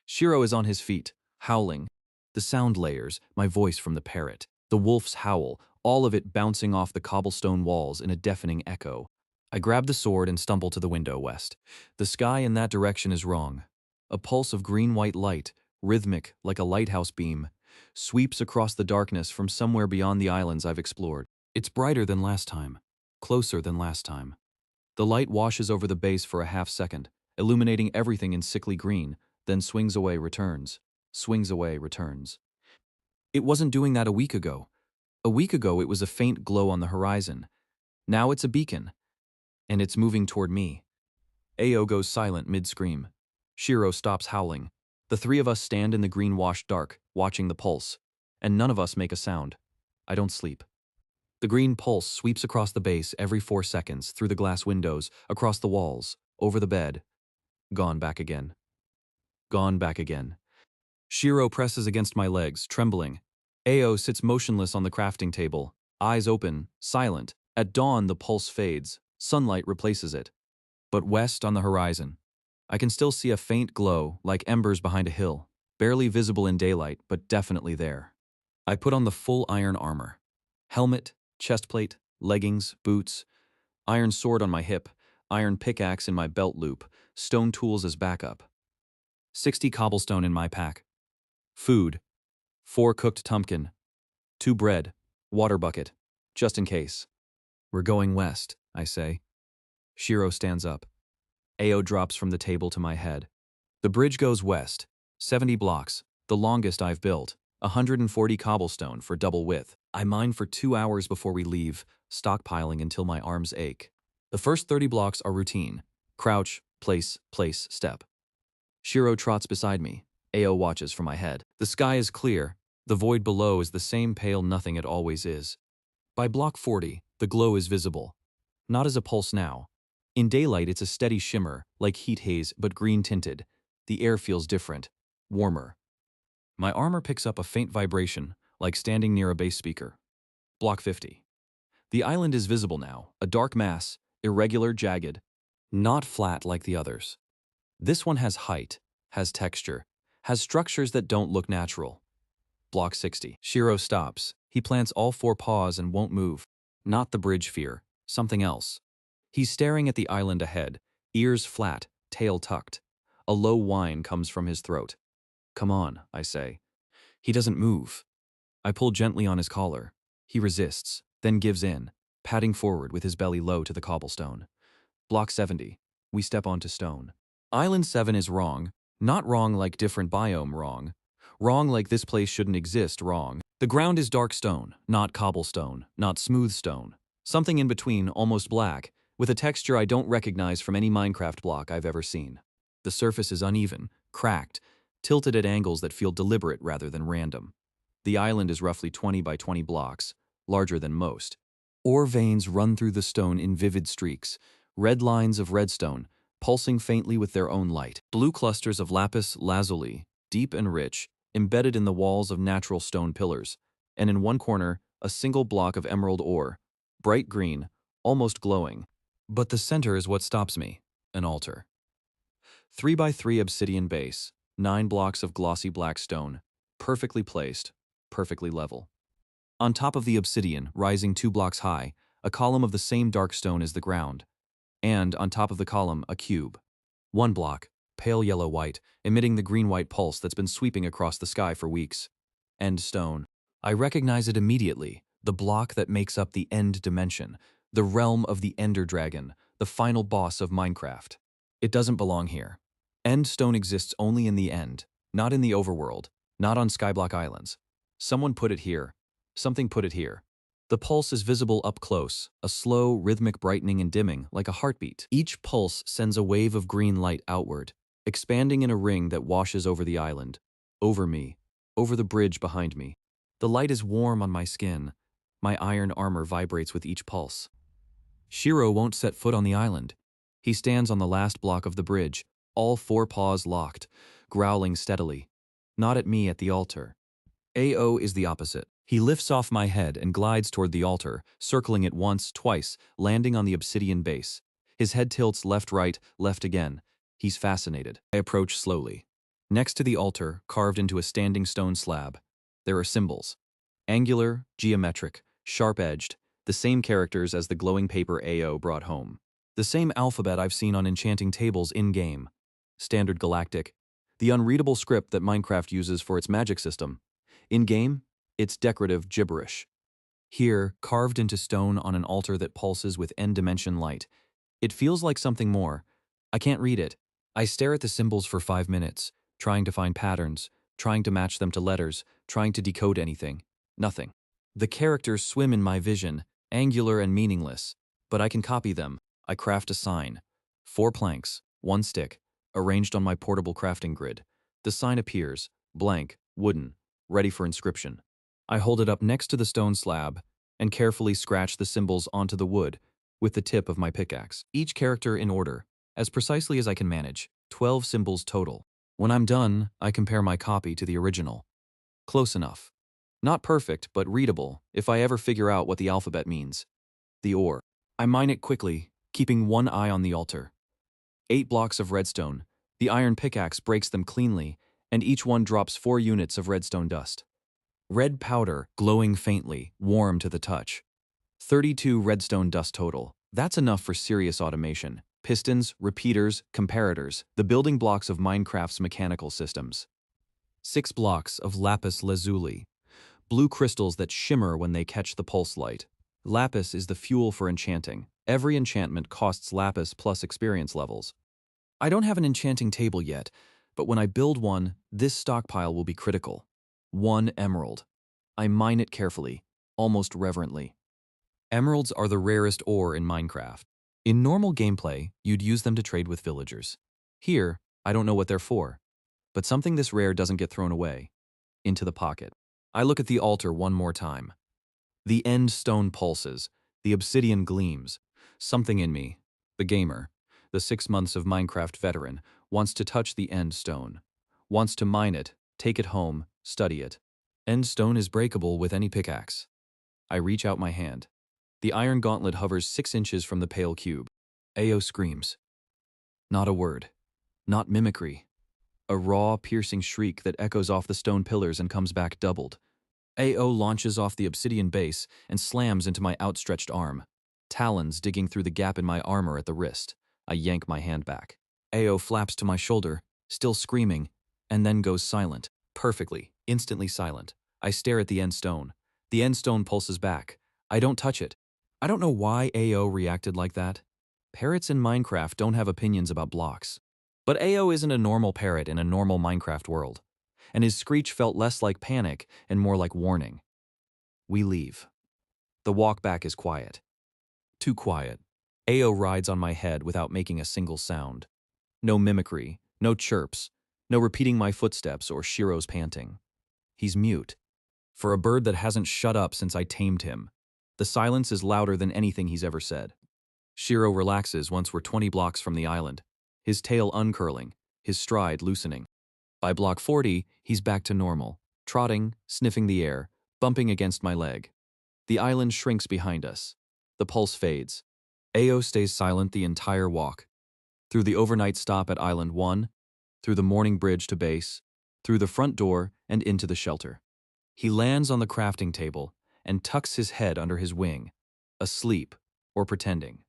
Speaker 1: Shiro is on his feet, howling. The sound layers, my voice from the parrot, the wolf's howl, all of it bouncing off the cobblestone walls in a deafening echo. I grab the sword and stumble to the window west. The sky in that direction is wrong. A pulse of green-white light, rhythmic like a lighthouse beam, sweeps across the darkness from somewhere beyond the islands I've explored. It's brighter than last time, closer than last time. The light washes over the base for a half second, illuminating everything in sickly green, then swings away, returns. Swings away, returns. It wasn't doing that a week ago. A week ago it was a faint glow on the horizon. Now it's a beacon. And it's moving toward me. Ao goes silent mid-scream. Shiro stops howling. The 3 of us stand in the green-washed dark, watching the pulse. And none of us make a sound. I don't sleep. The green pulse sweeps across the base every 4 seconds, through the glass windows, across the walls, over the bed. Gone back again. Gone back again. Shiro presses against my legs, trembling. Ao sits motionless on the crafting table, eyes open, silent. At dawn, the pulse fades. Sunlight replaces it. But west on the horizon, I can still see a faint glow, like embers behind a hill, barely visible in daylight, but definitely there. I put on the full iron armor. Helmet, chestplate, leggings, boots, iron sword on my hip, iron pickaxe in my belt loop, stone tools as backup. 60 cobblestone in my pack. Food. 4 cooked tumpkin. 2 bread. Water bucket. Just in case. We're going west, I say. Shiro stands up. Ao drops from the table to my head. The bridge goes west. 70 blocks. The longest I've built. 140 cobblestone for double width. I mine for 2 hours before we leave, stockpiling until my arms ache. The first 30 blocks are routine. Crouch, Place, step. Shiro trots beside me. Ao watches from my head. The sky is clear. The void below is the same pale nothing it always is. By block 40, the glow is visible. Not as a pulse now. In daylight, it's a steady shimmer, like heat haze, but green-tinted. The air feels different, warmer. My armor picks up a faint vibration, like standing near a bass speaker. Block 50. The island is visible now, a dark mass, irregular, jagged, not flat like the others. This one has height, has texture, has structures that don't look natural. Block 60. Shiro stops. He plants all 4 paws and won't move. Not the bridge fear, something else. He's staring at the island ahead, ears flat, tail tucked. A low whine comes from his throat. Come on, I say. He doesn't move. I pull gently on his collar. He resists, then gives in, padding forward with his belly low to the cobblestone. Block 70. We step onto stone. Island 7 is wrong, not wrong like different biome wrong. Wrong like this place shouldn't exist wrong. The ground is dark stone, not cobblestone, not smooth stone. Something in between, almost black, with a texture I don't recognize from any Minecraft block I've ever seen. The surface is uneven, cracked, tilted at angles that feel deliberate rather than random. The island is roughly 20 by 20 blocks, larger than most. Ore veins run through the stone in vivid streaks, red lines of redstone, pulsing faintly with their own light. Blue clusters of lapis lazuli, deep and rich, embedded in the walls of natural stone pillars, and in one corner, a single block of emerald ore, bright green, almost glowing. But the center is what stops me, an altar. 3 by 3 obsidian base, 9 blocks of glossy black stone, perfectly placed, perfectly level. On top of the obsidian, rising 2 blocks high, a column of the same dark stone as the ground, and on top of the column, a cube. 1 block, pale yellow-white, emitting the green-white pulse that's been sweeping across the sky for weeks. End stone. I recognize it immediately, the block that makes up the end dimension, the realm of the Ender Dragon, the final boss of Minecraft. It doesn't belong here. End stone exists only in the end, not in the overworld, not on Skyblock Islands. Someone put it here. Something put it here. The pulse is visible up close, a slow, rhythmic brightening and dimming, like a heartbeat. Each pulse sends a wave of green light outward, expanding in a ring that washes over the island, over me, over the bridge behind me. The light is warm on my skin. My iron armor vibrates with each pulse. Shiro won't set foot on the island. He stands on the last block of the bridge, all 4 paws locked, growling steadily. Not at me at the altar. Ao is the opposite. He lifts off my head and glides toward the altar, circling it once, twice, landing on the obsidian base. His head tilts left-right, left again. He's fascinated. I approach slowly. Next to the altar, carved into a standing stone slab, there are symbols. Angular, geometric, sharp-edged, the same characters as the glowing paper Ao brought home. The same alphabet I've seen on enchanting tables in-game. Standard Galactic. The unreadable script that Minecraft uses for its magic system. In-game, it's decorative gibberish. Here, carved into stone on an altar that pulses with end-dimension light. It feels like something more. I can't read it. I stare at the symbols for 5 minutes, trying to find patterns, trying to match them to letters, trying to decode anything. Nothing. The characters swim in my vision, angular and meaningless, but I can copy them. I craft a sign. 4 planks, 1 stick, arranged on my portable crafting grid. The sign appears, blank, wooden, ready for inscription. I hold it up next to the stone slab and carefully scratch the symbols onto the wood with the tip of my pickaxe. Each character in order, as precisely as I can manage, 12 symbols total. When I'm done, I compare my copy to the original. Close enough. Not perfect, but readable if I ever figure out what the alphabet means. The ore. I mine it quickly, keeping one eye on the altar. 8 blocks of redstone. The iron pickaxe breaks them cleanly, and each one drops 4 units of redstone dust. Red powder, glowing faintly, warm to the touch. 32 redstone dust total. That's enough for serious automation. Pistons, repeaters, comparators, the building blocks of Minecraft's mechanical systems. 6 blocks of lapis lazuli. Blue crystals that shimmer when they catch the pulse light. Lapis is the fuel for enchanting. Every enchantment costs lapis plus experience levels. I don't have an enchanting table yet, but when I build one, this stockpile will be critical. 1 emerald. I mine it carefully, almost reverently. Emeralds are the rarest ore in Minecraft. In normal gameplay, you'd use them to trade with villagers. Here, I don't know what they're for, but something this rare doesn't get thrown away. Into the pocket. I look at the altar one more time. The end stone pulses, the obsidian gleams. Something in me, the gamer, the 6 months of Minecraft veteran, wants to touch the end stone. Wants to mine it, take it home, study it. End stone is breakable with any pickaxe. I reach out my hand. The iron gauntlet hovers 6 inches from the pale cube. AO screams. Not a word. Not mimicry. A raw, piercing shriek that echoes off the stone pillars and comes back doubled. AO launches off the obsidian base and slams into my outstretched arm. Talons digging through the gap in my armor at the wrist. I yank my hand back. AO flaps to my shoulder, still screaming, and then goes silent. Perfectly, instantly silent. I stare at the end stone. The end stone pulses back. I don't touch it. I don't know why AO reacted like that. Parrots in Minecraft don't have opinions about blocks. But AO isn't a normal parrot in a normal Minecraft world, and his screech felt less like panic and more like warning. We leave. The walk back is quiet. Too quiet. AO rides on my head without making a single sound. No mimicry, no chirps, no repeating my footsteps or Shiro's panting. He's mute. For a bird that hasn't shut up since I tamed him, the silence is louder than anything he's ever said. Shiro relaxes once we're 20 blocks from the island, his tail uncurling, his stride loosening. By block 40, he's back to normal, trotting, sniffing the air, bumping against my leg. The island shrinks behind us. The pulse fades. AO stays silent the entire walk. Through the overnight stop at Island 1, through the morning bridge to base, through the front door and into the shelter. He lands on the crafting table and tucks his head under his wing, asleep or pretending.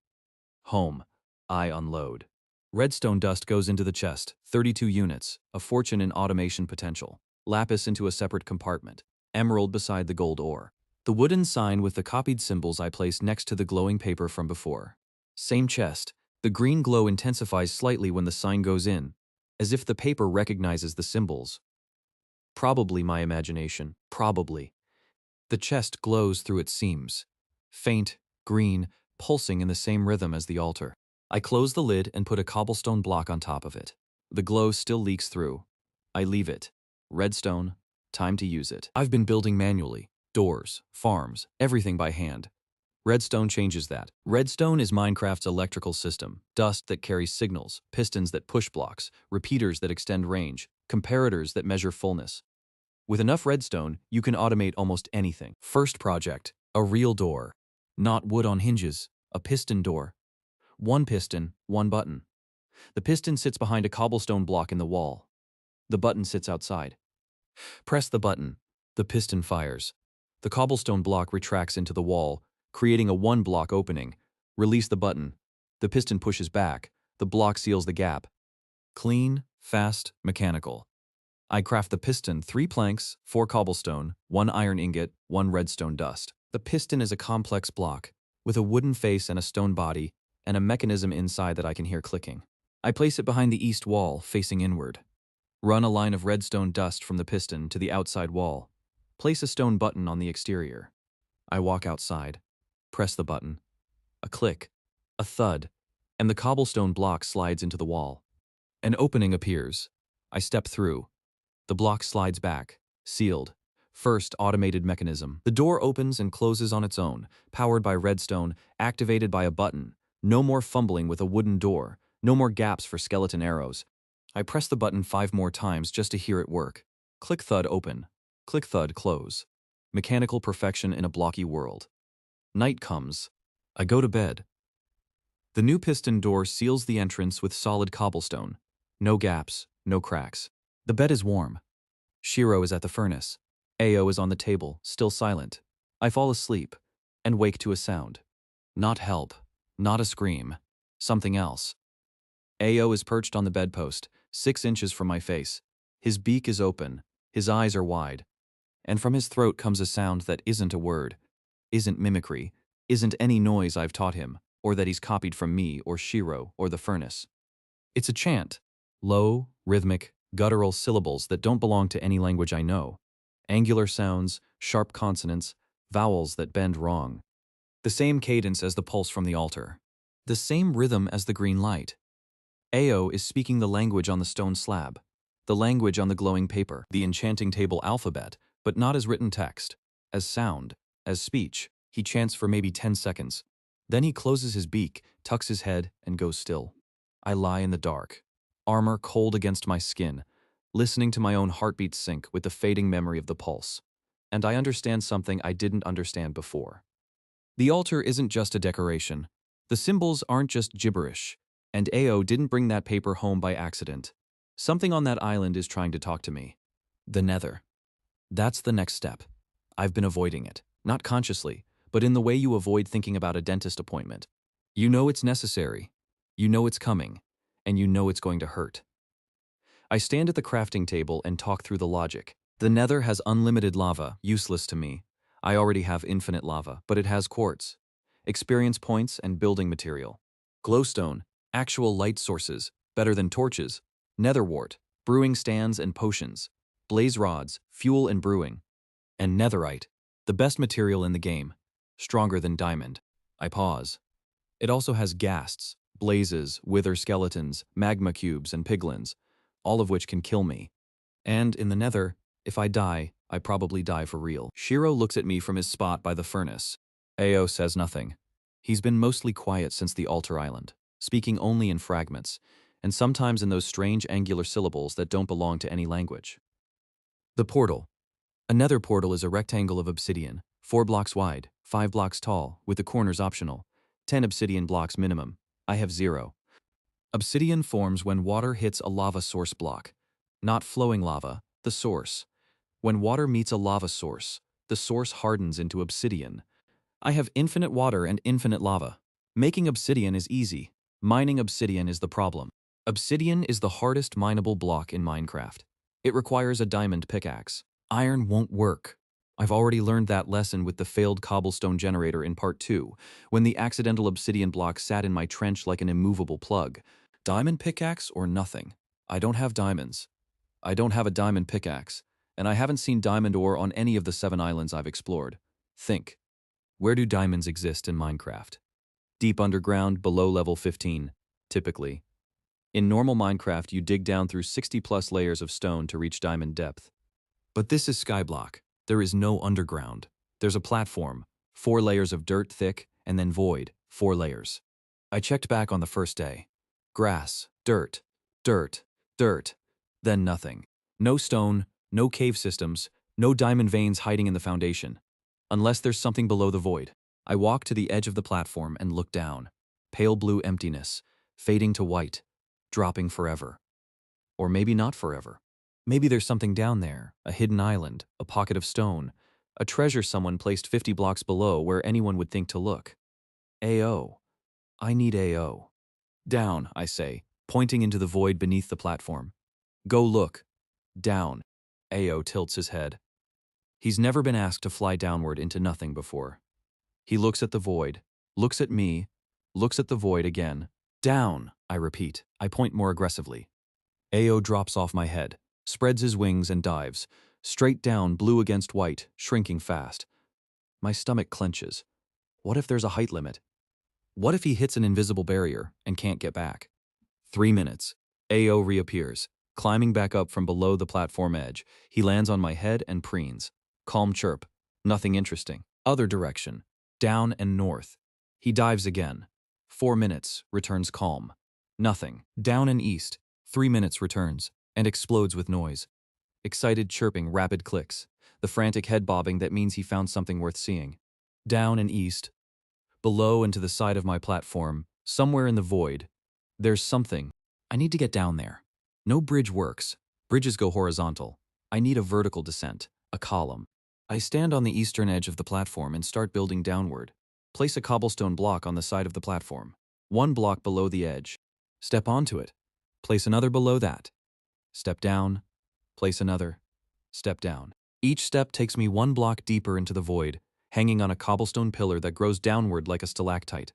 Speaker 1: Home. I unload. Redstone dust goes into the chest, 32 units, a fortune in automation potential. Lapis into a separate compartment. Emerald beside the gold ore. The wooden sign with the copied symbols I placed next to the glowing paper from before. Same chest. The green glow intensifies slightly when the sign goes in, as if the paper recognizes the symbols. Probably my imagination. Probably. The chest glows through its seams. Faint, green, pulsing in the same rhythm as the altar. I close the lid and put a cobblestone block on top of it. The glow still leaks through. I leave it. Redstone. Time to use it. I've been building manually. Doors, farms, everything by hand. Redstone changes that. Redstone is Minecraft's electrical system. Dust that carries signals, pistons that push blocks, repeaters that extend range, comparators that measure fullness. With enough redstone, you can automate almost anything. First project, a real door. Not wood on hinges, a piston door. One piston, one button. The piston sits behind a cobblestone block in the wall. The button sits outside. Press the button. The piston fires. The cobblestone block retracts into the wall, creating a one-block opening. Release the button. The piston pushes back. The block seals the gap. Clean, fast, mechanical. I craft the piston 3 planks, 4 cobblestone, 1 iron ingot, 1 redstone dust. The piston is a complex block, with a wooden face and a stone body, and a mechanism inside that I can hear clicking. I place it behind the east wall, facing inward. Run a line of redstone dust from the piston to the outside wall. Place a stone button on the exterior. I walk outside. Press the button. A click. A thud. And the cobblestone block slides into the wall. An opening appears. I step through. The block slides back. Sealed. First automated mechanism. The door opens and closes on its own, powered by redstone, activated by a button. No more fumbling with a wooden door. No more gaps for skeleton arrows. I press the button 5 more times just to hear it work. Click thud open. Click thud close. Mechanical perfection in a blocky world. Night comes. I go to bed. The new piston door seals the entrance with solid cobblestone. No gaps, no cracks. The bed is warm. Shiro is at the furnace. AO is on the table, still silent. I fall asleep and wake to a sound. Not help. Not a scream. Something else. AO is perched on the bedpost, 6 inches from my face. His beak is open. His eyes are wide. And from his throat comes a sound that isn't a word, isn't mimicry, isn't any noise I've taught him, or that he's copied from me or Shiro or the furnace. It's a chant. Low, rhythmic, guttural syllables that don't belong to any language I know. Angular sounds, sharp consonants, vowels that bend wrong. The same cadence as the pulse from the altar. The same rhythm as the green light. Ao is speaking the language on the stone slab, the language on the glowing paper, the enchanting table alphabet, but not as written text, as sound, as speech. He chants for maybe 10 seconds. Then he closes his beak, tucks his head, and goes still. I lie in the dark, armor cold against my skin, listening to my own heartbeat sync with the fading memory of the pulse. And I understand something I didn't understand before. The altar isn't just a decoration. The symbols aren't just gibberish. And Ao didn't bring that paper home by accident. Something on that island is trying to talk to me. The Nether. That's the next step. I've been avoiding it, not consciously, but in the way you avoid thinking about a dentist appointment. You know it's necessary, you know it's coming, and you know it's going to hurt. I stand at the crafting table and talk through the logic. The Nether has unlimited lava, useless to me. I already have infinite lava, but it has quartz, experience points, and building material. Glowstone, actual light sources, better than torches. Netherwort, brewing stands and potions. Blaze rods, fuel and brewing. And netherite, the best material in the game, stronger than diamond. I pause. It also has ghasts, blazes, wither skeletons, magma cubes, and piglins, all of which can kill me. And in the Nether, if I die, I probably die for real. Shiro looks at me from his spot by the furnace. Ao says nothing. He's been mostly quiet since the altar island, speaking only in fragments, and sometimes in those strange angular syllables that don't belong to any language. The portal. A nether portal is a rectangle of obsidian, 4 blocks wide, 5 blocks tall, with the corners optional, 10 obsidian blocks minimum. I have 0. Obsidian forms when water hits a lava source block. Not flowing lava, the source. When water meets a lava source, the source hardens into obsidian. I have infinite water and infinite lava. Making obsidian is easy. Mining obsidian is the problem. Obsidian is the hardest mineable block in Minecraft. It requires a diamond pickaxe. Iron won't work. I've already learned that lesson with the failed cobblestone generator in part 2, when the accidental obsidian block sat in my trench like an immovable plug. Diamond pickaxe or nothing. I don't have diamonds. I don't have a diamond pickaxe, and I haven't seen diamond ore on any of the 7 islands I've explored. Think. Where do diamonds exist in Minecraft? Deep underground, below level 15, typically. In normal Minecraft, you dig down through 60+ layers of stone to reach diamond depth. But this is Skyblock. There is no underground. There's a platform, 4 layers of dirt thick, and then void, 4 layers. I checked back on the first day. Grass, dirt, dirt, dirt, then nothing. No stone, no cave systems, no diamond veins hiding in the foundation. Unless there's something below the void. I walk to the edge of the platform and look down. Pale blue emptiness, fading to white, dropping forever. Or maybe not forever. Maybe there's something down there, a hidden island, a pocket of stone, a treasure someone placed 50 blocks below where anyone would think to look. Ao. I need Ao. Down, I say, pointing into the void beneath the platform. Go look. Down. Ao tilts his head. He's never been asked to fly downward into nothing before. He looks at the void, looks at me, looks at the void again. Down, I repeat. I point more aggressively. Ao drops off my head, spreads his wings and dives, straight down, blue against white, shrinking fast. My stomach clenches. What if there's a height limit? What if he hits an invisible barrier and can't get back? 3 minutes. Ao reappears, climbing back up from below the platform edge. He lands on my head and preens. Calm chirp. Nothing interesting. Other direction. Down and north. He dives again. 4 minutes, returns calm. Nothing. Down and east. 3 minutes, returns, and explodes with noise. Excited chirping, rapid clicks. The frantic head bobbing that means he found something worth seeing. Down and east. Below and to the side of my platform, somewhere in the void. There's something. I need to get down there. No bridge works. Bridges go horizontal. I need a vertical descent, a column. I stand on the eastern edge of the platform and start building downward. Place a cobblestone block on the side of the platform. 1 block below the edge. Step onto it. Place another below that. Step down. Place another. Step down. Each step takes me 1 block deeper into the void, hanging on a cobblestone pillar that grows downward like a stalactite.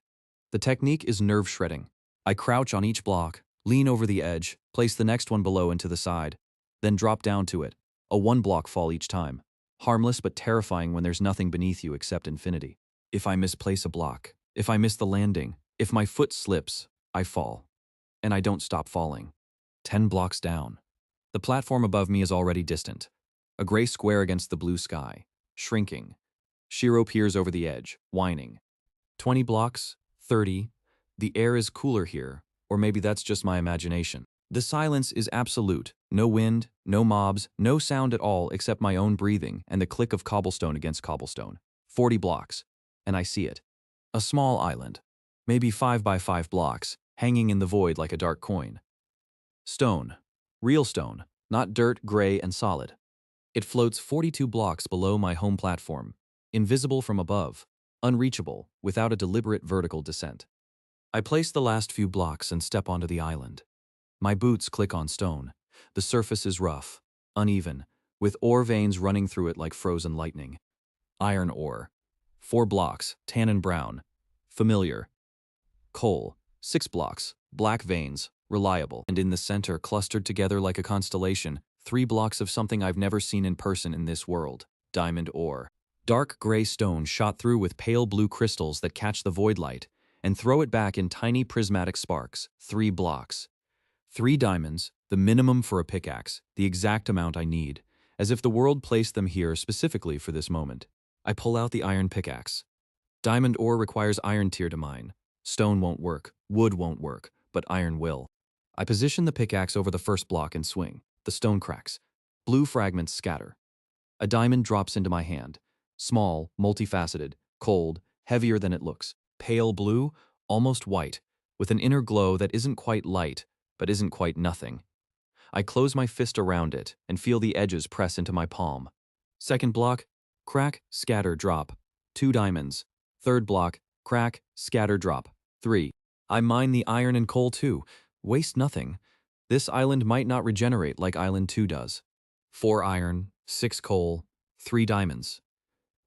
Speaker 1: The technique is nerve-shredding. I crouch on each block, lean over the edge, place the next one below and to the side, then drop down to it, a 1-block fall each time. Harmless but terrifying when there's nothing beneath you except infinity. If I misplace a block, if I miss the landing, If my foot slips, I fall. And I don't stop falling. 10 blocks down. The platform above me is already distant. A gray square against the blue sky. Shrinking. Shiro peers over the edge, whining. 20 blocks, 30. The air is cooler here, or maybe that's just my imagination. The silence is absolute. No wind, no mobs, no sound at all except my own breathing and the click of cobblestone against cobblestone. 40 blocks. And I see it. A small island. Maybe 5 by 5 blocks, hanging in the void like a dark coin. Stone. Real stone, not dirt, gray, and solid. It floats 42 blocks below my home platform, invisible from above, unreachable, without a deliberate vertical descent. I place the last few blocks and step onto the island. My boots click on stone. The surface is rough, uneven, with ore veins running through it like frozen lightning. Iron ore. 4 blocks, tannin brown. Familiar. Coal. 6 blocks, black veins, reliable. And in the center, clustered together like a constellation, 3 blocks of something I've never seen in person in this world. Diamond ore. Dark gray stone shot through with pale blue crystals that catch the void light and throw it back in tiny prismatic sparks. 3 blocks. 3 diamonds, the minimum for a pickaxe, the exact amount I need, as if the world placed them here specifically for this moment. I pull out the iron pickaxe. Diamond ore requires iron tier to mine. Stone won't work, wood won't work, but iron will. I position the pickaxe over the first block and swing. The stone cracks. Blue fragments scatter. A diamond drops into my hand. Small, multifaceted, cold, heavier than it looks. Pale blue, almost white, with an inner glow that isn't quite light, but isn't quite nothing. I close my fist around it and feel the edges press into my palm. Second block, crack, scatter, drop. 2 diamonds. Third block, crack, scatter, drop. 3. I mine the iron and coal too. Waste nothing. This island might not regenerate like Island 2 does. 4 iron, 6 coal, 3 diamonds.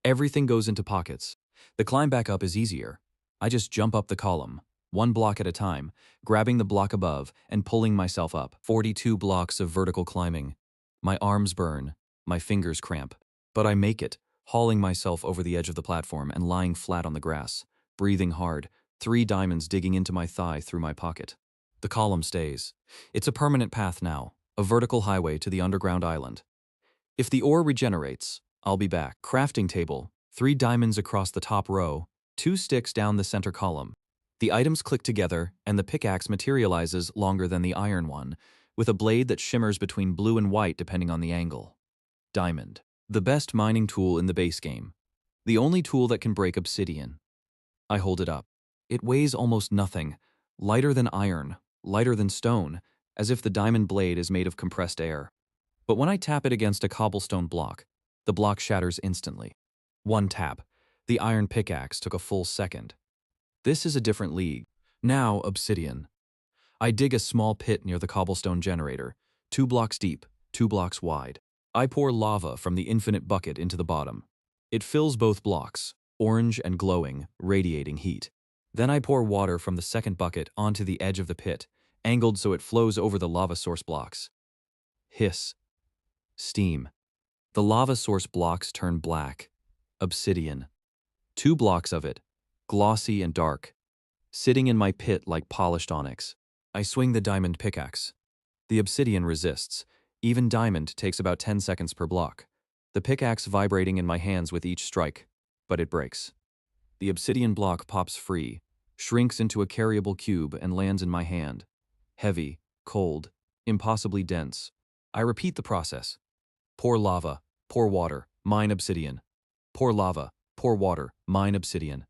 Speaker 1: Everything goes into pockets. The climb back up is easier. I just jump up the column, 1 block at a time, grabbing the block above and pulling myself up. 42 blocks of vertical climbing. My arms burn, my fingers cramp. But I make it, hauling myself over the edge of the platform and lying flat on the grass, breathing hard, 3 diamonds digging into my thigh through my pocket. The column stays. It's a permanent path now, a vertical highway to the underground island. If the ore regenerates, I'll be back. Crafting table, 3 diamonds across the top row, 2 sticks down the center column. The items click together, and the pickaxe materializes longer than the iron one, with a blade that shimmers between blue and white depending on the angle. Diamond. The best mining tool in the base game. The only tool that can break obsidian. I hold it up. It weighs almost nothing. Lighter than iron, lighter than stone, as if the diamond blade is made of compressed air. But when I tap it against a cobblestone block, the block shatters instantly. 1 tap. The iron pickaxe took a full second. This is a different league. Now, obsidian. I dig a small pit near the cobblestone generator, 2 blocks deep, 2 blocks wide. I pour lava from the infinite bucket into the bottom. It fills both blocks, orange and glowing, radiating heat. Then I pour water from the second bucket onto the edge of the pit, angled so it flows over the lava source blocks. Hiss. Steam. The lava source blocks turn black. Obsidian. 2 blocks of it, glossy and dark, sitting in my pit like polished onyx. I swing the diamond pickaxe. The obsidian resists. Even diamond takes about 10 seconds per block. The pickaxe vibrating in my hands with each strike, but it breaks. The obsidian block pops free, shrinks into a carryable cube and lands in my hand. Heavy, cold, impossibly dense. I repeat the process. Pour lava, pour water, mine obsidian. Pour lava, pour water, mine obsidian.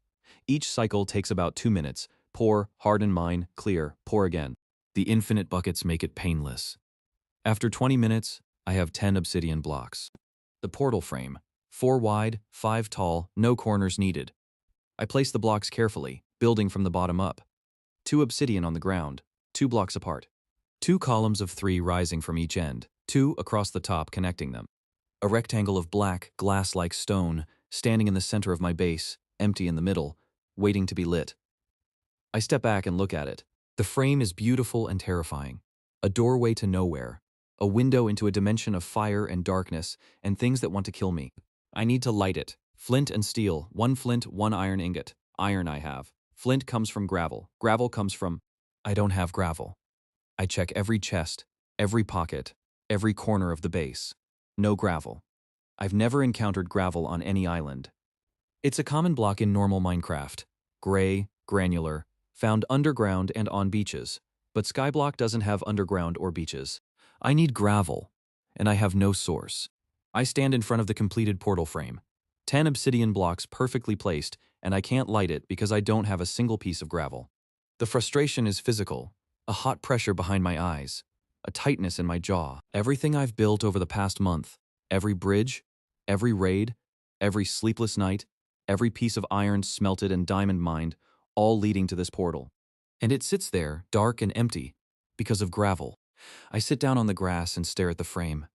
Speaker 1: Each cycle takes about 2 minutes. Pour, harden, mine, clear, pour again. The infinite buckets make it painless. After 20 minutes, I have 10 obsidian blocks. The portal frame, 4 wide, 5 tall, no corners needed. I place the blocks carefully, building from the bottom up. 2 obsidian on the ground, 2 blocks apart. 2 columns of 3 rising from each end, 2 across the top connecting them. A rectangle of black, glass-like stone, standing in the center of my base, empty in the middle, waiting to be lit. I step back and look at it. The frame is beautiful and terrifying. A doorway to nowhere. A window into a dimension of fire and darkness and things that want to kill me. I need to light it. Flint and steel. 1 flint, 1 iron ingot. Iron I have. Flint comes from gravel. Gravel comes from... I don't have gravel. I check every chest, every pocket, every corner of the base. No gravel. I've never encountered gravel on any island. It's a common block in normal Minecraft. Gray, granular, found underground and on beaches. But Skyblock doesn't have underground or beaches. I need gravel, and I have no source. I stand in front of the completed portal frame. 10 obsidian blocks perfectly placed, and I can't light it because I don't have a single piece of gravel. The frustration is physical, a hot pressure behind my eyes, a tightness in my jaw. Everything I've built over the past month, every bridge, every raid, every sleepless night, every piece of iron smelted and diamond mined, all leading to this portal. And it sits there, dark and empty, because of gravel. I sit down on the grass and stare at the frame.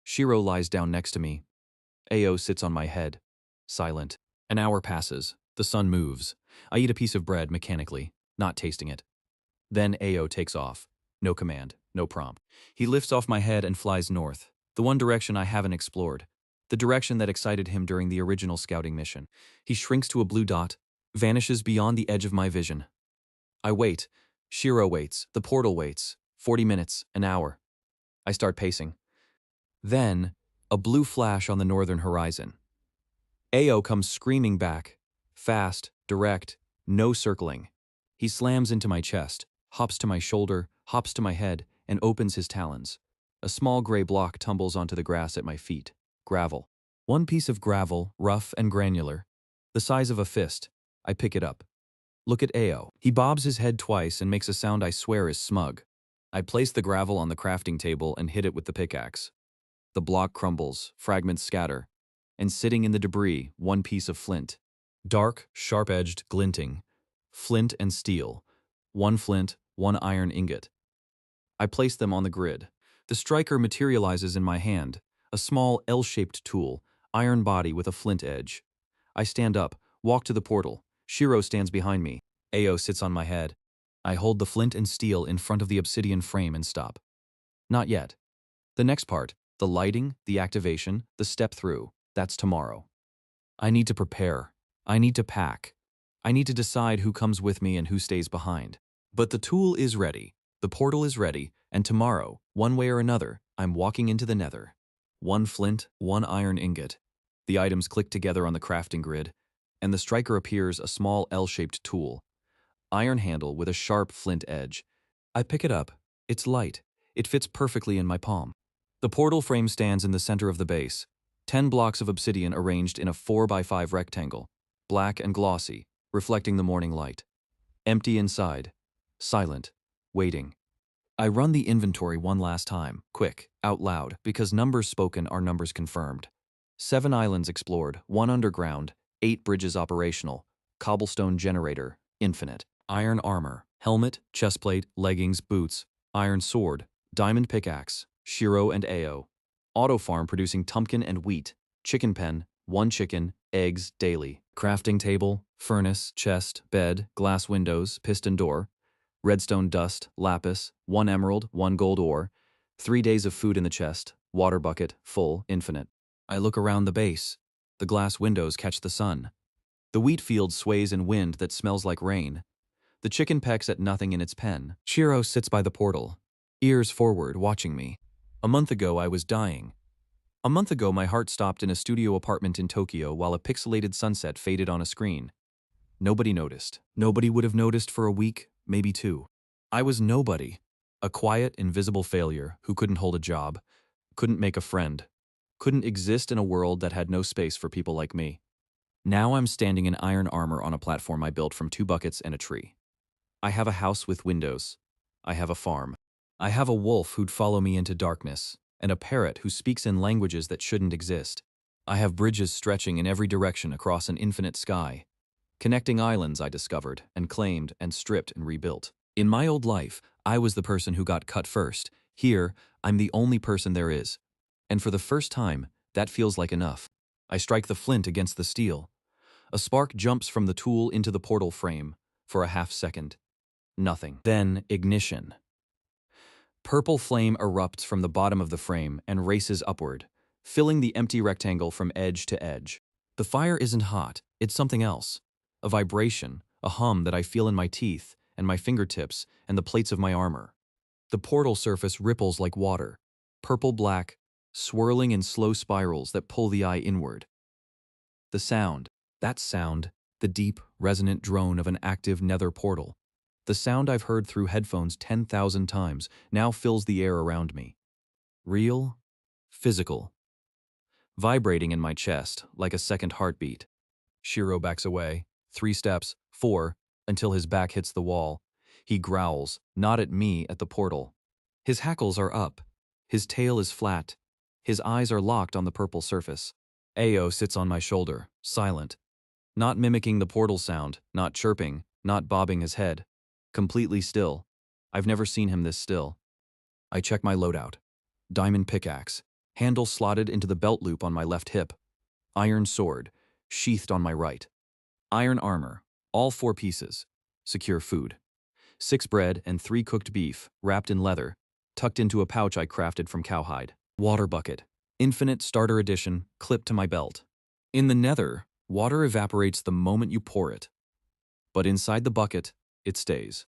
Speaker 1: Shiro lies down next to me. Ao sits on my head, silent. An hour passes. The sun moves. I eat a piece of bread mechanically, not tasting it. Then Ao takes off. No command, no prompt. He lifts off my head and flies north, the one direction I haven't explored, the direction that excited him during the original scouting mission. He shrinks to a blue dot, vanishes beyond the edge of my vision. I wait. Shiro waits. The portal waits. 40 minutes, an hour. I start pacing. Then, a blue flash on the northern horizon. Ao comes screaming back. Fast, direct, no circling. He slams into my chest, hops to my shoulder, hops to my head, and opens his talons. A small gray block tumbles onto the grass at my feet. Gravel. One piece of gravel, rough and granular, the size of a fist. I pick it up. Look at Ao. He bobs his head twice and makes a sound I swear is smug. I place the gravel on the crafting table and hit it with the pickaxe. The block crumbles, fragments scatter, and sitting in the debris, one piece of flint. Dark, sharp-edged, glinting. Flint and steel. One flint, one iron ingot. I place them on the grid. The striker materializes in my hand, a small L-shaped tool, iron body with a flint edge. I stand up, walk to the portal. Shiro stands behind me. Ao sits on my head. I hold the flint and steel in front of the obsidian frame and stop. Not yet. The next part, the lighting, the activation, the step through, that's tomorrow. I need to prepare. I need to pack. I need to decide who comes with me and who stays behind. But the tool is ready, the portal is ready, and tomorrow, one way or another, I'm walking into the Nether. One flint, one iron ingot. The items click together on the crafting grid, and the striker appears a small L-shaped tool. Iron handle with a sharp flint edge. I pick it up. It's light. It fits perfectly in my palm. The portal frame stands in the center of the base. 10 blocks of obsidian arranged in a 4x5 rectangle, black and glossy, reflecting the morning light. Empty inside. Silent. Waiting. I run the inventory one last time, quick, out loud, because numbers spoken are numbers confirmed. 7 islands explored, 1 underground, 8 bridges operational, cobblestone generator, infinite, iron armor, helmet, chestplate, leggings, boots, iron sword, diamond pickaxe, Shiro and Ao. Auto farm producing pumpkin and wheat, chicken pen, 1 chicken, eggs daily, crafting table, furnace, chest, bed, glass windows, piston door, redstone dust, lapis, 1 emerald, 1 gold ore, 3 days of food in the chest, water bucket, full, infinite. I look around the base. The glass windows catch the sun. The wheat field sways in wind that smells like rain. The chicken pecks at nothing in its pen. Shiro sits by the portal, ears forward, watching me. A month ago, I was dying. A month ago, my heart stopped in a studio apartment in Tokyo while a pixelated sunset faded on a screen. Nobody noticed. Nobody would have noticed for a week, maybe 2. I was nobody. A quiet, invisible failure who couldn't hold a job, couldn't make a friend, couldn't exist in a world that had no space for people like me. Now I'm standing in iron armor on a platform I built from 2 buckets and a tree. I have a house with windows. I have a farm. I have a wolf who'd follow me into darkness, and a parrot who speaks in languages that shouldn't exist. I have bridges stretching in every direction across an infinite sky, connecting islands I discovered and claimed and stripped and rebuilt. In my old life, I was the person who got cut first. Here, I'm the only person there is. And for the first time, that feels like enough. I strike the flint against the steel. A spark jumps from the tool into the portal frame for a half second. Nothing. Then ignition. Purple flame erupts from the bottom of the frame and races upward, filling the empty rectangle from edge to edge. The fire isn't hot, it's something else. A vibration, a hum that I feel in my teeth and my fingertips and the plates of my armor. The portal surface ripples like water, purple-black, swirling in slow spirals that pull the eye inward. The sound, that sound, the deep, resonant drone of an active nether portal. The sound I've heard through headphones 10,000 times now fills the air around me. Real, physical, vibrating in my chest like a second heartbeat. Shiro backs away, 3 steps, 4, until his back hits the wall. He growls, not at me, at the portal. His hackles are up. His tail is flat. His eyes are locked on the purple surface. Ao sits on my shoulder, silent. Not mimicking the portal sound, not chirping, not bobbing his head. Completely still. I've never seen him this still. I check my loadout. Diamond pickaxe, handle slotted into the belt loop on my left hip. Iron sword, sheathed on my right. Iron armor, all 4 pieces. Secure food. 6 bread and 3 cooked beef, wrapped in leather, tucked into a pouch I crafted from cowhide. Water bucket, infinite starter edition, clipped to my belt. In the Nether, water evaporates the moment you pour it. But inside the bucket, it stays.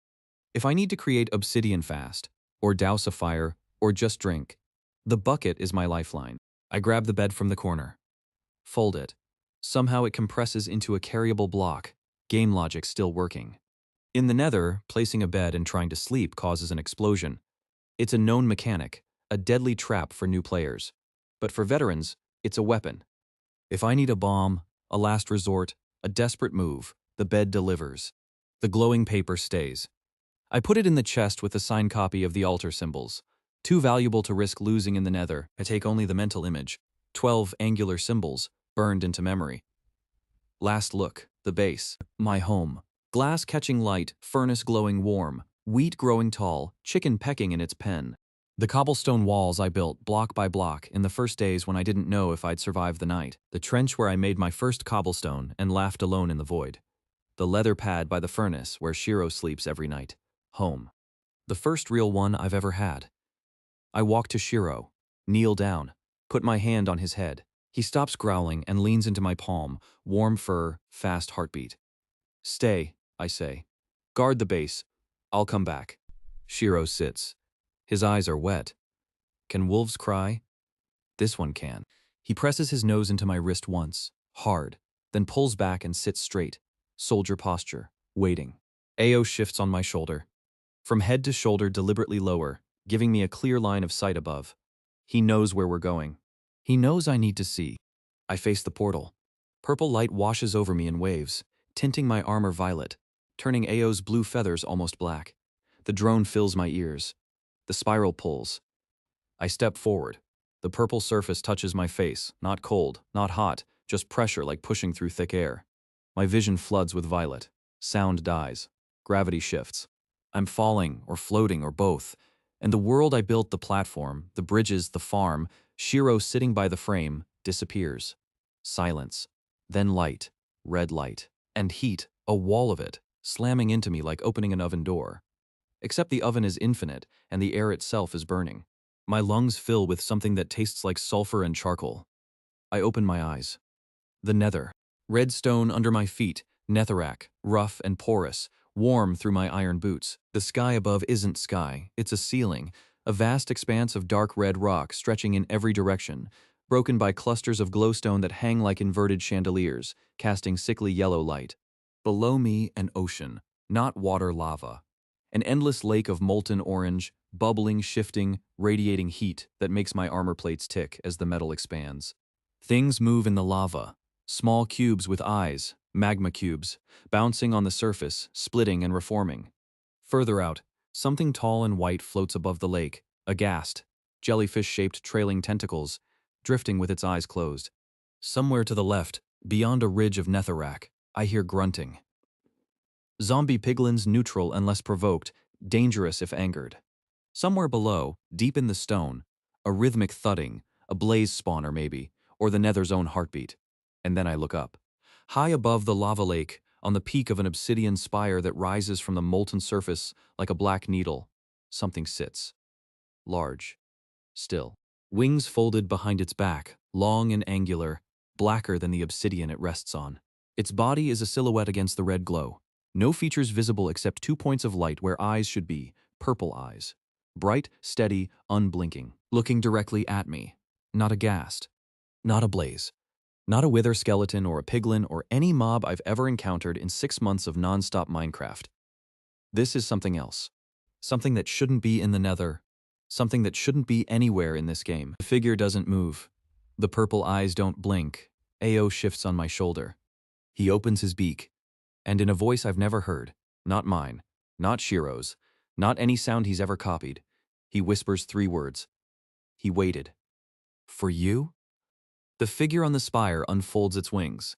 Speaker 1: If I need to create obsidian fast, or douse a fire, or just drink, the bucket is my lifeline. I grab the bed from the corner. Fold it. Somehow it compresses into a carryable block, game logic still working. In the Nether, placing a bed and trying to sleep causes an explosion. It's a known mechanic, a deadly trap for new players. But for veterans, it's a weapon. If I need a bomb, a last resort, a desperate move, the bed delivers. The glowing paper stays. I put it in the chest with a signed copy of the altar symbols. Too valuable to risk losing in the Nether, I take only the mental image. 12 angular symbols, burned into memory. Last look, the base, my home. Glass catching light, furnace glowing warm, wheat growing tall, chicken pecking in its pen. The cobblestone walls I built block by block in the first days when I didn't know if I'd survive the night. The trench where I made my first cobblestone and laughed alone in the void. The leather pad by the furnace where Shiro sleeps every night. Home. The first real one I've ever had. I walk to Shiro, kneel down, put my hand on his head. He stops growling and leans into my palm, warm fur, fast heartbeat. Stay, I say. Guard the base. I'll come back. Shiro sits. His eyes are wet. Can wolves cry? This one can. He presses his nose into my wrist once, hard, then pulls back and sits straight. Soldier posture, waiting. Ao shifts on my shoulder. From head to shoulder deliberately lower, giving me a clear line of sight above. He knows where we're going. He knows I need to see. I face the portal. Purple light washes over me in waves, tinting my armor violet, turning Ao's blue feathers almost black. The drone fills my ears. The spiral pulls. I step forward. The purple surface touches my face, not cold, not hot, just pressure like pushing through thick air. My vision floods with violet. Sound dies. Gravity shifts. I'm falling, or floating, or both. And the world I built, the platform, the bridges, the farm, Shiro sitting by the frame, disappears. Silence. Then light. Red light. And heat, a wall of it, slamming into me like opening an oven door. Except the oven is infinite, and the air itself is burning. My lungs fill with something that tastes like sulfur and charcoal. I open my eyes. The Nether. Red stone under my feet, netherrack, rough and porous, warm through my iron boots. The sky above isn't sky, it's a ceiling, a vast expanse of dark red rock stretching in every direction, broken by clusters of glowstone that hang like inverted chandeliers, casting sickly yellow light. Below me, an ocean, not water lava. An endless lake of molten orange, bubbling, shifting, radiating heat that makes my armor plates tick as the metal expands. Things move in the lava. Small cubes with eyes, magma cubes, bouncing on the surface, splitting and reforming. Further out, something tall and white floats above the lake, aghast, jellyfish-shaped trailing tentacles, drifting with its eyes closed. Somewhere to the left, beyond a ridge of netherrack, I hear grunting. Zombie piglins neutral unless provoked, dangerous if angered. Somewhere below, deep in the stone, a rhythmic thudding, a blaze spawner maybe, or the Nether's own heartbeat. And then I look up. High above the lava lake, on the peak of an obsidian spire that rises from the molten surface like a black needle, something sits. Large. Still. Wings folded behind its back, long and angular, blacker than the obsidian it rests on. Its body is a silhouette against the red glow. No features visible except 2 points of light where eyes should be, purple eyes. Bright, steady, unblinking, looking directly at me. Not aghast. Not ablaze. Not a wither skeleton or a piglin or any mob I've ever encountered in 6 months of non-stop Minecraft. This is something else. Something that shouldn't be in the Nether. Something that shouldn't be anywhere in this game. The figure doesn't move. The purple eyes don't blink. AO shifts on my shoulder. He opens his beak, and in a voice I've never heard, not mine, not Shiro's, not any sound he's ever copied, he whispers 3 words. He waited. For you? The figure on the spire unfolds its wings.